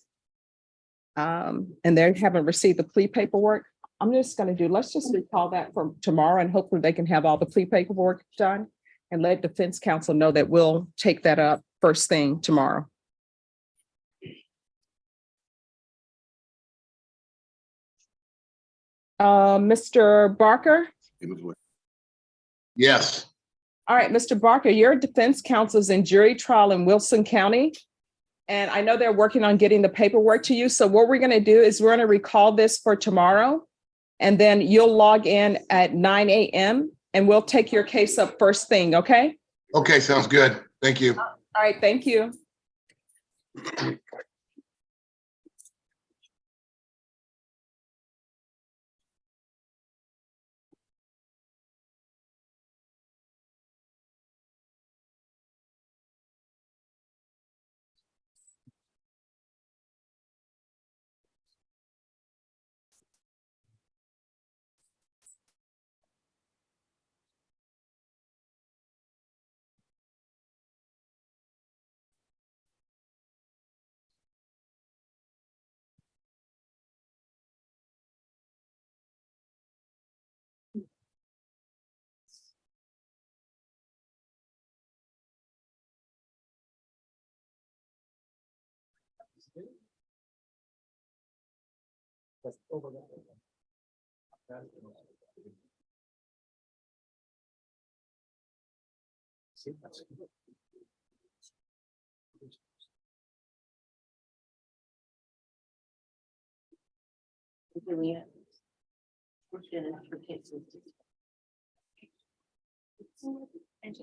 S5: And they haven't received the plea paperwork, I'm just gonna let's just recall that for tomorrow and hopefully they can have all the plea paperwork done. And let defense counsel know that we'll take that up first thing tomorrow. Mr. Barker?
S18: Yes.
S5: All right, Mr. Barker, your defense counsel's in jury trial in Wilson County. And I know they're working on getting the paperwork to you. So what we're going to do is we're going to recall this for tomorrow. And then you'll log in at 9 a.m. and we'll take your case up first thing, okay?
S18: Okay, sounds good. Thank you.
S5: All right, thank you.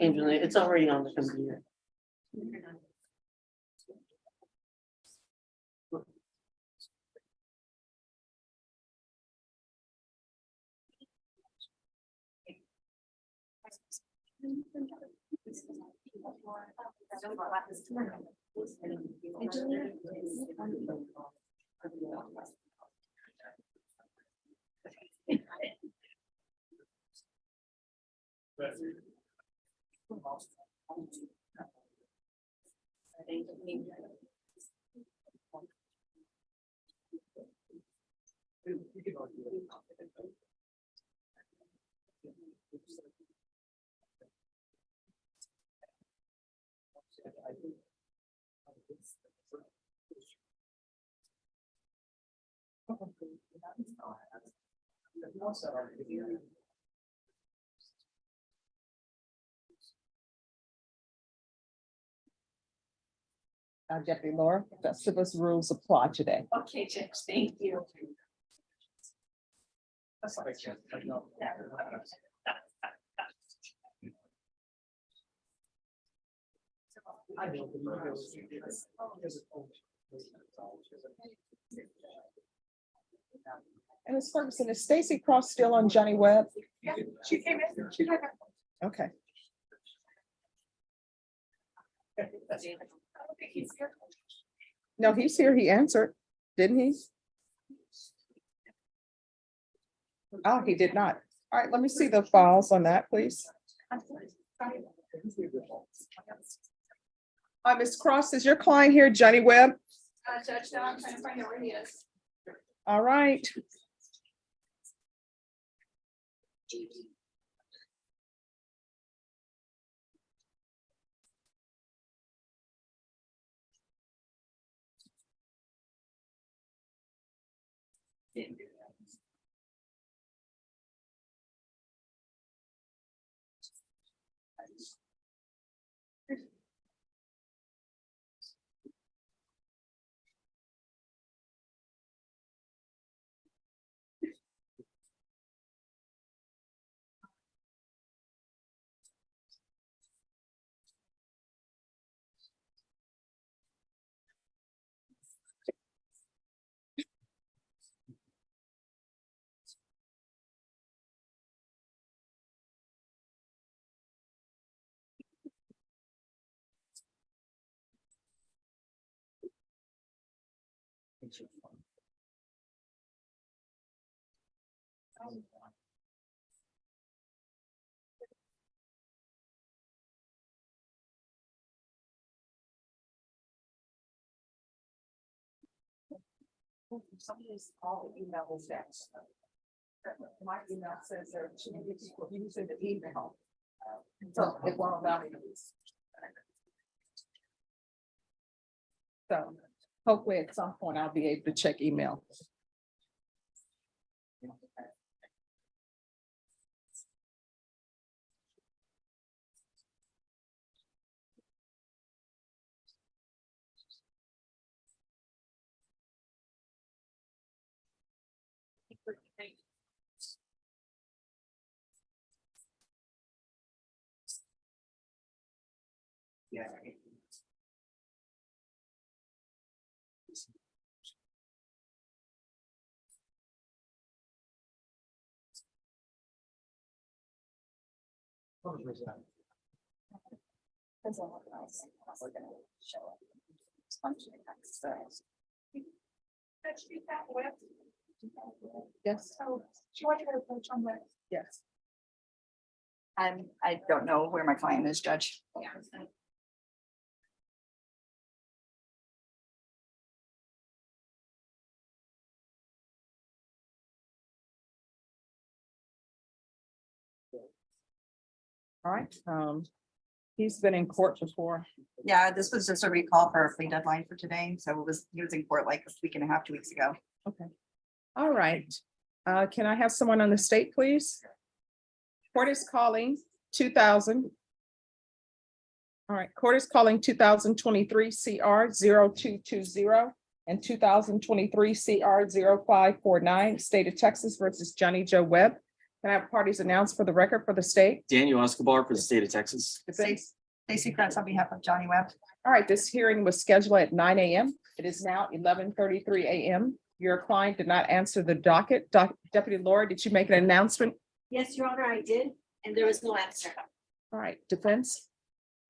S2: Angela, it's already on the computer. Deputy Laura, Festivus rules apply today.
S7: Okay, Judge, thank you.
S5: And Ms. Ferguson, is Stacy Cross still on Johnny Webb?
S3: Yeah, she came in. She got back.
S5: Okay.
S3: I don't think he's here.
S5: No, he's here. He answered, didn't he? Oh, he did not. All right, let me see the files on that, please. Hi, Ms. Cross, is your client here, Johnny Webb?
S3: Judge, now I'm trying to find out where he is.
S5: All right. Somebody's all emails next. My email says there are too many people using the email. So it won't allow me to use. So hopefully at some point I'll be able to check email. Yeah. Yes. Yes.
S19: I don't know where my client is, Judge.
S5: All right, he's been in court before.
S19: Yeah, this was just a recall for a plea deadline for today, so he was in court like a week and a half, 2 weeks ago.
S5: Okay. All right, can I have someone on the state, please? Court is calling 2000. All right, court is calling 2023 CR 0220 and 2023 CR 0549, State of Texas versus Johnny Joe Webb. Can I have parties announced for the record for the state?
S4: Daniel Escobar for the state of Texas.
S19: Stacy Kratz on behalf of Johnny Webb.
S5: All right, this hearing was scheduled at 9 a.m. It is now 11:33 a.m. Your client did not answer the docket. Deputy Laura, did you make an announcement?
S7: Yes, Your Honor, I did, and there was no answer.
S5: All right, defense.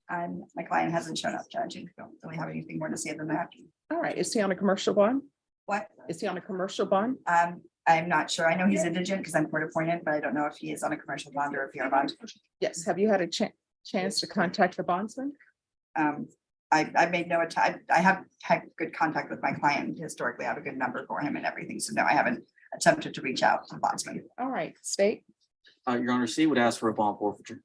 S19: My client hasn't shown up, Judge. I don't really have anything more to say than that.
S5: All right, is he on a commercial bond?
S19: What?
S5: Is he on a commercial bond?
S19: I'm not sure. I know he's indigent because I'm court appointed, but I don't know if he is on a commercial bond or if you're bond.
S5: Yes. Have you had a chance to contact the bondsman?
S19: I made no attempt. I have had good contact with my client. Historically, I have a good number for him and everything. So no, I haven't attempted to reach out to the bondsman.
S5: All right, state.
S4: Your Honor, state would ask for a bond forfeiture.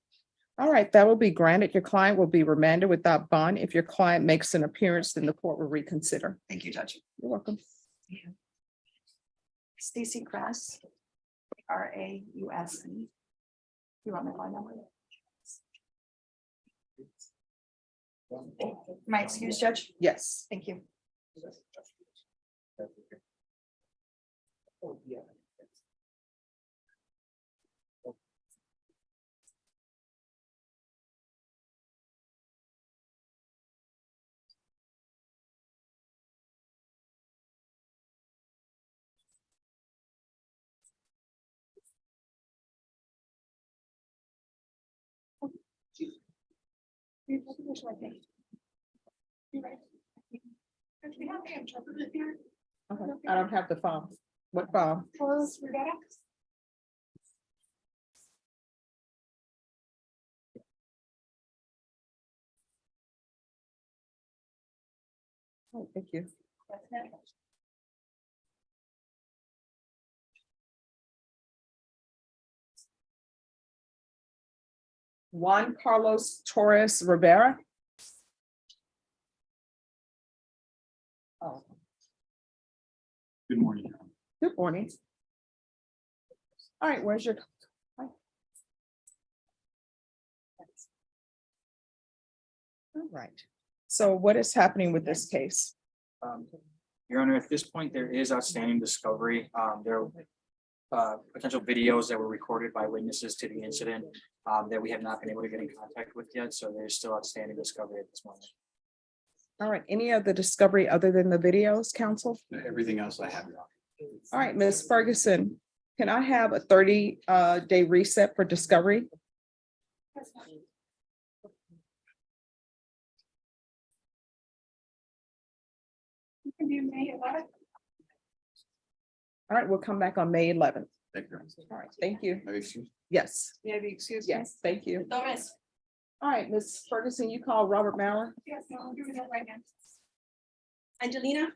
S5: All right, that will be granted. Your client will be remanded without bond. If your client makes an appearance, then the court will reconsider.
S19: Thank you, Judge.
S5: You're welcome.
S19: Stacy Kratz, Rause. You want my phone number? My excuse, Judge?
S5: Yes.
S19: Thank you.
S5: Okay, I don't have the file. What file? Oh, thank you. Juan Carlos Torres Rivera. Oh,
S9: Good morning.
S5: good morning. All right, where's your? All right. So what is happening with this case?
S16: Your Honor, at this point, there is outstanding discovery. There are potential videos that were recorded by witnesses to the incident that we have not been able to get in contact with yet. So there's still outstanding discovery at this moment.
S5: All right, any other discovery other than the videos, counsel?
S9: Everything else I have.
S5: All right, Ms. Ferguson, can I have a 30-day reset for discovery?
S14: You can do May 11th.
S5: All right, we'll come back on May 11th.
S1: Thank you.
S5: All right, thank you.
S1: Maybe excuse-
S5: Yes,
S15: May I be excused? please?
S5: yes, thank you.
S7: Torres.
S5: All right, Ms. Ferguson, you call Robert Mauer.
S14: Yes, I'll do that right now.
S3: Angelina?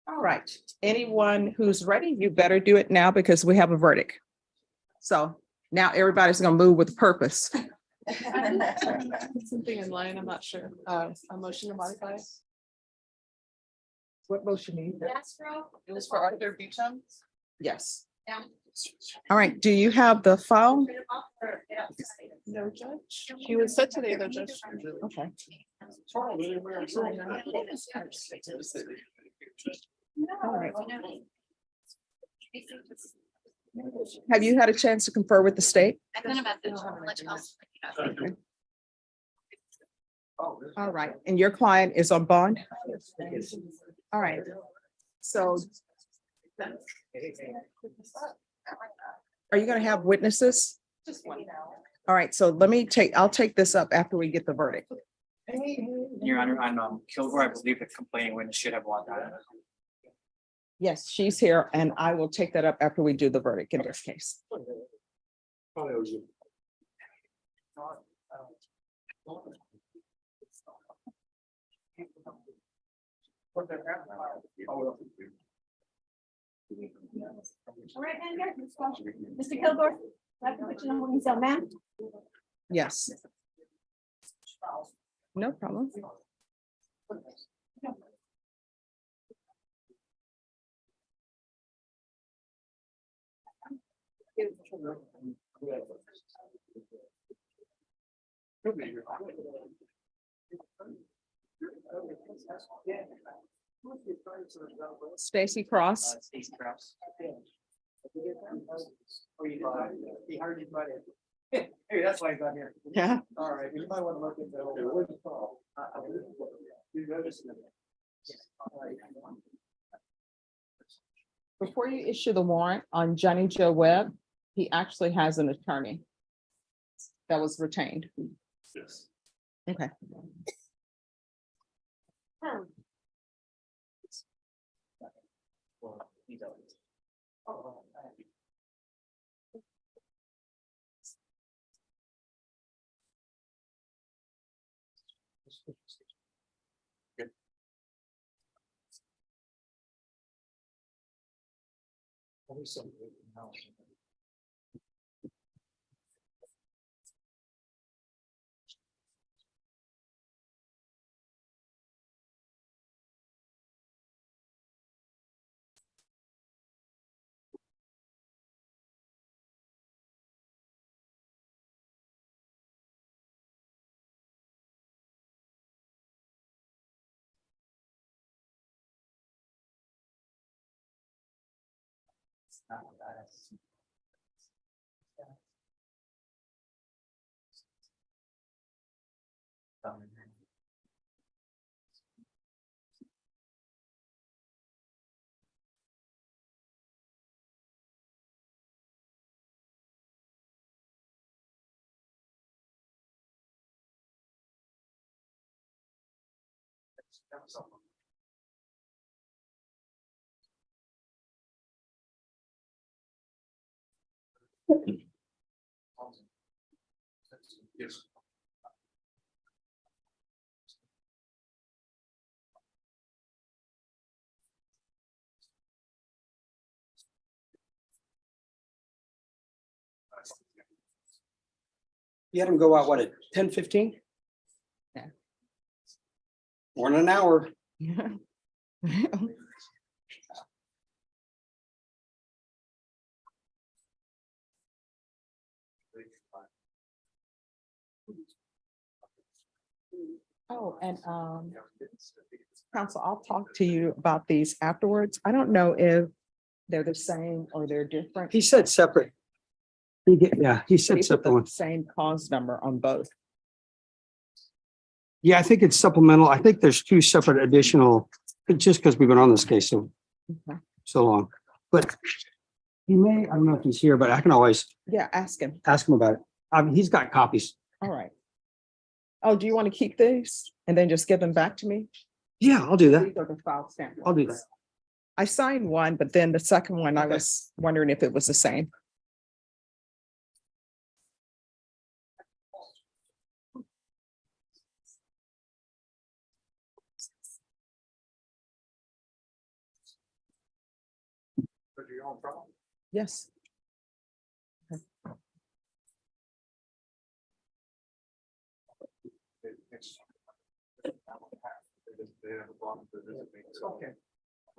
S5: All right, anyone who's ready, you better do it now because we have a verdict. So now everybody's gonna move with purpose.
S15: Something in line, I'm not sure. A motion to modify.
S5: What motion do you have?
S15: It was for Auditor Beecham.
S5: Yes.
S7: Yeah.
S5: All right, do you have the file?
S15: No judge. She was set today, though, Judge.
S5: Okay. All right. Have you had a chance to confer with the state?
S7: I've been about this. I'll let you know.
S5: All right, and your client is on bond? All right, so. Are you gonna have witnesses?
S15: Just one.
S5: All right, so I'll take this up after we get the verdict.
S16: Your Honor, I'm Kilgore. I believe the complaining witness should have walked out.
S5: Yes, she's here and I will take that up after we do the verdict in this case.
S3: All right, Mr. Kilgore, I have to put you in a holding cell, ma'am.
S5: Yes. No problem. Stacy Cross.
S16: Stacy Cross. Hey, that's why I got here.
S5: Yeah.
S16: All right, you might want to look into
S5: Before you issue the warrant on Johnny Joe Webb, he actually has an attorney that was retained.
S9: Yes.
S5: Okay.
S9: Yes.
S6: You had them go out, what, at 10:15?
S5: Yeah.
S6: More than an hour.
S5: Oh, and counsel, I'll talk to you about these afterwards. I don't know if they're the same or they're different.
S6: He said separate. He
S5: He
S6: said
S5: put
S6: separate
S5: the
S6: ones.
S5: same cause number on both.
S6: Yeah, I think it's supplemental. I think there's two separate additional, just because we've been on this case so long. But he may, I don't know if he's here, but I can always
S5: Yeah, ask him.
S6: ask him about it. He's got copies.
S5: All right. Oh, do you want to keep these and then just give them back to me?
S6: Yeah, I'll do that.
S5: These are the file stamp
S6: I'll do
S5: ones. I signed one, but then the second one, I was wondering if it was the same. Yes.
S1: Okay.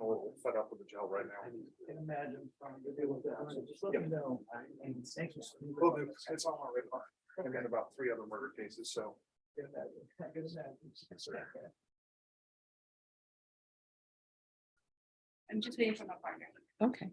S1: I'm a little fed up with the jail right now.
S2: Imagine trying to deal with that. So just let me know. It's anxious.
S1: Well, it's on my radar. I've got about 3 other murder cases, so.
S3: I'm just waiting for my partner.
S5: Okay.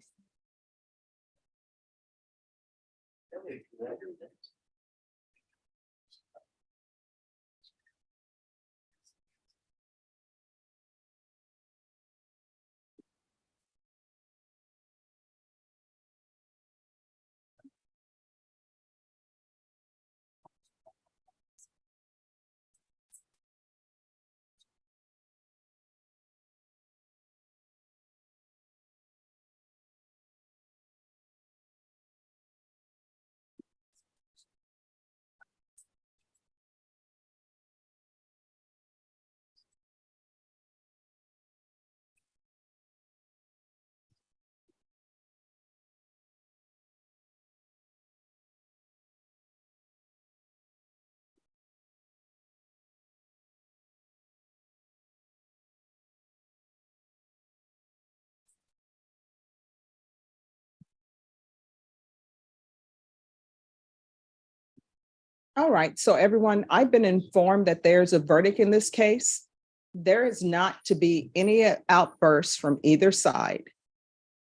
S5: All right, so everyone, I've been informed that there's a verdict in this case. There is not to be any outbursts from either side.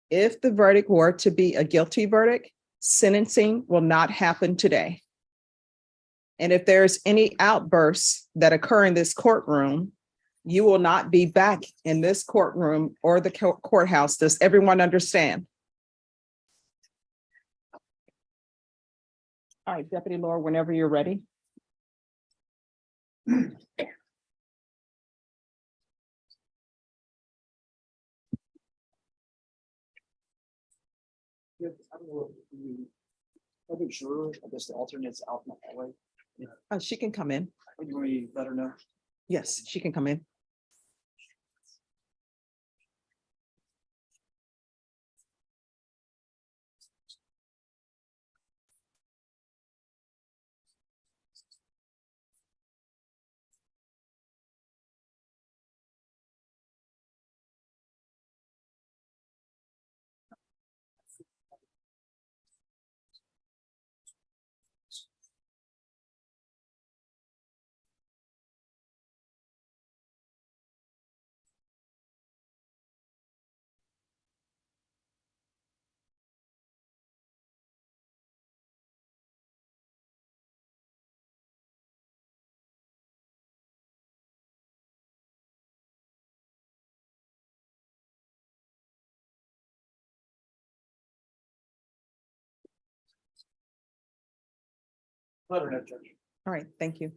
S5: If the verdict were to be a guilty verdict, sentencing will not happen today. And if there's any outbursts that occur in this courtroom, you will not be back in this courtroom or the courthouse. Does everyone understand? All right, Deputy Laura, whenever you're ready.
S16: Other juror, I guess the alternate's out in the hallway.
S5: She can come in.
S16: Would you want me to let her know?
S5: Yes, she can come in.
S16: Let her know, Judge.
S5: All right, thank you.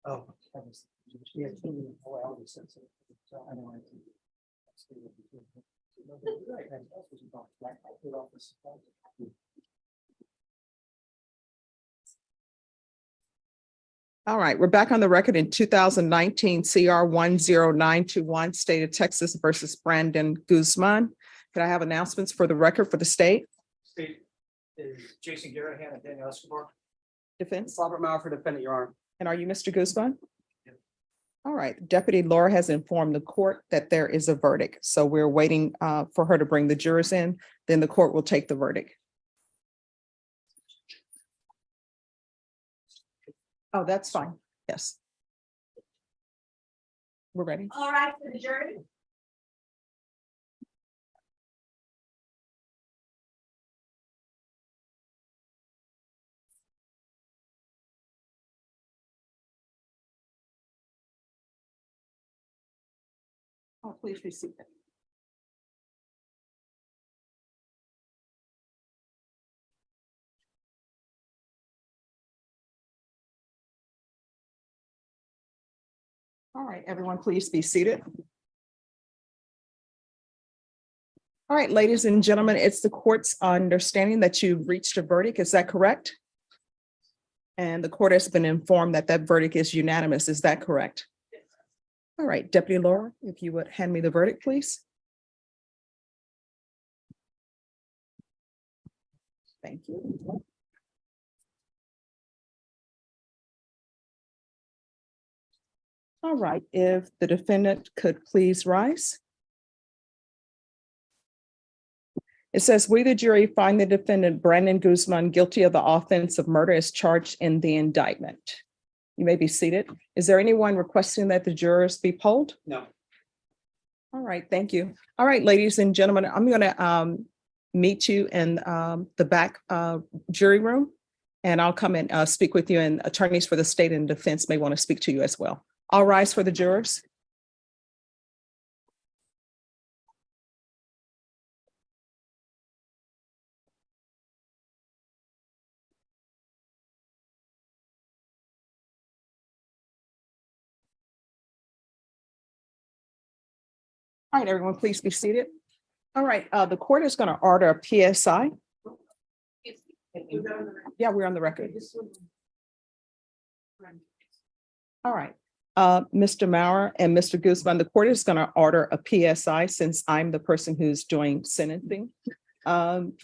S16: Oh.
S5: All right, we're back on the record in 2019 CR 10921, State of Texas versus Brandon Guzman. Could I have announcements for the record for the state?
S6: State is Jason Garahan and Daniel Escobar.
S5: Defense?
S6: Robert Mauer for defendant, Your Honor.
S5: And are you Mr. Guzman? All right, Deputy Laura has informed the court that there is a verdict. So we're waiting for her to bring the jurors in, then the court will take the verdict. Oh, that's fine. Yes. We're ready.
S3: All right, for the jury.
S5: Please be seated. All right, everyone, please be seated. All right, ladies and gentlemen, it's the court's understanding that you've reached a verdict. Is that correct? And the court has been informed that that verdict is unanimous. Is that correct? All right, Deputy Laura, if you would hand me the verdict, please. Thank you. All right, if the defendant could please rise. It says, we, the jury, find the defendant Brandon Guzman guilty of the offense of murder as charged in the indictment. You may be seated. Is there anyone requesting that the jurors be polled?
S6: No.
S5: All right, thank you. All right, ladies and gentlemen, I'm going to meet you in the back jury room, and I'll come and speak with you, and attorneys for the state and defense may want to speak to you as well. I'll rise for the jurors. All right, everyone, please be seated. All right, the court is going to order a PSI. Yeah, we're on the record. All right, Mr. Maurer and Mr. Guzman, the court is going to order a PSI since I'm the person who's doing sentencing.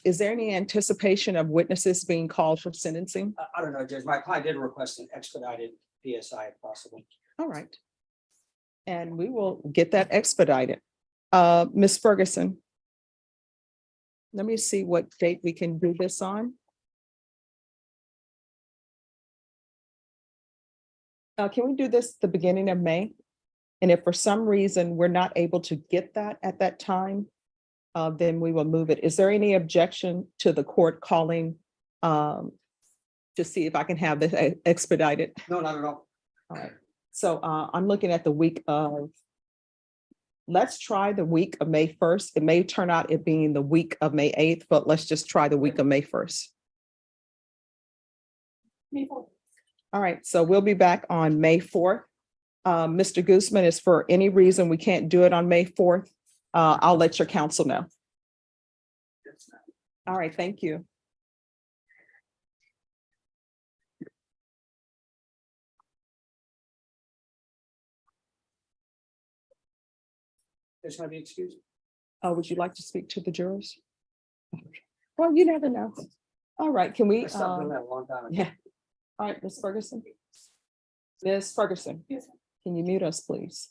S5: Is there any anticipation of witnesses being called for sentencing?
S6: I don't know, Judge. My client did request an expedited PSI if possible.
S5: All right. And we will get that expedited. Ms. Ferguson. Let me see what date we can do this on. Can we do this the beginning of May? And if for some reason we're not able to get that at that time, then we will move it. Is there any objection to the court calling to see if I can have this expedited?
S6: No, not at all.
S5: All right. So I'm looking at the week of, let's try the week of May 1st. It may turn out it being the week of May 8th, but let's just try the week of May 1st. All right, so we'll be back on May 4th. Mr. Guzman, is for any reason we can't do it on May 4th, I'll let your counsel know. All right, thank you.
S6: There's going to be excused.
S5: Would you like to speak to the jurors? Well, you never know. All right, can we?
S6: I stopped doing that a long time ago.
S5: Yeah. All right, Ms. Ferguson. Ms. Ferguson, can you mute us, please?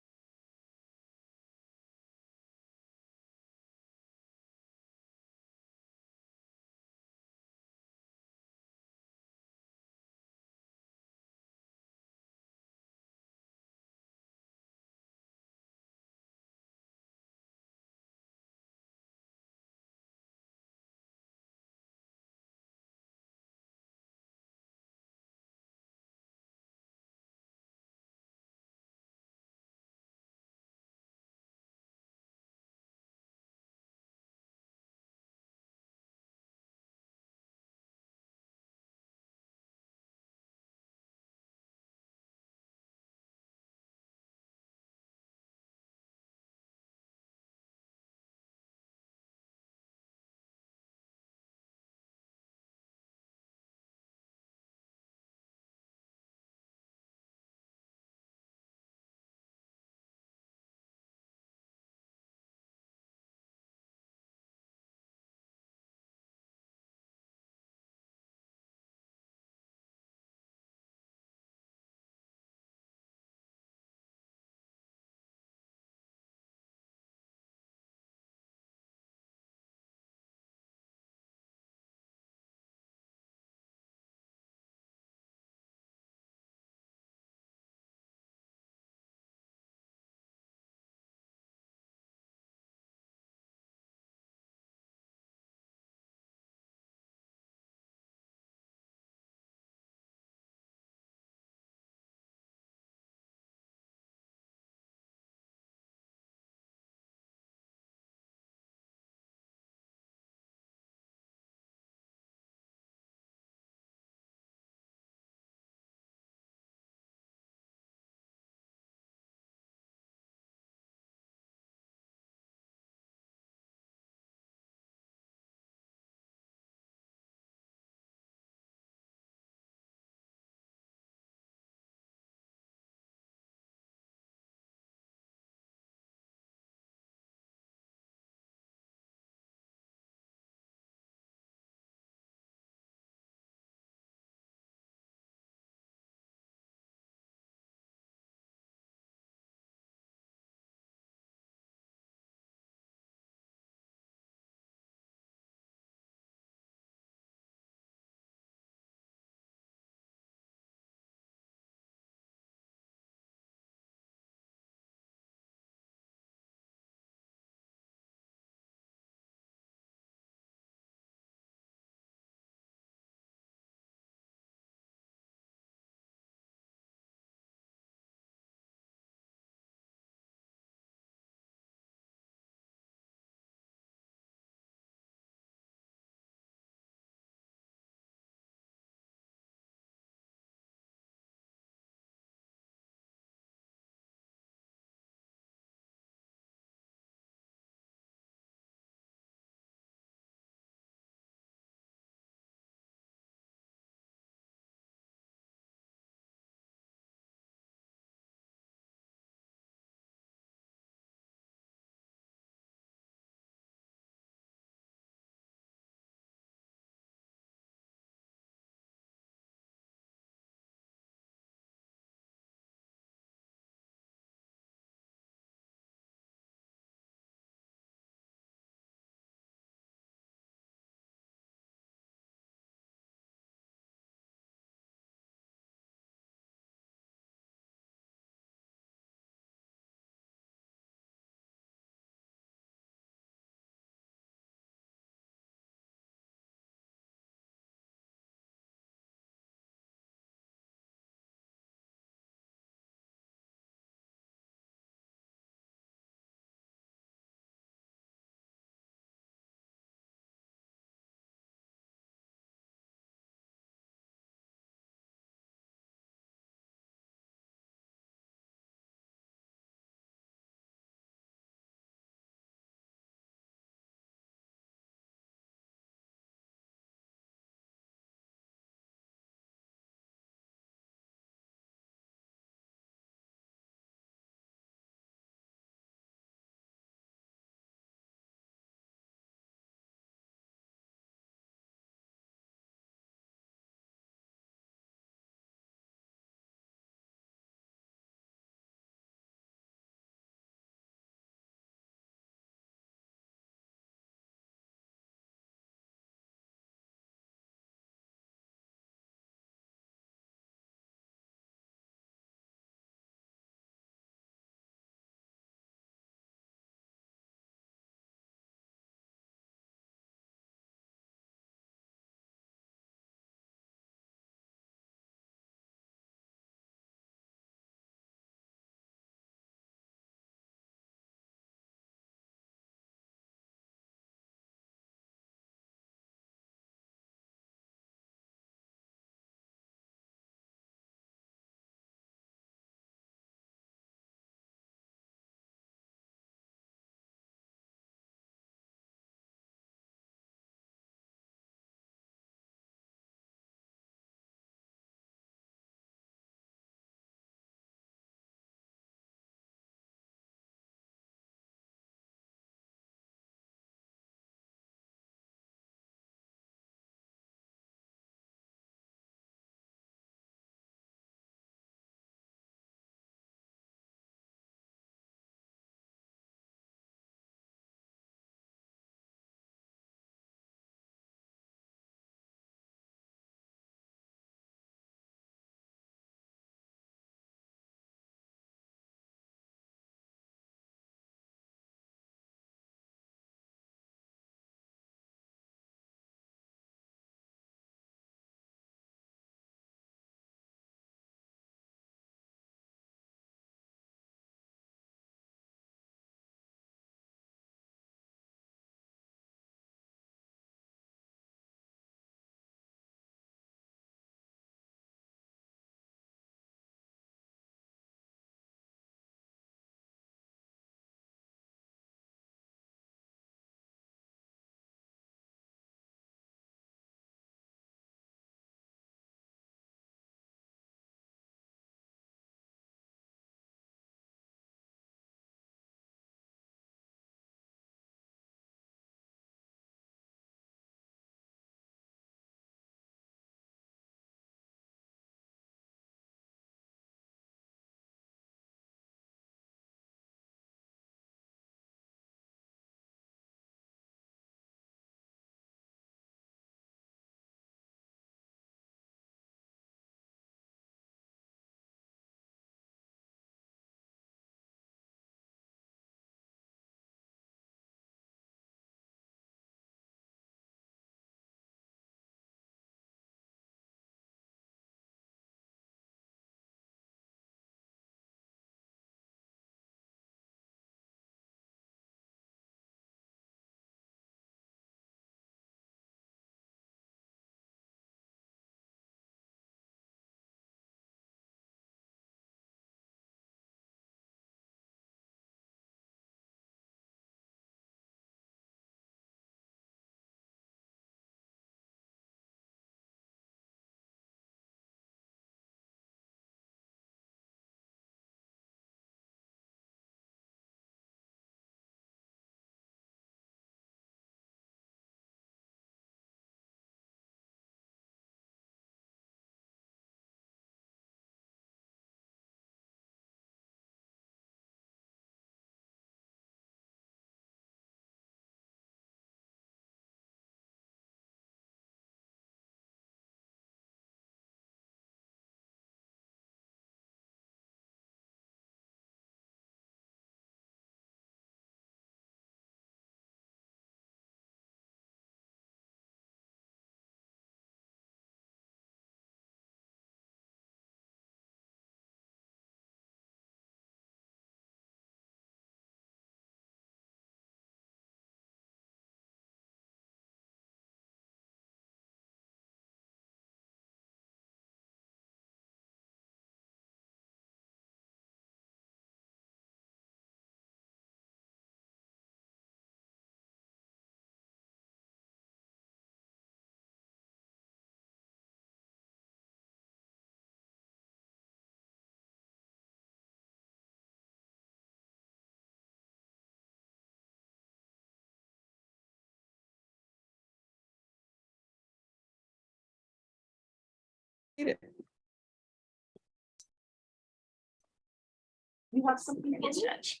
S5: You have something to judge.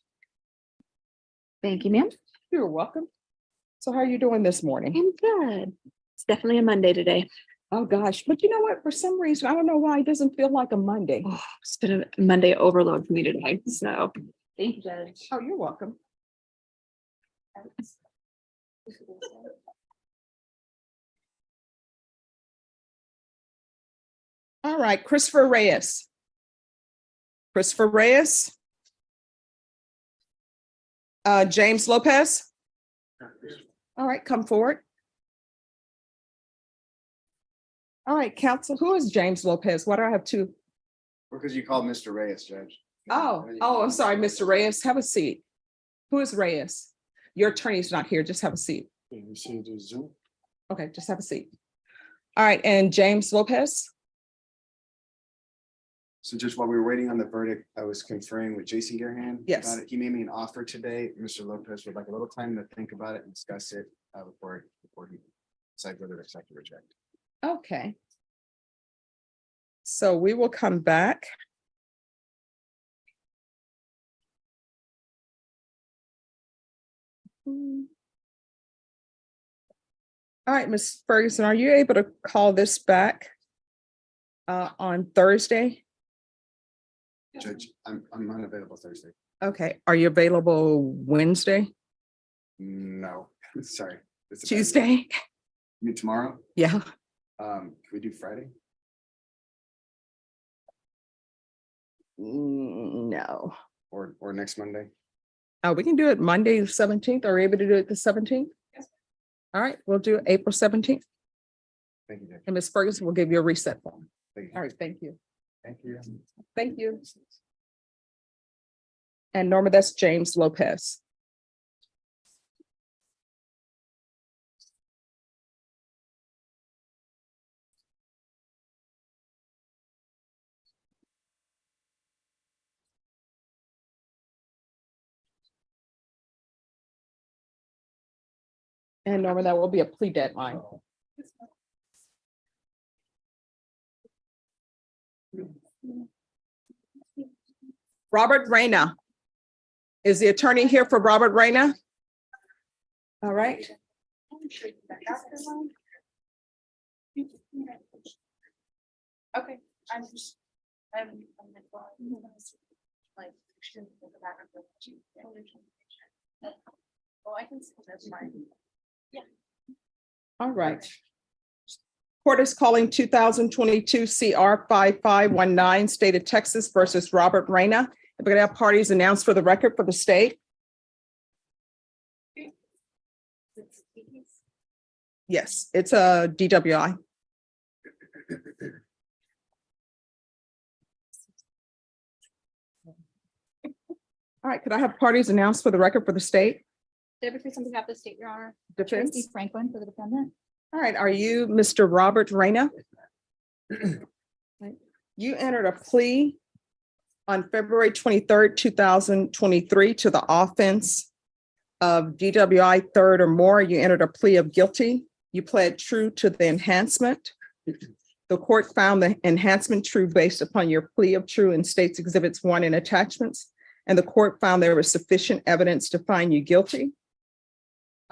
S20: Thank you, ma'am.
S5: You're welcome. So how are you doing this morning?
S20: I'm good. It's definitely a Monday today.
S5: Oh, gosh, but you know what? For some reason, I don't know why it doesn't feel like a Monday.
S20: Oh, it's been a Monday overload for me today, so.
S7: Thank you, Judge.
S5: Oh, you're welcome. All right, Christopher Reyes. Christopher Reyes. James Lopez. All right, come forward. All right, counsel, who is James Lopez? Why do I have two?
S17: Because you called Mr. Reyes, Judge.
S5: Oh, I'm sorry, Mr. Reyes, have a seat. Who is Reyes? Your attorney's not here, just have a seat.
S17: You see the Zoom?
S5: Okay, just have a seat. All right, and James Lopez?
S17: So just while we were waiting on the verdict, I was conferring with Jason Garahan.
S5: Yes.
S17: about it. He made me an offer today. Mr. Lopez would like a little time to think about it and discuss it before he decides whether to accept or reject.
S5: Okay. So we will come back. All right, Ms. Ferguson, are you able to call this back on Thursday?
S17: Judge, I'm unavailable Thursday.
S5: Okay, are you available Wednesday,
S17: No, sorry. It's a bad day.
S5: Tuesday?
S17: You mean tomorrow?
S5: Yeah,
S17: Can we do Friday?
S5: no.
S17: Or next Monday?
S5: We can do it Monday, the 17th. Are we able to do it the 17th?
S17: Yes.
S5: All right, we'll do April 17th.
S17: Thank you, Judge.
S5: And Ms. Ferguson will give you a reset form.
S17: Thank you.
S5: All right, thank you.
S17: Thank you.
S5: Thank you. And Norma, that's James Lopez. And Norma, that will be a plea deadline. Robert Reyna. Is the attorney here for Robert Reyna? All right.
S3: Okay, I'm just, like, well, I can see that's fine.
S5: All right. Court is calling 2022 CR 5519, State of Texas versus Robert Reyna. We're going to have parties announced for the record for the state. Yes, it's a DWI. All right, could I have parties announced for the record for the state?
S7: Deborah Cruz on behalf of the state, Your Honor.
S5: Defense.
S7: Tracy Franklin for the defendant.
S5: All right, are you Mr. Robert Reyna? You entered a plea on February 23rd, 2023 to the offense of DWI third or more. You entered a plea of guilty. You pled true to the enhancement. The court found the enhancement true based upon your plea of true in States Exhibits 1 and attachments. And the court found there was sufficient evidence to find you guilty.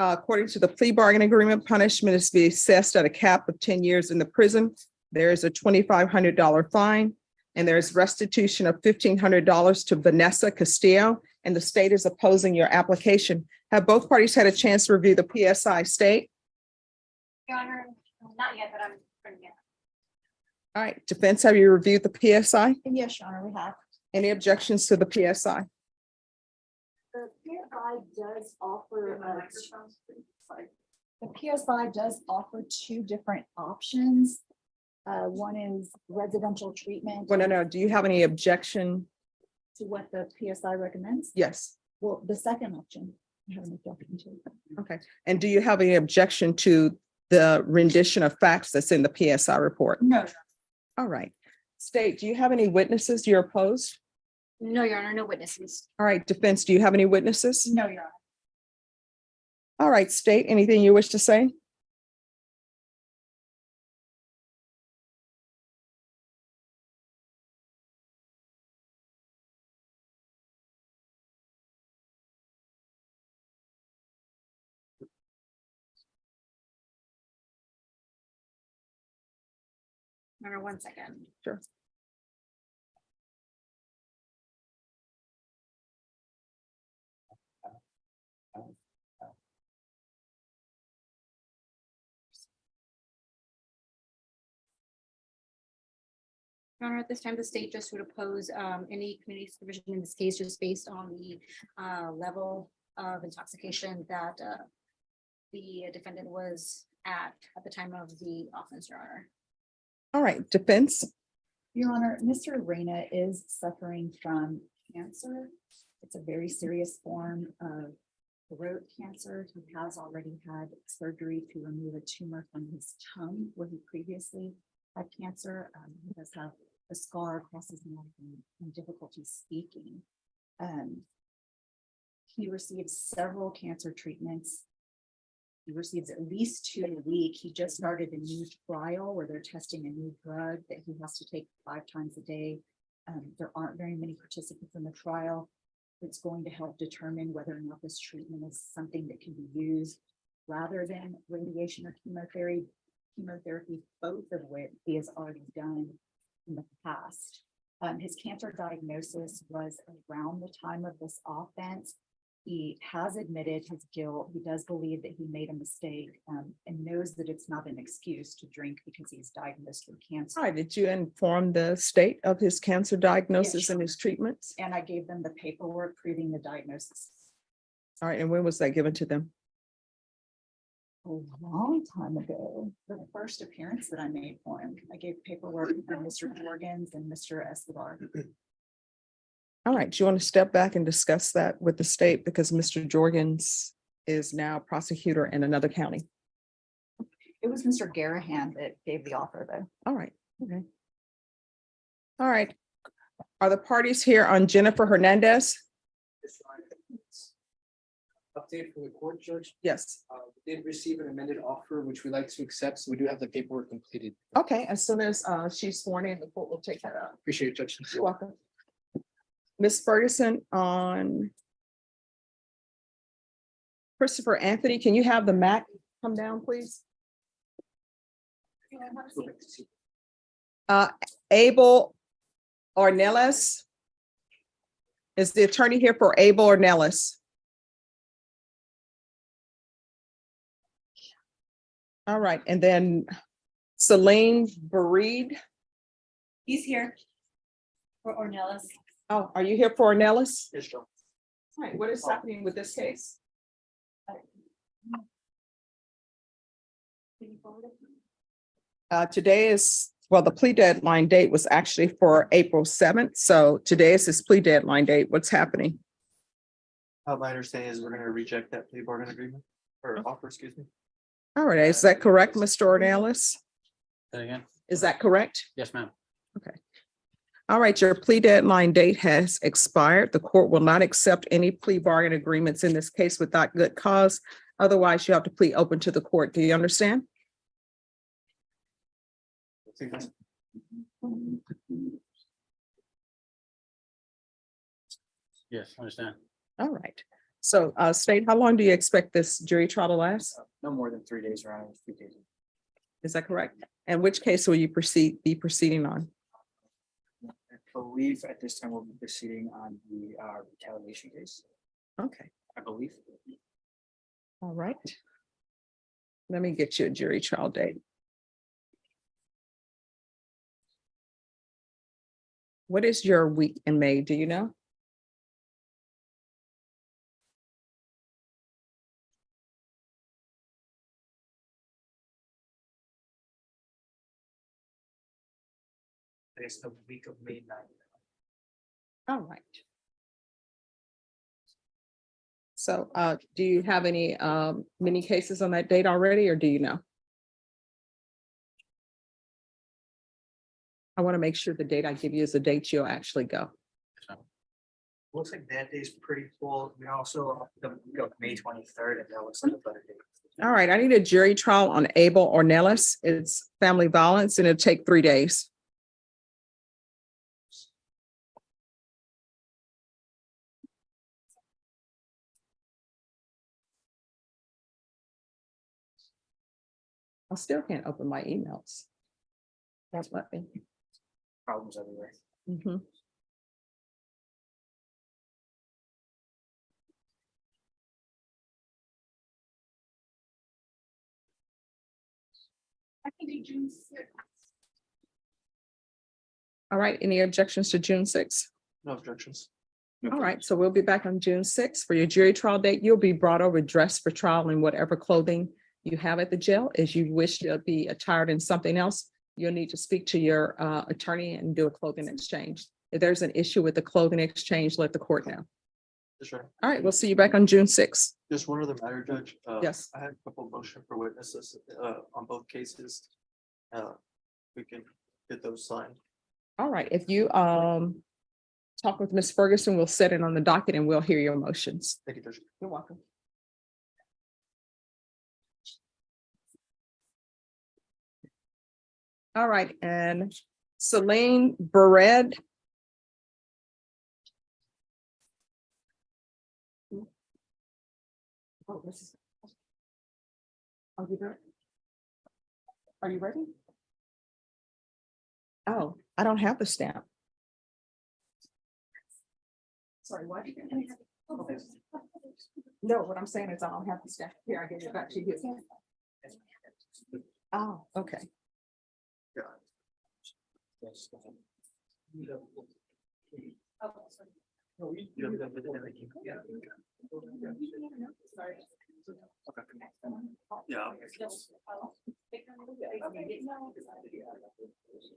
S5: According to the plea bargain agreement, punishment is to be assessed at a cap of 10 years in the prison. There is a $2,500 fine, and there's restitution of $1,500 to Vanessa Castillo, and the state is opposing your application. Have both parties had a chance to review the PSI state?
S7: Your Honor, not yet, but I'm bringing it.
S5: All right, defense, have you reviewed the PSI?
S3: Yes, Your Honor, we have.
S5: Any objections to the PSI?
S3: The PSI does offer, the PSI does offer two different options. One is residential treatment.
S5: Well, no, do you have any objection?
S3: To what the PSI recommends?
S5: Yes.
S3: Well, the second option. I have an objection to.
S5: Okay, and do you have any objection to the rendition of facts that's in the PSI report?
S3: No.
S5: All right. State, do you have any witnesses you're opposed?
S7: No, Your Honor, no witnesses.
S5: All right, defense, do you have any witnesses?
S3: No, Your Honor.
S5: All right, state, anything you wish to say?
S7: Remember 1 second.
S5: Sure.
S7: Your Honor, at this time, the state just would oppose any community supervision in this case, just based on the level of intoxication that the defendant was at the time of the offense, Your Honor.
S5: All right, defense.
S19: Your Honor, Mr. Reyna is suffering from cancer. It's a very serious form of throat cancer. He has already had surgery to remove a tumor from his tongue where he previously had cancer. He does have a scar across his mouth and difficulty speaking. He receives several cancer treatments. He receives at least 2 a week. He just started a new trial where they're testing a new drug that he has to take 5 times a day. There aren't very many participants in the trial. It's going to help determine whether or not this treatment is something that can be used rather than radiation or chemotherapy, both of which he has already done in the past. His cancer diagnosis was around the time of this offense. He has admitted his guilt. He does believe that he made a mistake and knows that it's not an excuse to drink because he's diagnosed with cancer.
S5: All right, did you inform the state of his cancer diagnosis
S19: Yes,
S5: and his treatments?
S19: And I gave them the paperwork proving the diagnosis.
S5: All right, and when was that given to them?
S19: A long time ago, the first appearance that I made for him, I gave paperwork for Mr. Jorgens and Mr. Escobar.
S5: All right, do you want to step back and discuss that with the state because Mr. Jorgens is now prosecutor in another county?
S19: It was Mr. Garahan that gave the offer though.
S5: All right, okay. All right, are the parties here on Jennifer Hernandez?
S2: Update from the court, Judge.
S5: Yes.
S2: We did receive an amended offer, which we like to accept, so we do have the paperwork completed.
S5: Okay, as soon as she's sworn in, the court will take that up.
S2: Appreciate it, Judge.
S5: You're welcome. Ms. Ferguson on Christopher Anthony, can you have the MAC come down, please? Abel Ornelas. Is the attorney here for Abel Ornelas? All right, and then Celine Bareed.
S7: He's here for Ornelas.
S5: Oh, are you here for Ornelas?
S2: Yes, Joe.
S5: All right, what is happening with this case? Today is, well, the plea deadline date was actually for April 7th. So today is his plea deadline date. What's happening?
S21: My understanding is we're gonna reject that plea bargain agreement or offer, excuse me.
S5: All right, is that correct, Mr. Ornelas?
S12: Again?
S5: Is that correct?
S12: Yes, ma'am.
S5: Okay. All right, your plea deadline date has expired. The court will not accept any plea bargain agreements in this case without good cause. Otherwise, you have to plead open to the court. Do you understand?
S12: Yes, understand.
S5: All right. So state, how long do you expect this jury trial to last?
S2: No more than 3 days, around 3 days.
S5: Is that correct? And which case will you be proceeding on?
S2: I believe at this time we'll be proceeding on the retaliation case,
S5: Okay,
S2: I believe.
S5: all right. Let me get you a jury trial date. What is your week in May? Do you know?
S2: It's the week of May 9th.
S5: All right. So do you have any many cases on that date already, or do you know? I want to make sure the date I give you is the date you'll actually go.
S2: Looks like that day's pretty full. We also go May 23rd, and that looks like a better date.
S5: All right, I need a jury trial on Abel Ornelas. It's family violence and it'll take 3 days. I still can't open my emails. That's let me.
S2: Problems everywhere.
S5: Mhm.
S3: I can do June 6th.
S5: All right, any objections to June 6th?
S21: No objections.
S5: All right, so we'll be back on June 6th for your jury trial date. You'll be brought over dressed for trial in whatever clothing you have at the jail. As you wish to be attired in something else, you'll need to speak to your attorney and do a clothing exchange. If there's an issue with the clothing exchange, let the court know.
S21: Sure.
S5: All right, we'll see you back on June 6th.
S21: Just one other matter, Judge.
S5: Yes.
S21: I had a couple of motion for witnesses on both cases. We can get those signed.
S5: All right, if you talk with Ms. Ferguson, we'll set it on the docket and we'll hear your motions.
S21: Thank you, Judge.
S5: You're welcome. All right, and Celine Barrett. Oh, this is. Are you ready? Are you ready? Oh, I don't have the stamp. Sorry, why did you? No, what I'm saying is I don't have the stamp. Here, I give it back to you. Oh, okay.
S21: Yeah.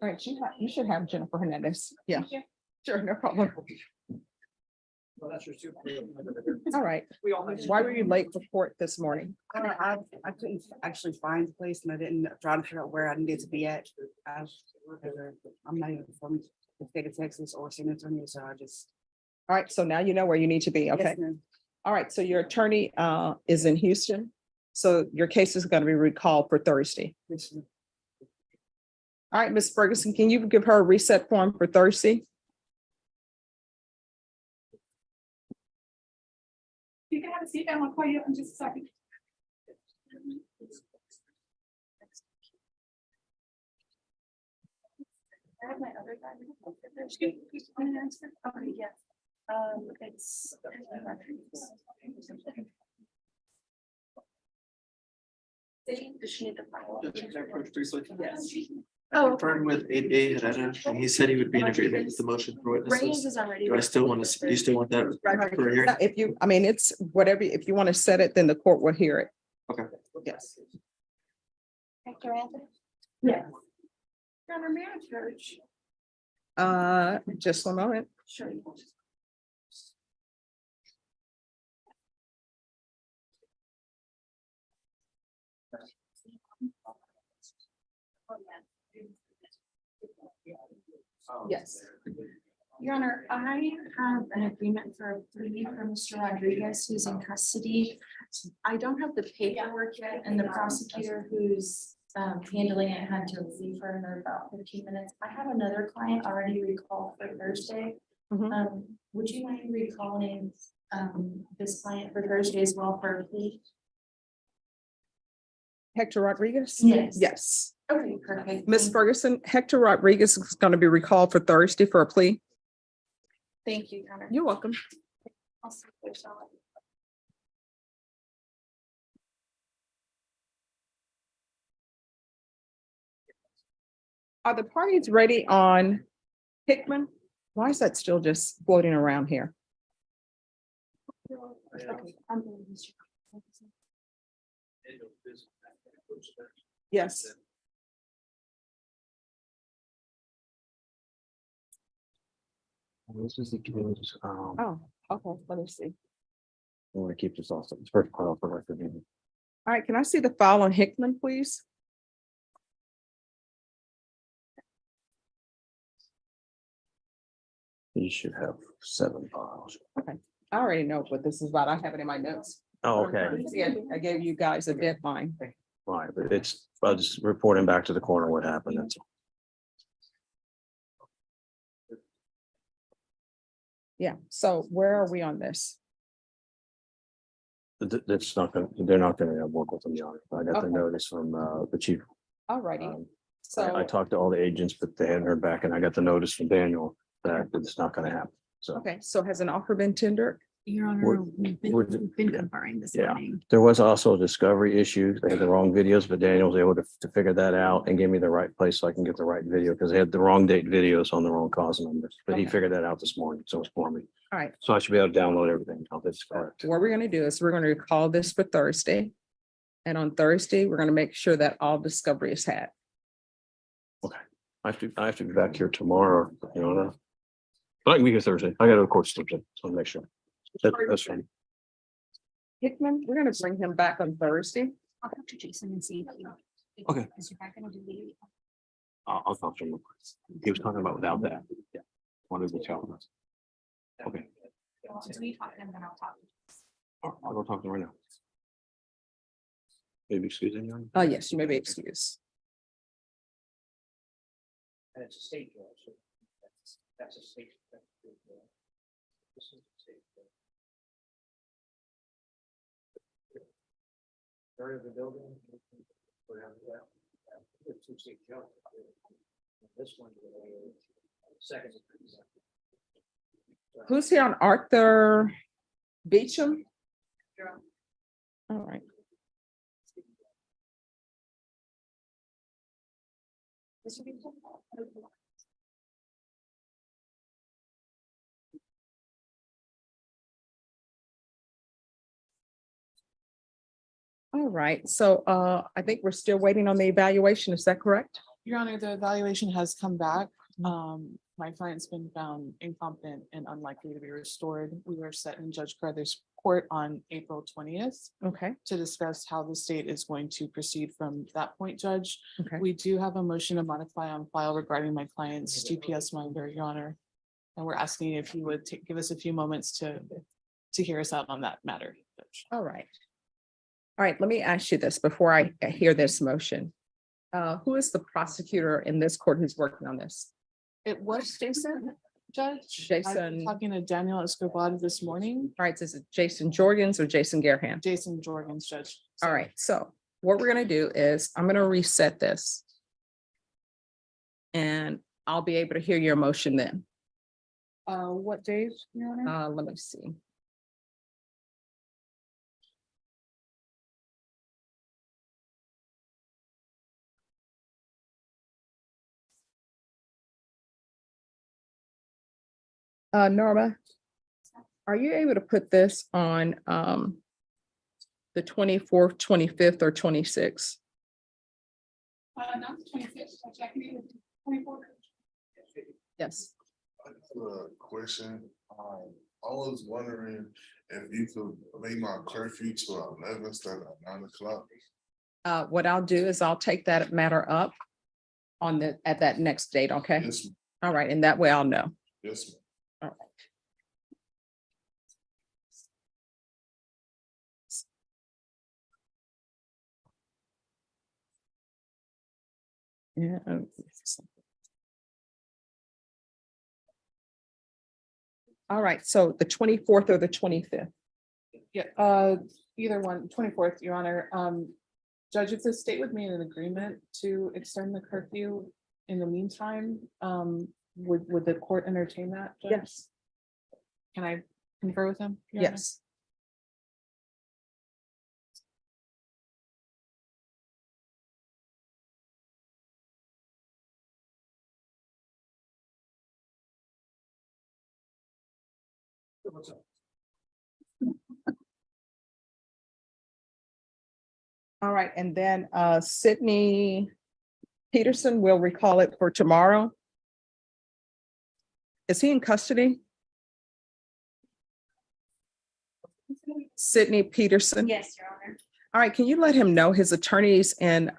S5: All right, you should have Jennifer Hernandez. Yeah, sure, no problem. All right. Why were you late for court this morning?
S15: I couldn't actually find the place and I didn't try to figure out where I needed to be at. I'm not even from the state of Texas or San Antonio, so I just.
S5: All right, so now you know where you need to be, okay?
S15: Yes, ma'am.
S5: All right, so your attorney is in Houston, so your case is going to be recalled for Thursday.
S15: Yes, ma'am.
S5: All right, Ms. Ferguson, can you give her a reset form for Thursday?
S3: You can have a seat down. I'll call you up in just a second. I have my other guy. Okay, yes. It's. Does she need the file?
S5: Yes.
S21: I confirmed with 8A Hernandez, and he said he would be in agreement with the motion for witnesses.
S3: already.
S21: Do I still want to, you still want that? for a hearing?
S5: If you, I mean, it's whatever, if you want to set it, then the court will hear it.
S21: Okay.
S5: Yes.
S14: Dr. Anthony?
S3: Yes. Got her marriage church.
S5: Just a moment.
S3: Sure.
S5: Yes.
S3: Your Honor, I have an agreement for a plea for Mr. Rodriguez, who's in custody. I don't have the paperwork yet, and the prosecutor who's handling it had to leave for another about 15 minutes. I have another client already recalled for Thursday.
S5: Mhm.
S3: Would you mind recalling this client for Thursday as well for a plea?
S5: Hector Rodriguez?
S3: Yes.
S5: Yes.
S3: Okay, perfect.
S5: Ms. Ferguson, Hector Rodriguez is going to be recalled for Thursday for a plea.
S3: Thank you, Your Honor.
S5: You're welcome.
S3: I'll see if there's all-
S5: Are the parties ready on Hickman? Why is that still just floating around here?
S3: Okay, I'm going to Mr.
S5: Yes.
S10: This is the case.
S5: Oh, okay, let me see.
S10: I want to keep this also. It's first part for record.
S5: All right, can I see the file on Hickman, please?
S10: You should have 7 files.
S5: Okay, I already know what this is about. I have it in my notes.
S10: Oh, okay.
S5: Yeah, I gave you guys a deadline.
S10: Right, but I'm just reporting back to the coroner what happened. That's all.
S5: Yeah, so where are we on this?
S10: That's not gonna, they're not gonna work with them, Your Honor. I got the
S5: Okay.
S10: notice from the chief.
S5: All righty. So,
S10: talked to all the agents, but they hadn't heard back, and I got the notice from Daniel that it's not gonna happen, so.
S5: okay, so has an offer been tendered?
S19: Your
S10: We're-
S19: Honor, we've
S10: we're-
S19: been conferring this
S10: yeah.
S19: morning.
S10: There was also a discovery issue. They had the wrong videos, but Daniel was able to figure that out and give me the right place so I can get the right video, because they had the wrong date videos on the wrong cause numbers, but he
S5: Okay.
S10: figured that out this morning, so it's for me.
S5: All right,
S10: So I should be able to download everything. now. That's correct.
S5: what we're gonna do is we're gonna call this for Thursday. And on Thursday, we're gonna make sure that all discovery is had.
S10: I have to be back here tomorrow, you know. But I can be here Thursday. I got to go to court Thursday, so I'll make sure. That's fine.
S5: Hickman, we're gonna bring him back on Thursday.
S19: I'll talk to Jason and see.
S10: Okay.
S19: Is your back gonna do the?
S10: I'll talk to him. He was talking about without that. Yeah. Wanted to tell us. Okay,
S19: Since we talk to him, then I'll talk.
S10: I'll go talk to him right now. Maybe excuse me.
S5: Yes, you may be excused.
S16: And it's a state judge. So that's a state. This is a state judge. Area of the building. Whatever that. There's two state judges. This one. Second.
S5: Who's here on Arthur Beecham? All right. All right, so I think we're still waiting on the evaluation, is that correct?
S8: Your Honor, the evaluation has come back. My client's been found incompetent and unlikely to be restored. We were set in Judge Carruthers' court on April 20th
S5: Okay,
S8: to discuss how the state is going to proceed from that point, Judge.
S5: okay.
S8: We do have a motion to modify on file regarding my client's GPS minder, Your Honor. And we're asking if you would give us a few moments to hear us out on that matter. Judge.
S5: All right. All right, let me ask you this before I hear this motion. Who is the prosecutor in this court who's working on this?
S8: It was Jason, Judge.
S5: Jason.
S8: I was talking to Daniel Escobar this morning.
S5: All right, is it Jason Jorgens or Jason Gareham?
S8: Jason Jorgens, Judge.
S5: All right, so what we're gonna do is I'm gonna reset this. And I'll be able to hear your motion then.
S8: What days, Your Honor?
S5: Let me see. Norma, are you able to put this on the 24th, 25th, or 26th?
S8: Not the 25th, I can do the 24th.
S5: Yes.
S22: I have a question. I was wondering if you could make my curfew to 11 instead of 9 o'clock.
S5: What I'll do is I'll take that matter up on at that next date, okay?
S22: Yes, ma'am.
S5: All right, and that way I'll know.
S22: Yes, ma'am.
S5: All right. Yeah. All right, so the 24th or the 25th?
S8: Yeah, either one, 24th, Your Honor. Judge, if the state would make an agreement to extend the curfew in the meantime, would the court entertain that? Judge?
S5: Yes.
S8: Can I confer with him? Your Honor?
S5: Yes. All right, and then Sydney Peterson will recall it for tomorrow. Is he in custody? Sydney Peterson?
S7: Yes, Your Honor.
S5: All right, can you let him know his attorneys in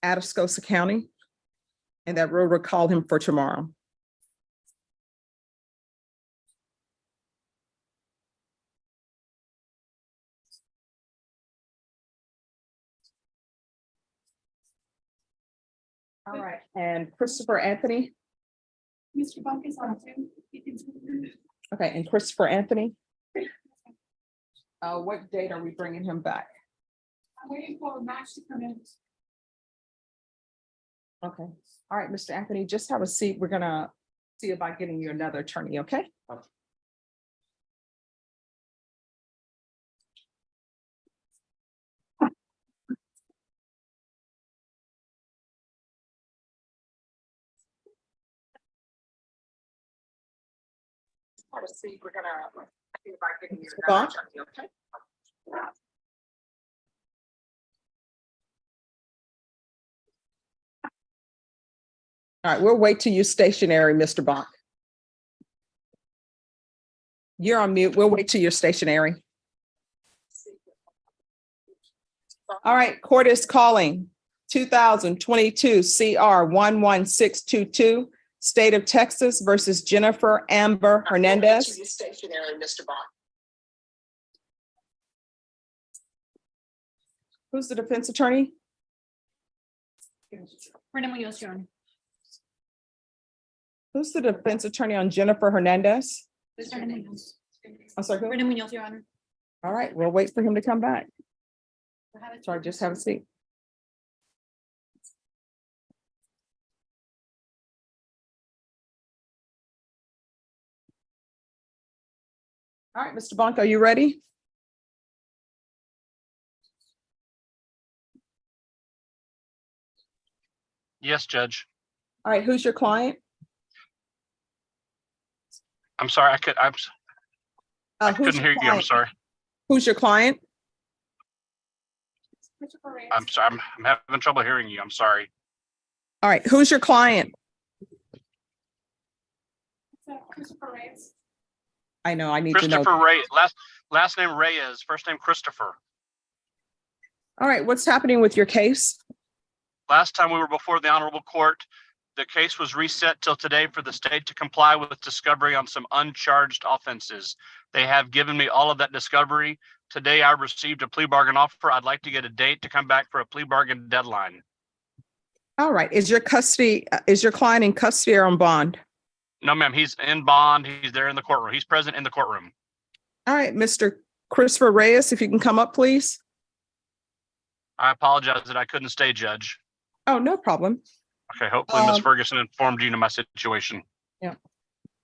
S5: Atascosa County? And that we'll recall him for tomorrow. All right, and Christopher Anthony?
S8: Mr. Buck is on too.
S5: Okay, and Christopher Anthony? What date are we bringing him back?
S8: I'm waiting for Max to come in.
S5: Okay, all right, Mr. Anthony, just have a seat. We're gonna see about getting you another attorney, okay? Have a seat. We're gonna see about getting you another attorney, okay? All right, we'll wait till you're stationary, Mr. Bach. You're on mute. We'll wait till you're stationary. All right, court is calling 2022 CR 11622, State of Texas versus Jennifer Amber Hernandez. Stationary, Mr. Bach. Who's the defense attorney?
S7: Brenda Munoz, Your Honor.
S5: Who's the defense attorney on Jennifer Hernandez?
S7: Brenda Munoz.
S5: I'm sorry, who?
S7: Brenda Munoz, Your Honor.
S5: All right, we'll wait for him to come back. Sorry, just have a seat. All right, Mr. Blanco, are you ready?
S11: Yes, Judge.
S5: All right, who's your client?
S11: I'm sorry, I
S5: Who's
S11: couldn't
S5: your
S11: hear you. I'm
S5: client?
S11: sorry.
S5: Who's your client?
S11: I'm sorry. I'm having trouble hearing you. I'm sorry.
S5: All right, who's your client? I know, I need to know.
S11: Christopher Ray, last name Reyes, first name Christopher.
S5: All right, what's happening with your case?
S11: Last time we were before the honorable court, the case was reset till today for the state to comply with discovery on some uncharged offenses. They have given me all of that discovery. Today I received a plea bargain offer. I'd like to get a date to come back for a plea bargain deadline.
S5: All right, is your client in custody or on bond?
S11: No, ma'am, he's in bond. He's there in the courtroom. He's present in the courtroom.
S5: All right, Mr. Christopher Reyes, if you can come up, please.
S11: I apologize that I couldn't stay, Judge.
S5: Oh, no problem.
S11: Okay, hopefully Ms. Ferguson informed you of my situation.
S5: Yeah.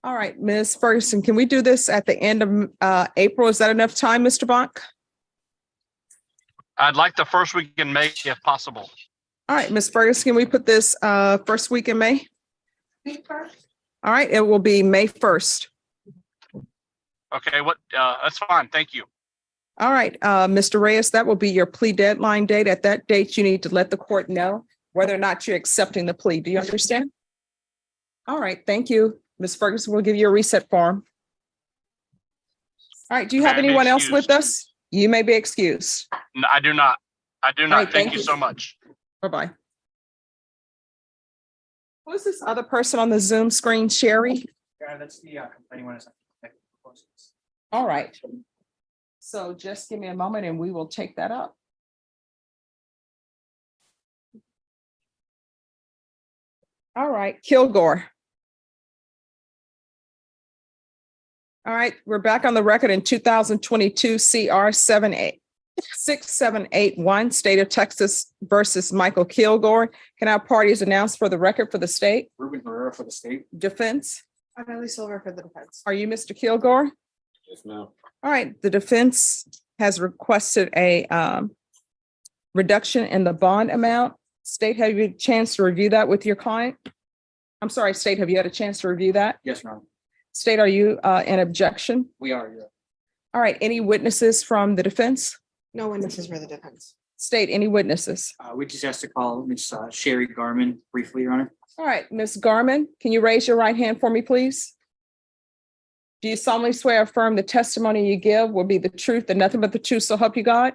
S5: All right, Ms. Ferguson, can we do this at the end of April? Is that enough time, Mr. Bach?
S11: I'd like the first week in May if possible.
S5: All right, Ms. Ferguson, can we put this first week in May? All right, it will be May 1st.
S11: Okay, that's fine. Thank you.
S5: All right, Mr. Reyes, that will be your plea deadline date. At that date, you need to let the court know whether or not you're accepting the plea. Do you understand? All right, thank you. Ms. Ferguson will give you a reset form. All right, do you have anyone else with us? You may be excused.
S11: No, I do not. I do not.
S5: Right,
S11: Thank you so much.
S5: Bye-bye. Who's this other person on the Zoom screen, Sherry?
S2: Yeah, that's the complaining witness.
S5: All right. So just give me a moment and we will take that up. All right, Kilgore. All right, we're back on the record in 2022 CR 6781, State of Texas versus Michael Kilgore. Can our parties announce for the record for the state?
S16: Ruben Herrera for the state.
S5: Defense?
S15: I'm Ellie Silver for the defense.
S5: Are you Mr. Kilgore?
S17: Yes, ma'am.
S5: All right, the defense has requested a reduction in the bond amount. State, have you had a chance to review that with your client? I'm sorry, State, have you had a chance to review that?
S16: Yes, ma'am.
S5: State, are you in objection?
S16: We are, yeah.
S5: All right, any witnesses from the defense?
S15: No witnesses for the defense.
S5: State, any witnesses?
S16: We just asked to call Ms. Sherry Garman briefly, Your Honor.
S5: All right, Ms. Garman, can you raise your right hand for me, please? Do you solemnly swear or affirm the testimony you give will be the truth and nothing but the truth, so help you God?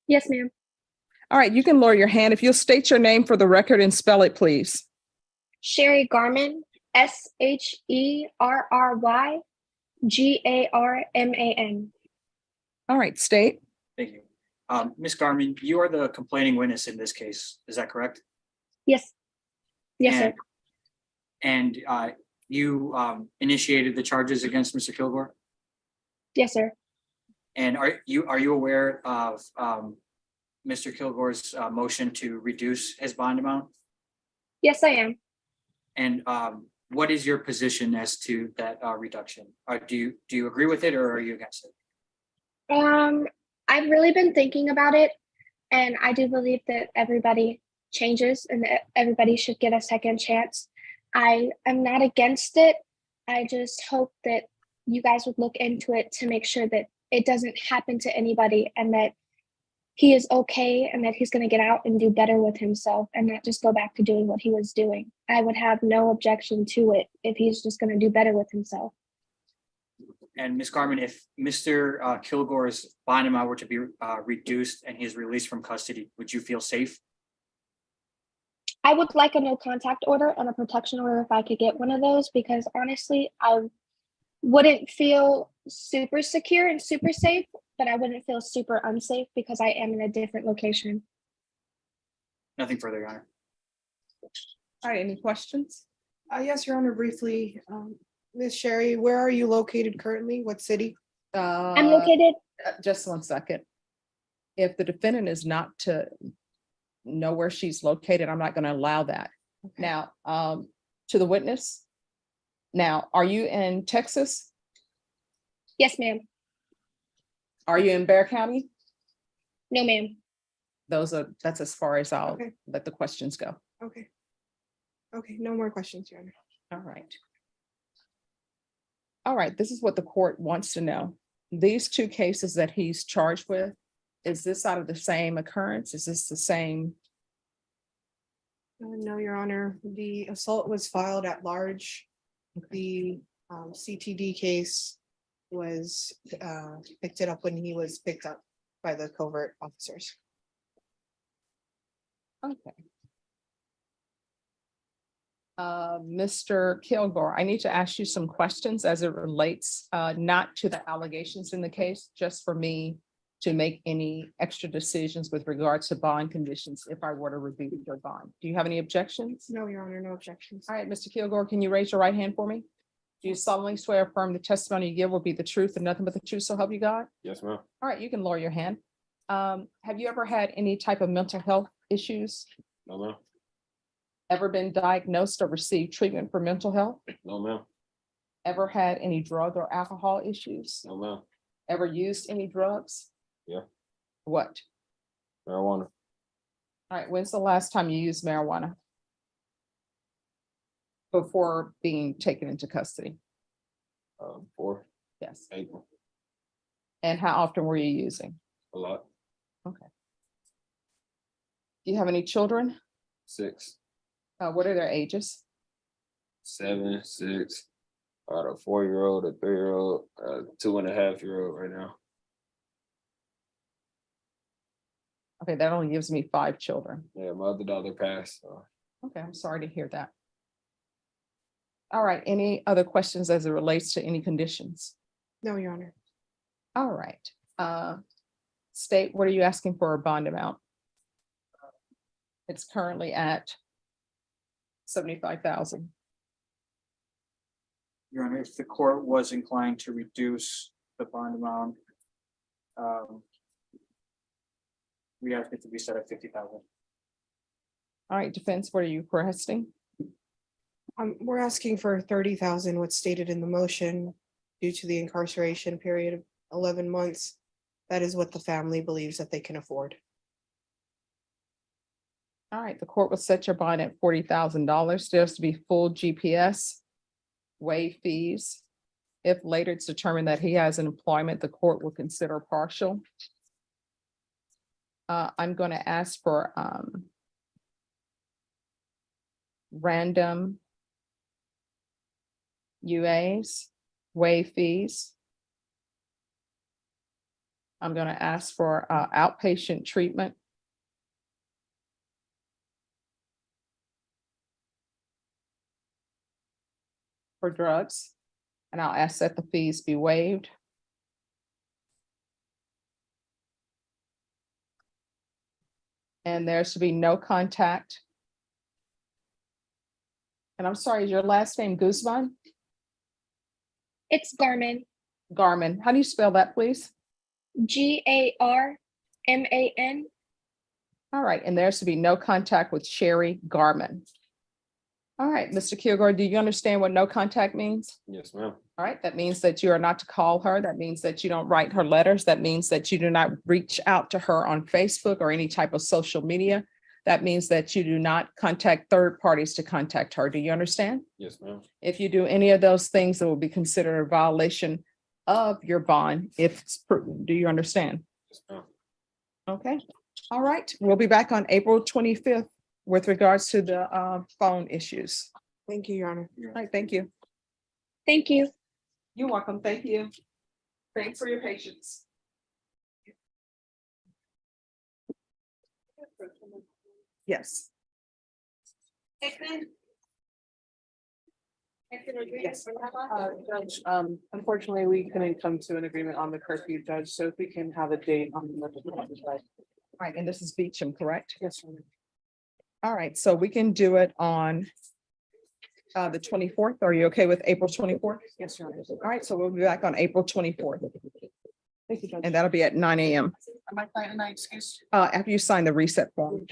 S14: Yes, ma'am.
S5: All right, you can lower your hand. If you'll state your name for the record and spell it, please.
S14: Sherry Garman, SHERRYGARMAN.
S5: All right, state.
S16: Thank you. Ms. Garman, you are the complaining witness in this case. Is that correct?
S14: Yes. Yes, sir.
S16: And you initiated the charges against Mr. Kilgore?
S14: Yes, sir.
S16: And are you aware of Mr. Kilgore's motion to reduce his bond amount?
S13: Yes, I am.
S16: And what is your position as to that reduction? Do you agree with it or are you against it?
S13: I've really been thinking about it, and I do believe that everybody changes and that everybody should get a second chance. I am not against it. I just hope that you guys would look into it to make sure that it doesn't happen to anybody and that he is okay and that he's going to get out and do better with himself and not just go back to doing what he was doing. I would have no objection to it if he's just going to do better with himself.
S16: And Ms. Garman, if Mr. Kilgore's bond amount were to be reduced and he's released from custody, would you feel safe?
S13: I would like a no contact order and a protection order if I could get one of those, because honestly, I wouldn't feel super secure and super safe, but I wouldn't feel super unsafe because I am in a different location.
S16: Nothing further, Your Honor.
S5: All right, any questions?
S15: Yes, Your Honor, briefly, Ms. Sherry, where are you located currently? What city?
S13: I'm located.
S5: Just 1 second. If the defendant is not to know where she's located, I'm not going to allow that. Now, to the witness. Now, are you in Texas?
S13: Yes, ma'am.
S5: Are you in Bexar County?
S13: No, ma'am.
S5: That's as far as I'll
S15: Okay.
S5: let the questions go.
S15: Okay. Okay, no more questions, Your Honor.
S5: All right. All right, this is what the court wants to know. These two cases that he's charged with, is this out of the same occurrence? Is this the same?
S15: No, Your Honor, the assault was filed at large. The CTD case was picked it up when he was picked up by the covert officers.
S5: Okay. Mr. Kilgore, I need to ask you some questions as it relates not to the allegations in the case, just for me to make any extra decisions with regards to bond conditions if I were to review your bond. Do you have any objections?
S15: No, Your Honor, no objections.
S5: All right, Mr. Kilgore, can you raise your right hand for me? Do you solemnly swear or affirm the testimony you give will be the truth and nothing but the truth, so help you God?
S9: Yes, ma'am.
S5: All right, you can lower your hand. Have you ever had any type of mental health issues?
S9: No, ma'am.
S5: Ever been diagnosed or received treatment for mental health?
S9: No, ma'am.
S5: Ever had any drug or alcohol issues?
S9: No, ma'am.
S5: Ever used any drugs?
S9: Yeah.
S5: What?
S9: Marijuana.
S5: All right, when's the last time you used marijuana? Before being taken into custody?
S9: 4
S5: Yes.
S9: April.
S5: And how often were you using?
S9: A lot.
S5: Okay. Do you have any children?
S9: 6,
S5: What are their ages?
S9: 7, 6. I got a 4-year-old, a 3-year-old, a 2.5-year-old right now.
S5: Okay, that only gives me 5 children.
S9: Yeah, my other daughter passed. So.
S5: Okay, I'm sorry to hear that. All right, any other questions as it relates to any conditions?
S15: No, Your Honor.
S5: All right. State, what are you asking for a bond amount? It's currently at 75,000.
S16: Your Honor, if the court was inclined to reduce the bond amount, we ask it to be set at 50,000.
S5: All right, defense, what are you requesting?
S15: We're asking for 30,000, what's stated in the motion, due to the incarceration period of 11 months. That is what the family believes that they can afford.
S5: All right, the court will set your bond at $40,000. There's to be full GPS, waive fees. If later it's determined that he has an employment, the court will consider partial. I'm going to ask for random UAs, waive fees. I'm going to ask for outpatient treatment. For drugs, and I'll ask that the fees be waived. And there should be no contact. And I'm sorry, is your last name Guzman?
S13: It's Garman.
S5: Garman, how do you spell that, please?
S13: Garman.
S5: All right, and there should be no contact with Sherry Garman. All right, Mr. Kilgore, do you understand what no contact means?
S9: Yes, ma'am.
S5: All right, that means that you are not to call her. That means that you don't write her letters. That means that you do not reach out to her on Facebook or any type of social media. That means that you do not contact third parties to contact her. Do you understand?
S9: Yes, ma'am.
S5: If you do any of those things, it will be considered a violation of your bond if it's proven. Do you understand?
S9: Yes, ma'am.
S5: Okay, all right. We'll be back on April 25th with regards to the phone issues.
S15: Thank you, Your Honor.
S5: All right, thank you.
S13: Thank you.
S5: You're welcome. Thank you. Thanks for your patience. Yes.
S8: Yes. Judge, unfortunately, we couldn't come to an agreement on the curfew, Judge, so if we can have a date on the.
S5: Right, and this is Beecham, correct?
S8: Yes, Your Honor.
S5: All right, so we can do it on the 24th. Are you okay with April 24th?
S8: Yes, Your Honor.
S5: All right, so we'll be back on April 24th,
S8: Thank you, Judge.
S5: and that'll be at 9 a.m.
S8: Am I fine tonight, excuse?
S5: After you sign the reset form.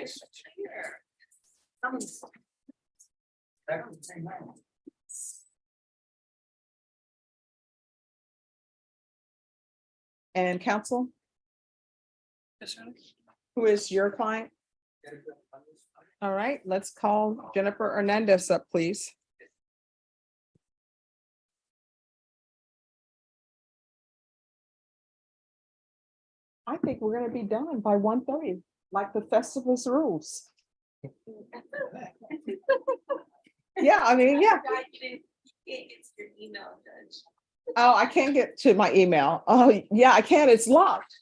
S5: And counsel,
S8: Yes, Your Honor.
S5: who is your client? All right, let's call Jennifer Hernandez up, please. I think we're gonna be done by 1:30, like the festival's rules. Yeah, I mean, yeah.
S14: It's your email, Judge.
S5: Oh, I can't get to my email. Oh, yeah, I can. It's locked.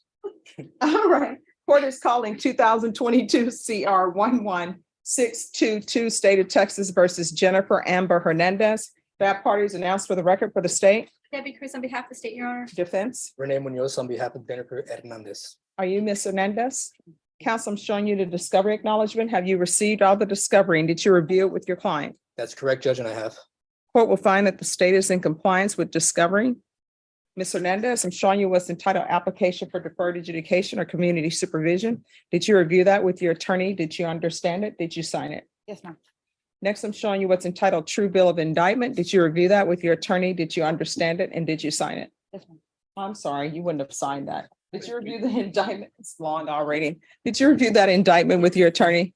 S5: All right. Court is calling 2022 CR 11622 State of Texas versus Jennifer Amber Hernandez. That party is announced for the record for the state.
S7: Debbie Cruz on behalf of the state, Your Honor.
S5: Defense.
S4: Renee Munoz on behalf of Jennifer Hernandez.
S5: Are you Ms. Hernandez? Counsel, I'm showing you the discovery acknowledgement. Have you received all the discovery and did you review it with your client?
S4: That's correct, Judge, and I have.
S5: Court will find that the state is in compliance with discovery. Ms. Hernandez, I'm showing you what's entitled application for deferred adjudication or community supervision. Did you review that with your attorney? Did you understand it? Did you sign it?
S19: Yes, ma'am.
S5: Next, I'm showing you what's entitled true bill of indictment. Did you review that with your attorney? Did you understand it? And did you sign it?
S19: Yes, ma'am.
S5: I'm sorry, you wouldn't have signed that. Did you review the indictment? It's long already. Did you review that indictment with your attorney?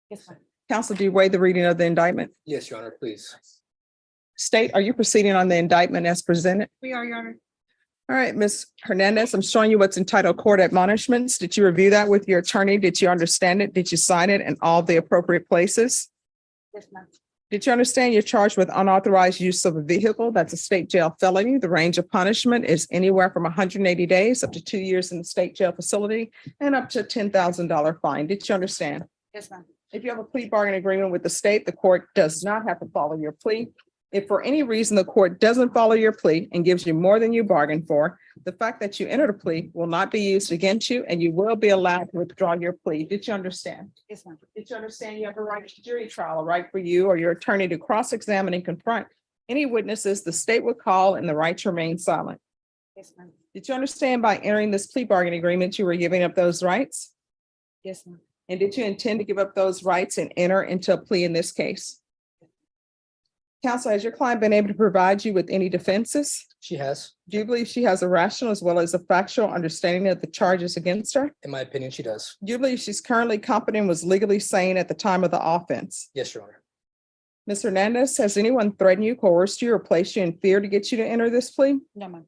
S19: Yes, ma'am.
S5: Counsel, do you waive the reading of the indictment?
S4: Yes, Your Honor, please.
S5: State, are you proceeding on the indictment as presented?
S7: We are, Your Honor.
S5: All right, Ms. Hernandez, I'm showing you what's entitled court admonishments. Did you review that with your attorney? Did you understand it? Did you sign it in all the appropriate places?
S19: Yes, ma'am.
S5: Did you understand you're charged with unauthorized use of a vehicle? That's a state jail felony. The range of punishment is anywhere from 180 days up to 2 years in the state jail facility and up to a $10,000 fine. Did you understand?
S19: Yes, ma'am.
S5: If you have a plea bargain agreement with the state, the court does not have to follow your plea. If for any reason the court doesn't follow your plea and gives you more than you bargained for, the fact that you entered a plea will not be used against you and you will be allowed to withdraw your plea. Did you understand?
S19: Yes, ma'am.
S5: Did you understand you have a right to jury trial, a right for you or your attorney to cross-examine and confront any witnesses the state would call and the right to remain silent?
S19: Yes, ma'am.
S5: Did you understand by entering this plea bargain agreement, you were giving up those rights?
S19: Yes, ma'am.
S5: And did you intend to give up those rights and enter into a plea in this case? Counsel, has your client been able to provide you with any defenses?
S4: She has.
S5: Do you believe she has a rational as well as a factual understanding of the charges against her?
S4: In my opinion, she does.
S5: Do you believe she's currently competent and was legally sane at the time of the offense?
S4: Yes, Your Honor.
S5: Ms. Hernandez, has anyone threatened you, coerced you, or placed you in fear to get you to enter this plea?
S19: No, ma'am.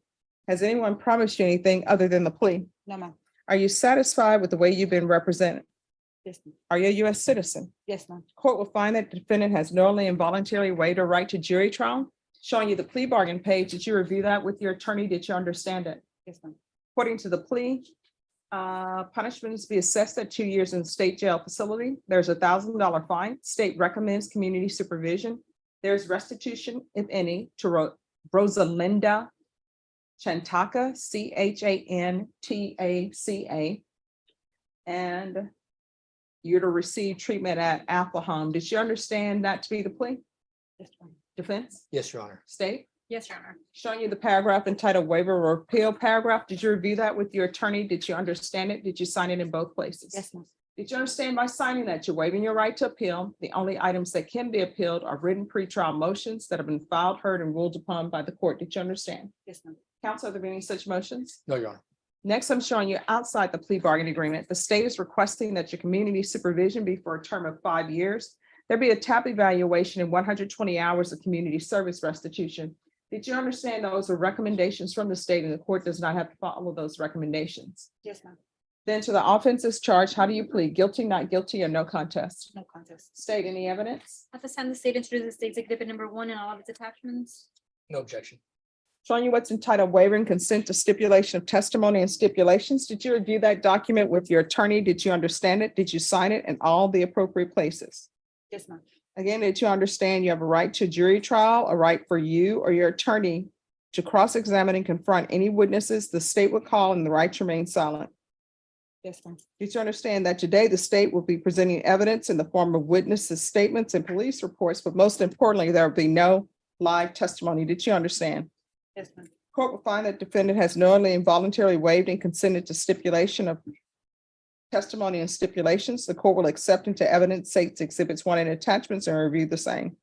S5: Has anyone promised you anything other than the plea?
S19: No, ma'am.
S5: Are you satisfied with the way you've been represented?
S19: Yes, ma'am.
S5: Are you a U.S. citizen?
S19: Yes, ma'am.
S5: Court will find that the defendant has knowingly and voluntarily waived a right to jury trial. Showing you the plea bargain page. Did you review that with your attorney? Did you understand it?
S19: Yes, ma'am.
S5: According to the plea, punishment is to be assessed at 2 years in the state jail facility. There's a $1,000 fine. State recommends community supervision. There's restitution, if any, to Rosalinda Chantaka, Chantaca. And you're to receive treatment at Apple Home. Did you understand that to be the plea?
S19: Yes, ma'am.
S5: Defense?
S4: Yes, Your Honor.
S5: State?
S7: Yes, Your Honor.
S5: Showing you the paragraph entitled waiver or repeal paragraph. Did you review that with your attorney? Did you understand it? Did you sign it in both places?
S19: Yes, ma'am.
S5: Did you understand by signing that you're waiving your right to appeal? The only items that can be appealed are written pretrial motions that have been filed, heard, and ruled upon by the court. Did you understand?
S3: Yes, ma'am.
S5: Counsel, are there any such motions?
S4: No, Your Honor.
S5: Next, I'm showing you outside the plea bargaining agreement. The state is requesting that your community supervision be for a term of 5 years. There be a TAP evaluation and 120 hours of community service restitution. Did you understand those are recommendations from the state and the court does not have to follow those recommendations?
S3: Yes, ma'am.
S5: Then to the offenses charged, how do you plead? Guilty, not guilty, or no contest?
S3: No contest.
S5: State, any evidence?
S7: At this time, the state introduces state's exhibit number 1 and all of its attachments.
S4: No objection.
S5: Showing you what's entitled waiver and consent to stipulation of testimony and stipulations. Did you review that document with your attorney? Did you understand it? Did you sign it in all the appropriate places?
S3: Yes, ma'am.
S5: Again, did you understand you have a right to jury trial, a right for you or your attorney to cross-examine and confront any witnesses the state would call, and the right to remain silent?
S3: Yes, ma'am.
S5: Did you understand that today the state will be presenting evidence in the form of witnesses' statements and police reports, but most importantly, there will be no live testimony? Did you understand?
S3: Yes, ma'am.
S5: Court will find that defendant has knowingly and voluntarily waived and consented to stipulation of testimony and stipulations. The court will accept into evidence state's exhibits 1 and attachments and review the same.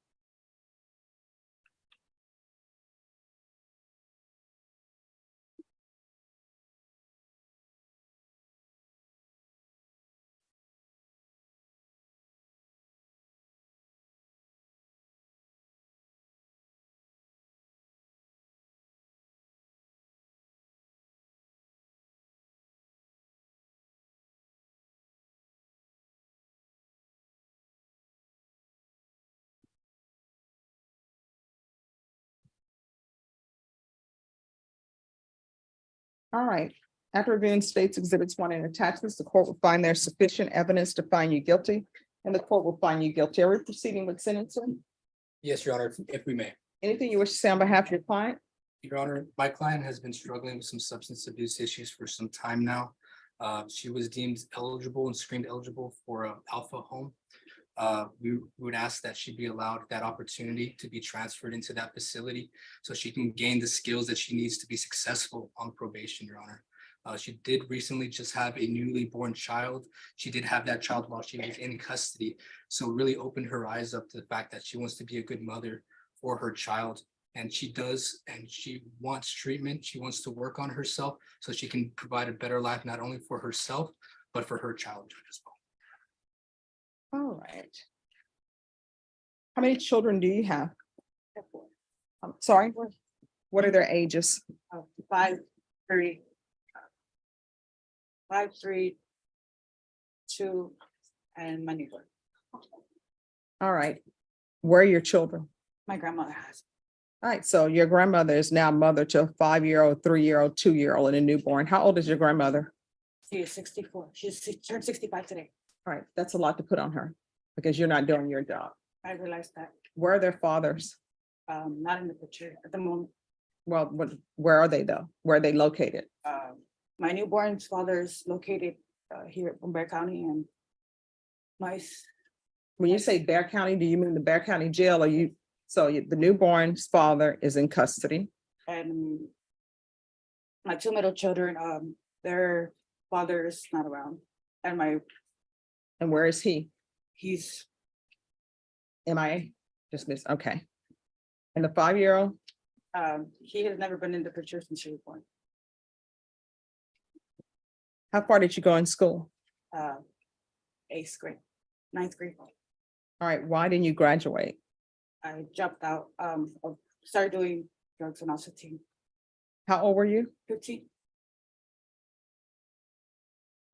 S5: All right. After reviewing state's exhibits 1 and attachments, the court will find there's sufficient evidence to find you guilty, and the court will find you guilty. Are we proceeding with sentencing?
S4: Yes, Your Honor, if we may.
S5: Anything you wish to say on behalf of your client?
S4: Your Honor, my client has been struggling with some substance abuse issues for some time now. She was deemed eligible and screened eligible for an Alpha home. We would ask that she be allowed that opportunity to be transferred into that facility so she can gain the skills that she needs to be successful on probation, Your Honor. She did recently just have a newly born child. She did have that child while she was in custody. So really opened her eyes up to the fact that she wants to be a good mother for her child. And she does, and she wants treatment. She wants to work on herself so she can provide a better life, not only for herself, but for her child as well.
S5: All right. How many children do you have? I'm sorry, what are their ages?
S3: 5, 3. 5, 3, 2, and my neighbor.
S5: All right. Where are your children?
S3: My grandmother has.
S5: All right, so your grandmother is now mother to a 5-year-old, 3-year-old, 2-year-old, and a newborn. How old is your grandmother?
S3: She is 64. Turned 65 today.
S5: All right, that's a lot to put on her because you're not doing your job.
S3: I realized that.
S5: Where are their fathers?
S3: Not in the picture at the moment.
S5: Well, where are they though? Where are they located?
S3: My newborn's father is located here in Bexar County, and
S5: When you say Bexar County, do you mean the Bexar County jail, or the newborn's father is in custody?
S3: and my 2 middle children, their father is not around, and
S5: where is he?
S3: he's
S5: MIA? Dismissed, okay. And the 5-year-old?
S3: he has never been in the picture since she was born.
S5: How far did you go in school?
S3: 8th grade, 9th grade.
S5: All right, why didn't you graduate?
S3: I dropped out, started doing drugs when I was 15.
S5: How old were you?
S3: 15.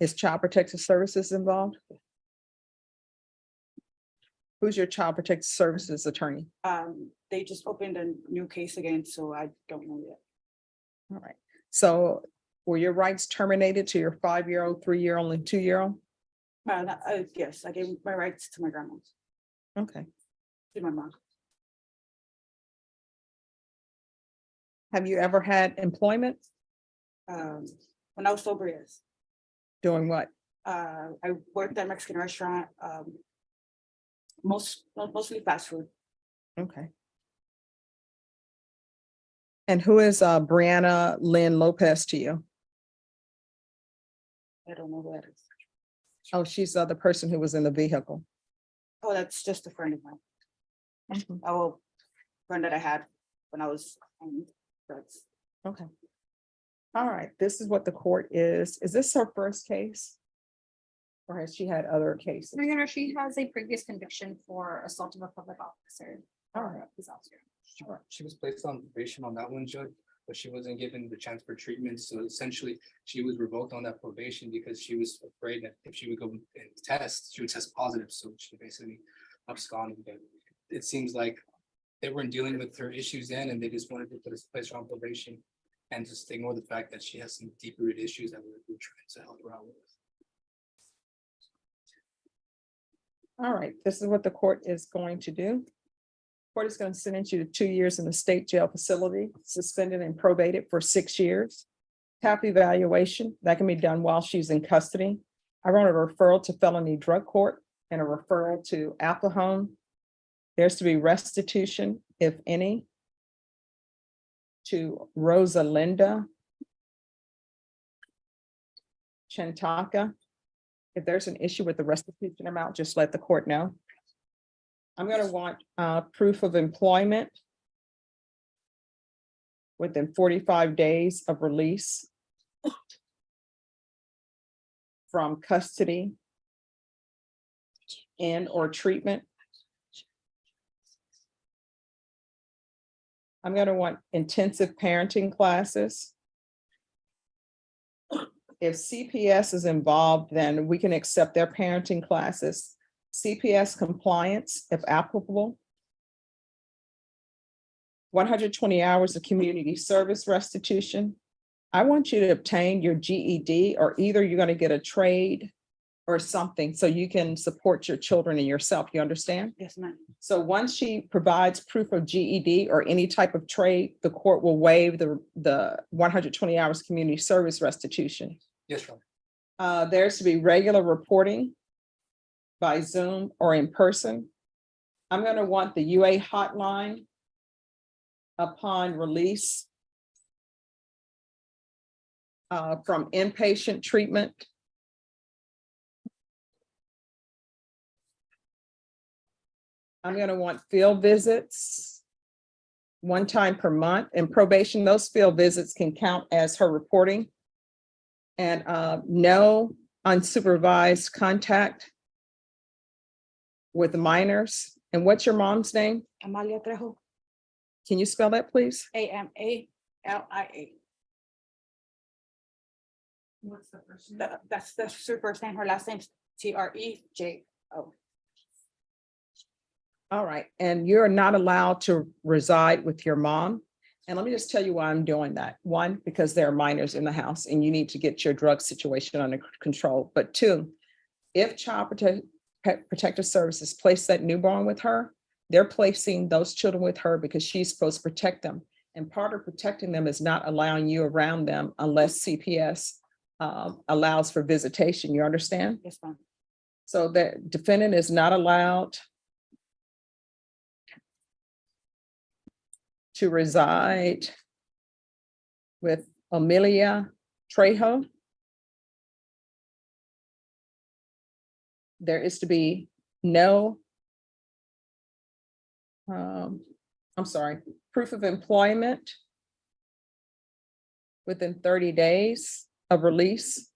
S5: Is Child Protective Services involved? Who's your Child Protective Services attorney?
S3: They just opened a new case again, so I don't know yet.
S5: All right, so were your rights terminated to your 5-year-old, 3-year-old, and 2-year-old?
S3: Yes, I gave my rights to my grandma,
S5: Okay.
S3: to my mom.
S5: Have you ever had employment?
S3: When I was sober, yes.
S5: Doing what?
S3: I worked at a Mexican restaurant, mostly fast food.
S5: Okay. And who is Brianna Lynn Lopez to you?
S3: I don't know who that is.
S5: Oh, she's the other person who was in the vehicle.
S19: Oh, that's just a friend of mine. Oh, friend that I had when I was on drugs.
S5: Okay. All right, this is what the court is. Is this her first case? Or has she had other cases?
S7: Your Honor, she has a previous conviction for assault of a public officer.
S5: All right.
S4: She was placed on probation on that one, Judge, but she wasn't given the chance for treatment. So essentially, she was revoked on that probation because she was afraid that if she would go and test, she would test positive. So she basically absconded. But it seems like they weren't dealing with her issues then, and they just wanted to place her on probation and just ignore the fact that she has some deep-rooted issues that we're trying to help her out with.
S5: All right, this is what the court is going to do. Court is going to sentence you to 2 years in the state jail facility, suspended and probated for 6 years. TAP evaluation, that can be done while she's in custody. I wrote a referral to felony drug court and a referral to Alpha Home. There's to be restitution, if any, to Rosalinda Chantaka. If there's an issue with the restitution amount, just let the court know. I'm going to want proof of employment within 45 days of release from custody and or treatment. I'm going to want intensive parenting classes. If CPS is involved, then we can accept their parenting classes. CPS compliance, if applicable. 120 hours of community service restitution. I want you to obtain your GED, or either you're going to get a trade or something so you can support your children and yourself. You understand?
S19: Yes, ma'am.
S5: So once she provides proof of GED or any type of trade, the court will waive the 120 hours community service restitution.
S4: Yes, Your
S5: There's to be regular reporting by Zoom or in person. I'm going to want the UA hotline upon release from inpatient treatment. I'm going to want field visits 1 time per month. In probation, those field visits can count as her reporting. And no unsupervised contact with minors. And what's your mom's name?
S19: Amalia Trejo,
S5: Can you spell that, please?
S19: AMALIA.
S3: What's the first name?
S19: That's her first name, her last name's TREJO.
S5: All right, and you're not allowed to reside with your mom. And let me just tell you why I'm doing that. 1, because there are minors in the house and you need to get your drug situation under control. But 2, if Child Protective Services place that newborn with her, they're placing those children with her because she's supposed to protect them. And part of protecting them is not allowing you around them unless CPS allows for visitation. You understand?
S19: Yes, ma'am.
S5: So the defendant is not allowed to reside with Amelia Trejo. There is to be no, proof of employment within 30 days of release,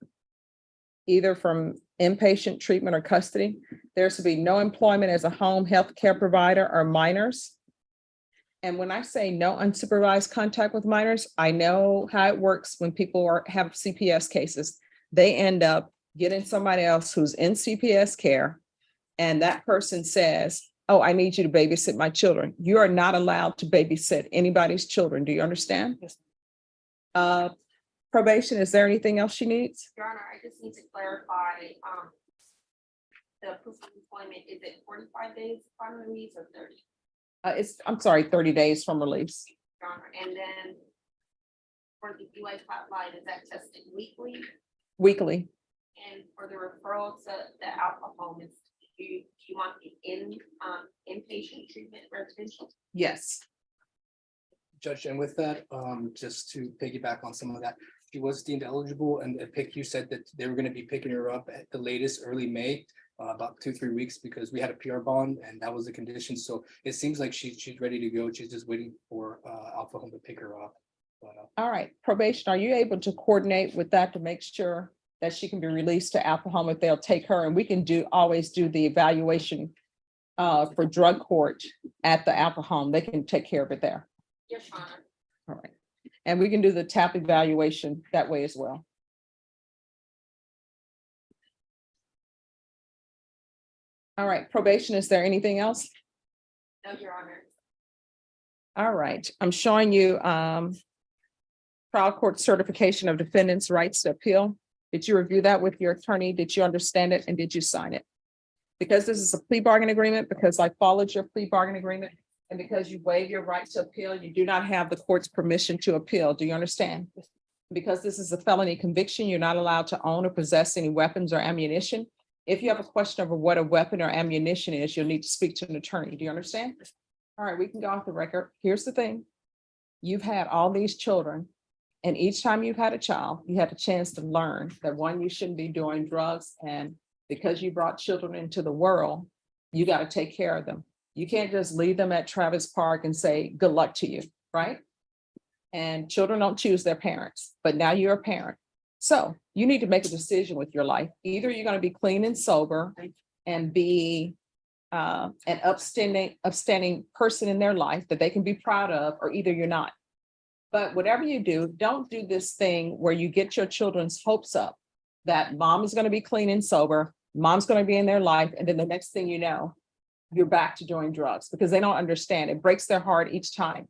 S5: either from inpatient treatment or custody. There's to be no employment as a home health care provider or minors. And when I say no unsupervised contact with minors, I know how it works when people have CPS cases. They end up getting somebody else who's in CPS care, and that person says, oh, I need you to babysit my children. You are not allowed to babysit anybody's children. Do you understand?
S19: Yes.
S5: Probation, is there anything else she needs?
S7: Your Honor, I just need to clarify, the proof of employment, is it 45 days upon release or 30?
S5: I'm sorry, 30 days from release.
S7: Your Honor, and then for the UA hotline, is that tested weekly?
S5: Weekly.
S7: And for the referral to the Alpha Home, do you want the inpatient treatment residential?
S5: Yes.
S4: Judge, and with that, just to piggyback on some of that, She was deemed eligible and the PICU said that they were gonna be picking her up at the latest early May. About 2-3 weeks because we had a PR bond and that was the condition. So it seems like she's ready to go. She's just waiting for Alpha Home to pick her up. But,
S5: All right, probation, are you able to coordinate with that to make sure that she can be released to Alpha Home if they'll take her? And we can always do the evaluation for drug court at the Alpha Home. They can take care of it there.
S7: Yes, Your Honor.
S5: All right. And we can do the TAP evaluation that way as well. All right, probation, is there anything else?
S7: No, Your Honor.
S5: All right, I'm showing you trial court certification of defendant's rights to appeal. Did you review that with your attorney? Did you understand it and did you sign it? Because this is a plea bargain agreement, because I followed your plea bargain agreement, and because you waive your right to appeal, you do not have the court's permission to appeal. Do you understand? Because this is a felony conviction, you're not allowed to own or possess any weapons or ammunition. If you have a question over what a weapon or ammunition is, you'll need to speak to an attorney. Do you understand? All right, we can go off the record. Here's the thing. You've had all these children, and each time you've had a child, you had a chance to learn that one, you shouldn't be doing drugs, and because you brought children into the world, you got to take care of them. You can't just leave them at Travis Park and say, good luck to you, right? And children don't choose their parents, but now you're a parent. So you need to make a decision with your life. Either you're going to be clean and sober and be an upstanding person in their life that they can be proud of, or either you're not. But whatever you do, don't do this thing where you get your children's hopes up that mom is going to be clean and sober, mom's going to be in their life, and then the next thing you know, you're back to doing drugs, because they don't understand. It breaks their heart each time.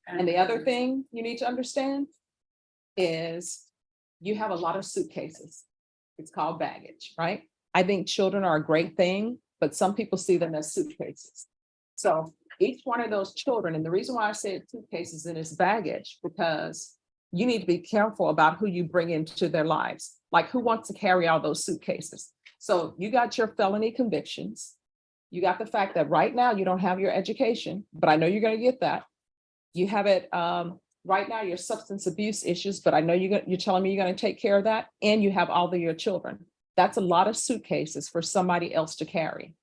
S5: And the other thing you need to understand is you have a lot of suitcases. It's called baggage, right? I think children are a great thing, but some people see them as suitcases. So each one of those children, and the reason why I say it's suitcases and it's baggage, because you need to be careful about who you bring into their lives. Like, who wants to carry all those suitcases? So you got your felony convictions. You got the fact that right now you don't have your education, but I know you're going to get that. You have it right now, your substance abuse issues, but I know you're telling me you're going to take care of that, and you have all of your children. That's a lot of suitcases for somebody else to carry.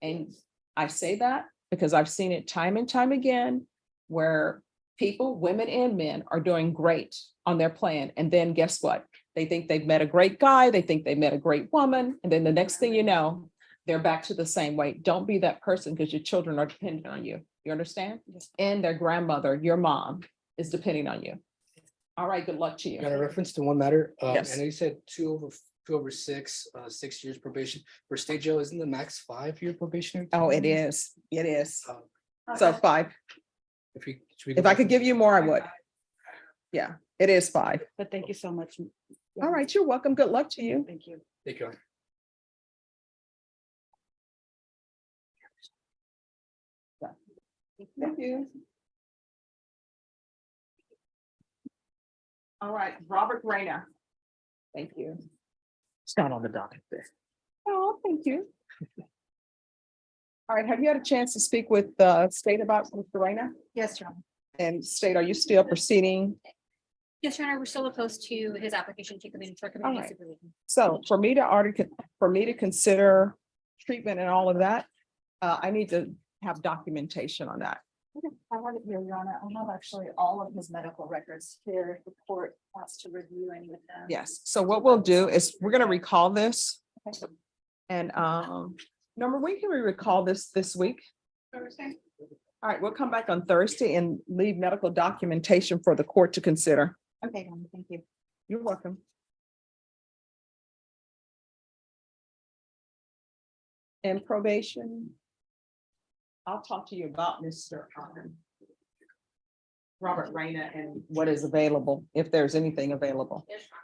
S5: And I say that because I've seen it time and time again, where people, women and men, are doing great on their plan. And then guess what? They think they've met a great guy. They think they met a great woman. And then the next thing you know, they're back to the same way. Don't be that person, because your children are dependent on you. You understand? And their grandmother, your mom, is depending on you. All right, good luck to you.
S4: got a reference to one matter.
S5: Yes.
S4: I know you said 2 over 6, 6 years probation. For state jail, isn't the max 5-year probation?
S5: Oh, it is. It is. So 5.
S4: If
S5: If I could give you more, I would. Yeah, it is 5.
S19: But thank you so much.
S5: All right, you're welcome. Good luck to you.
S19: Thank you.
S4: Thank you.
S5: Thank you. All right, Robert Rayner. Thank you.
S10: It's not on the docket there.
S5: Oh, thank you. All right, have you had a chance to speak with the state about Mr. Rayner?
S7: Yes, Your Honor.
S5: And state, are you still proceeding?
S7: Yes, Your Honor, we're still opposed to his application to community for community
S5: right.
S7: supervision.
S5: So for me to consider treatment and all of that, I need to have documentation on that.
S19: I have it here, Your Honor. I have actually all of his medical records here. The court wants to review any of them.
S5: Yes, so what we'll do is we're gonna recall this.
S19: Okay.
S5: And Norma, when can we recall this week?
S19: Thursday.
S5: All right, we'll come back on Thursday and leave medical documentation for the court to consider.
S19: Okay, Your Honor, thank you.
S5: You're welcome. And probation. I'll talk to you about Mr. Robert Rayner and what is available, if there's anything available.
S7: Yes, Your Honor.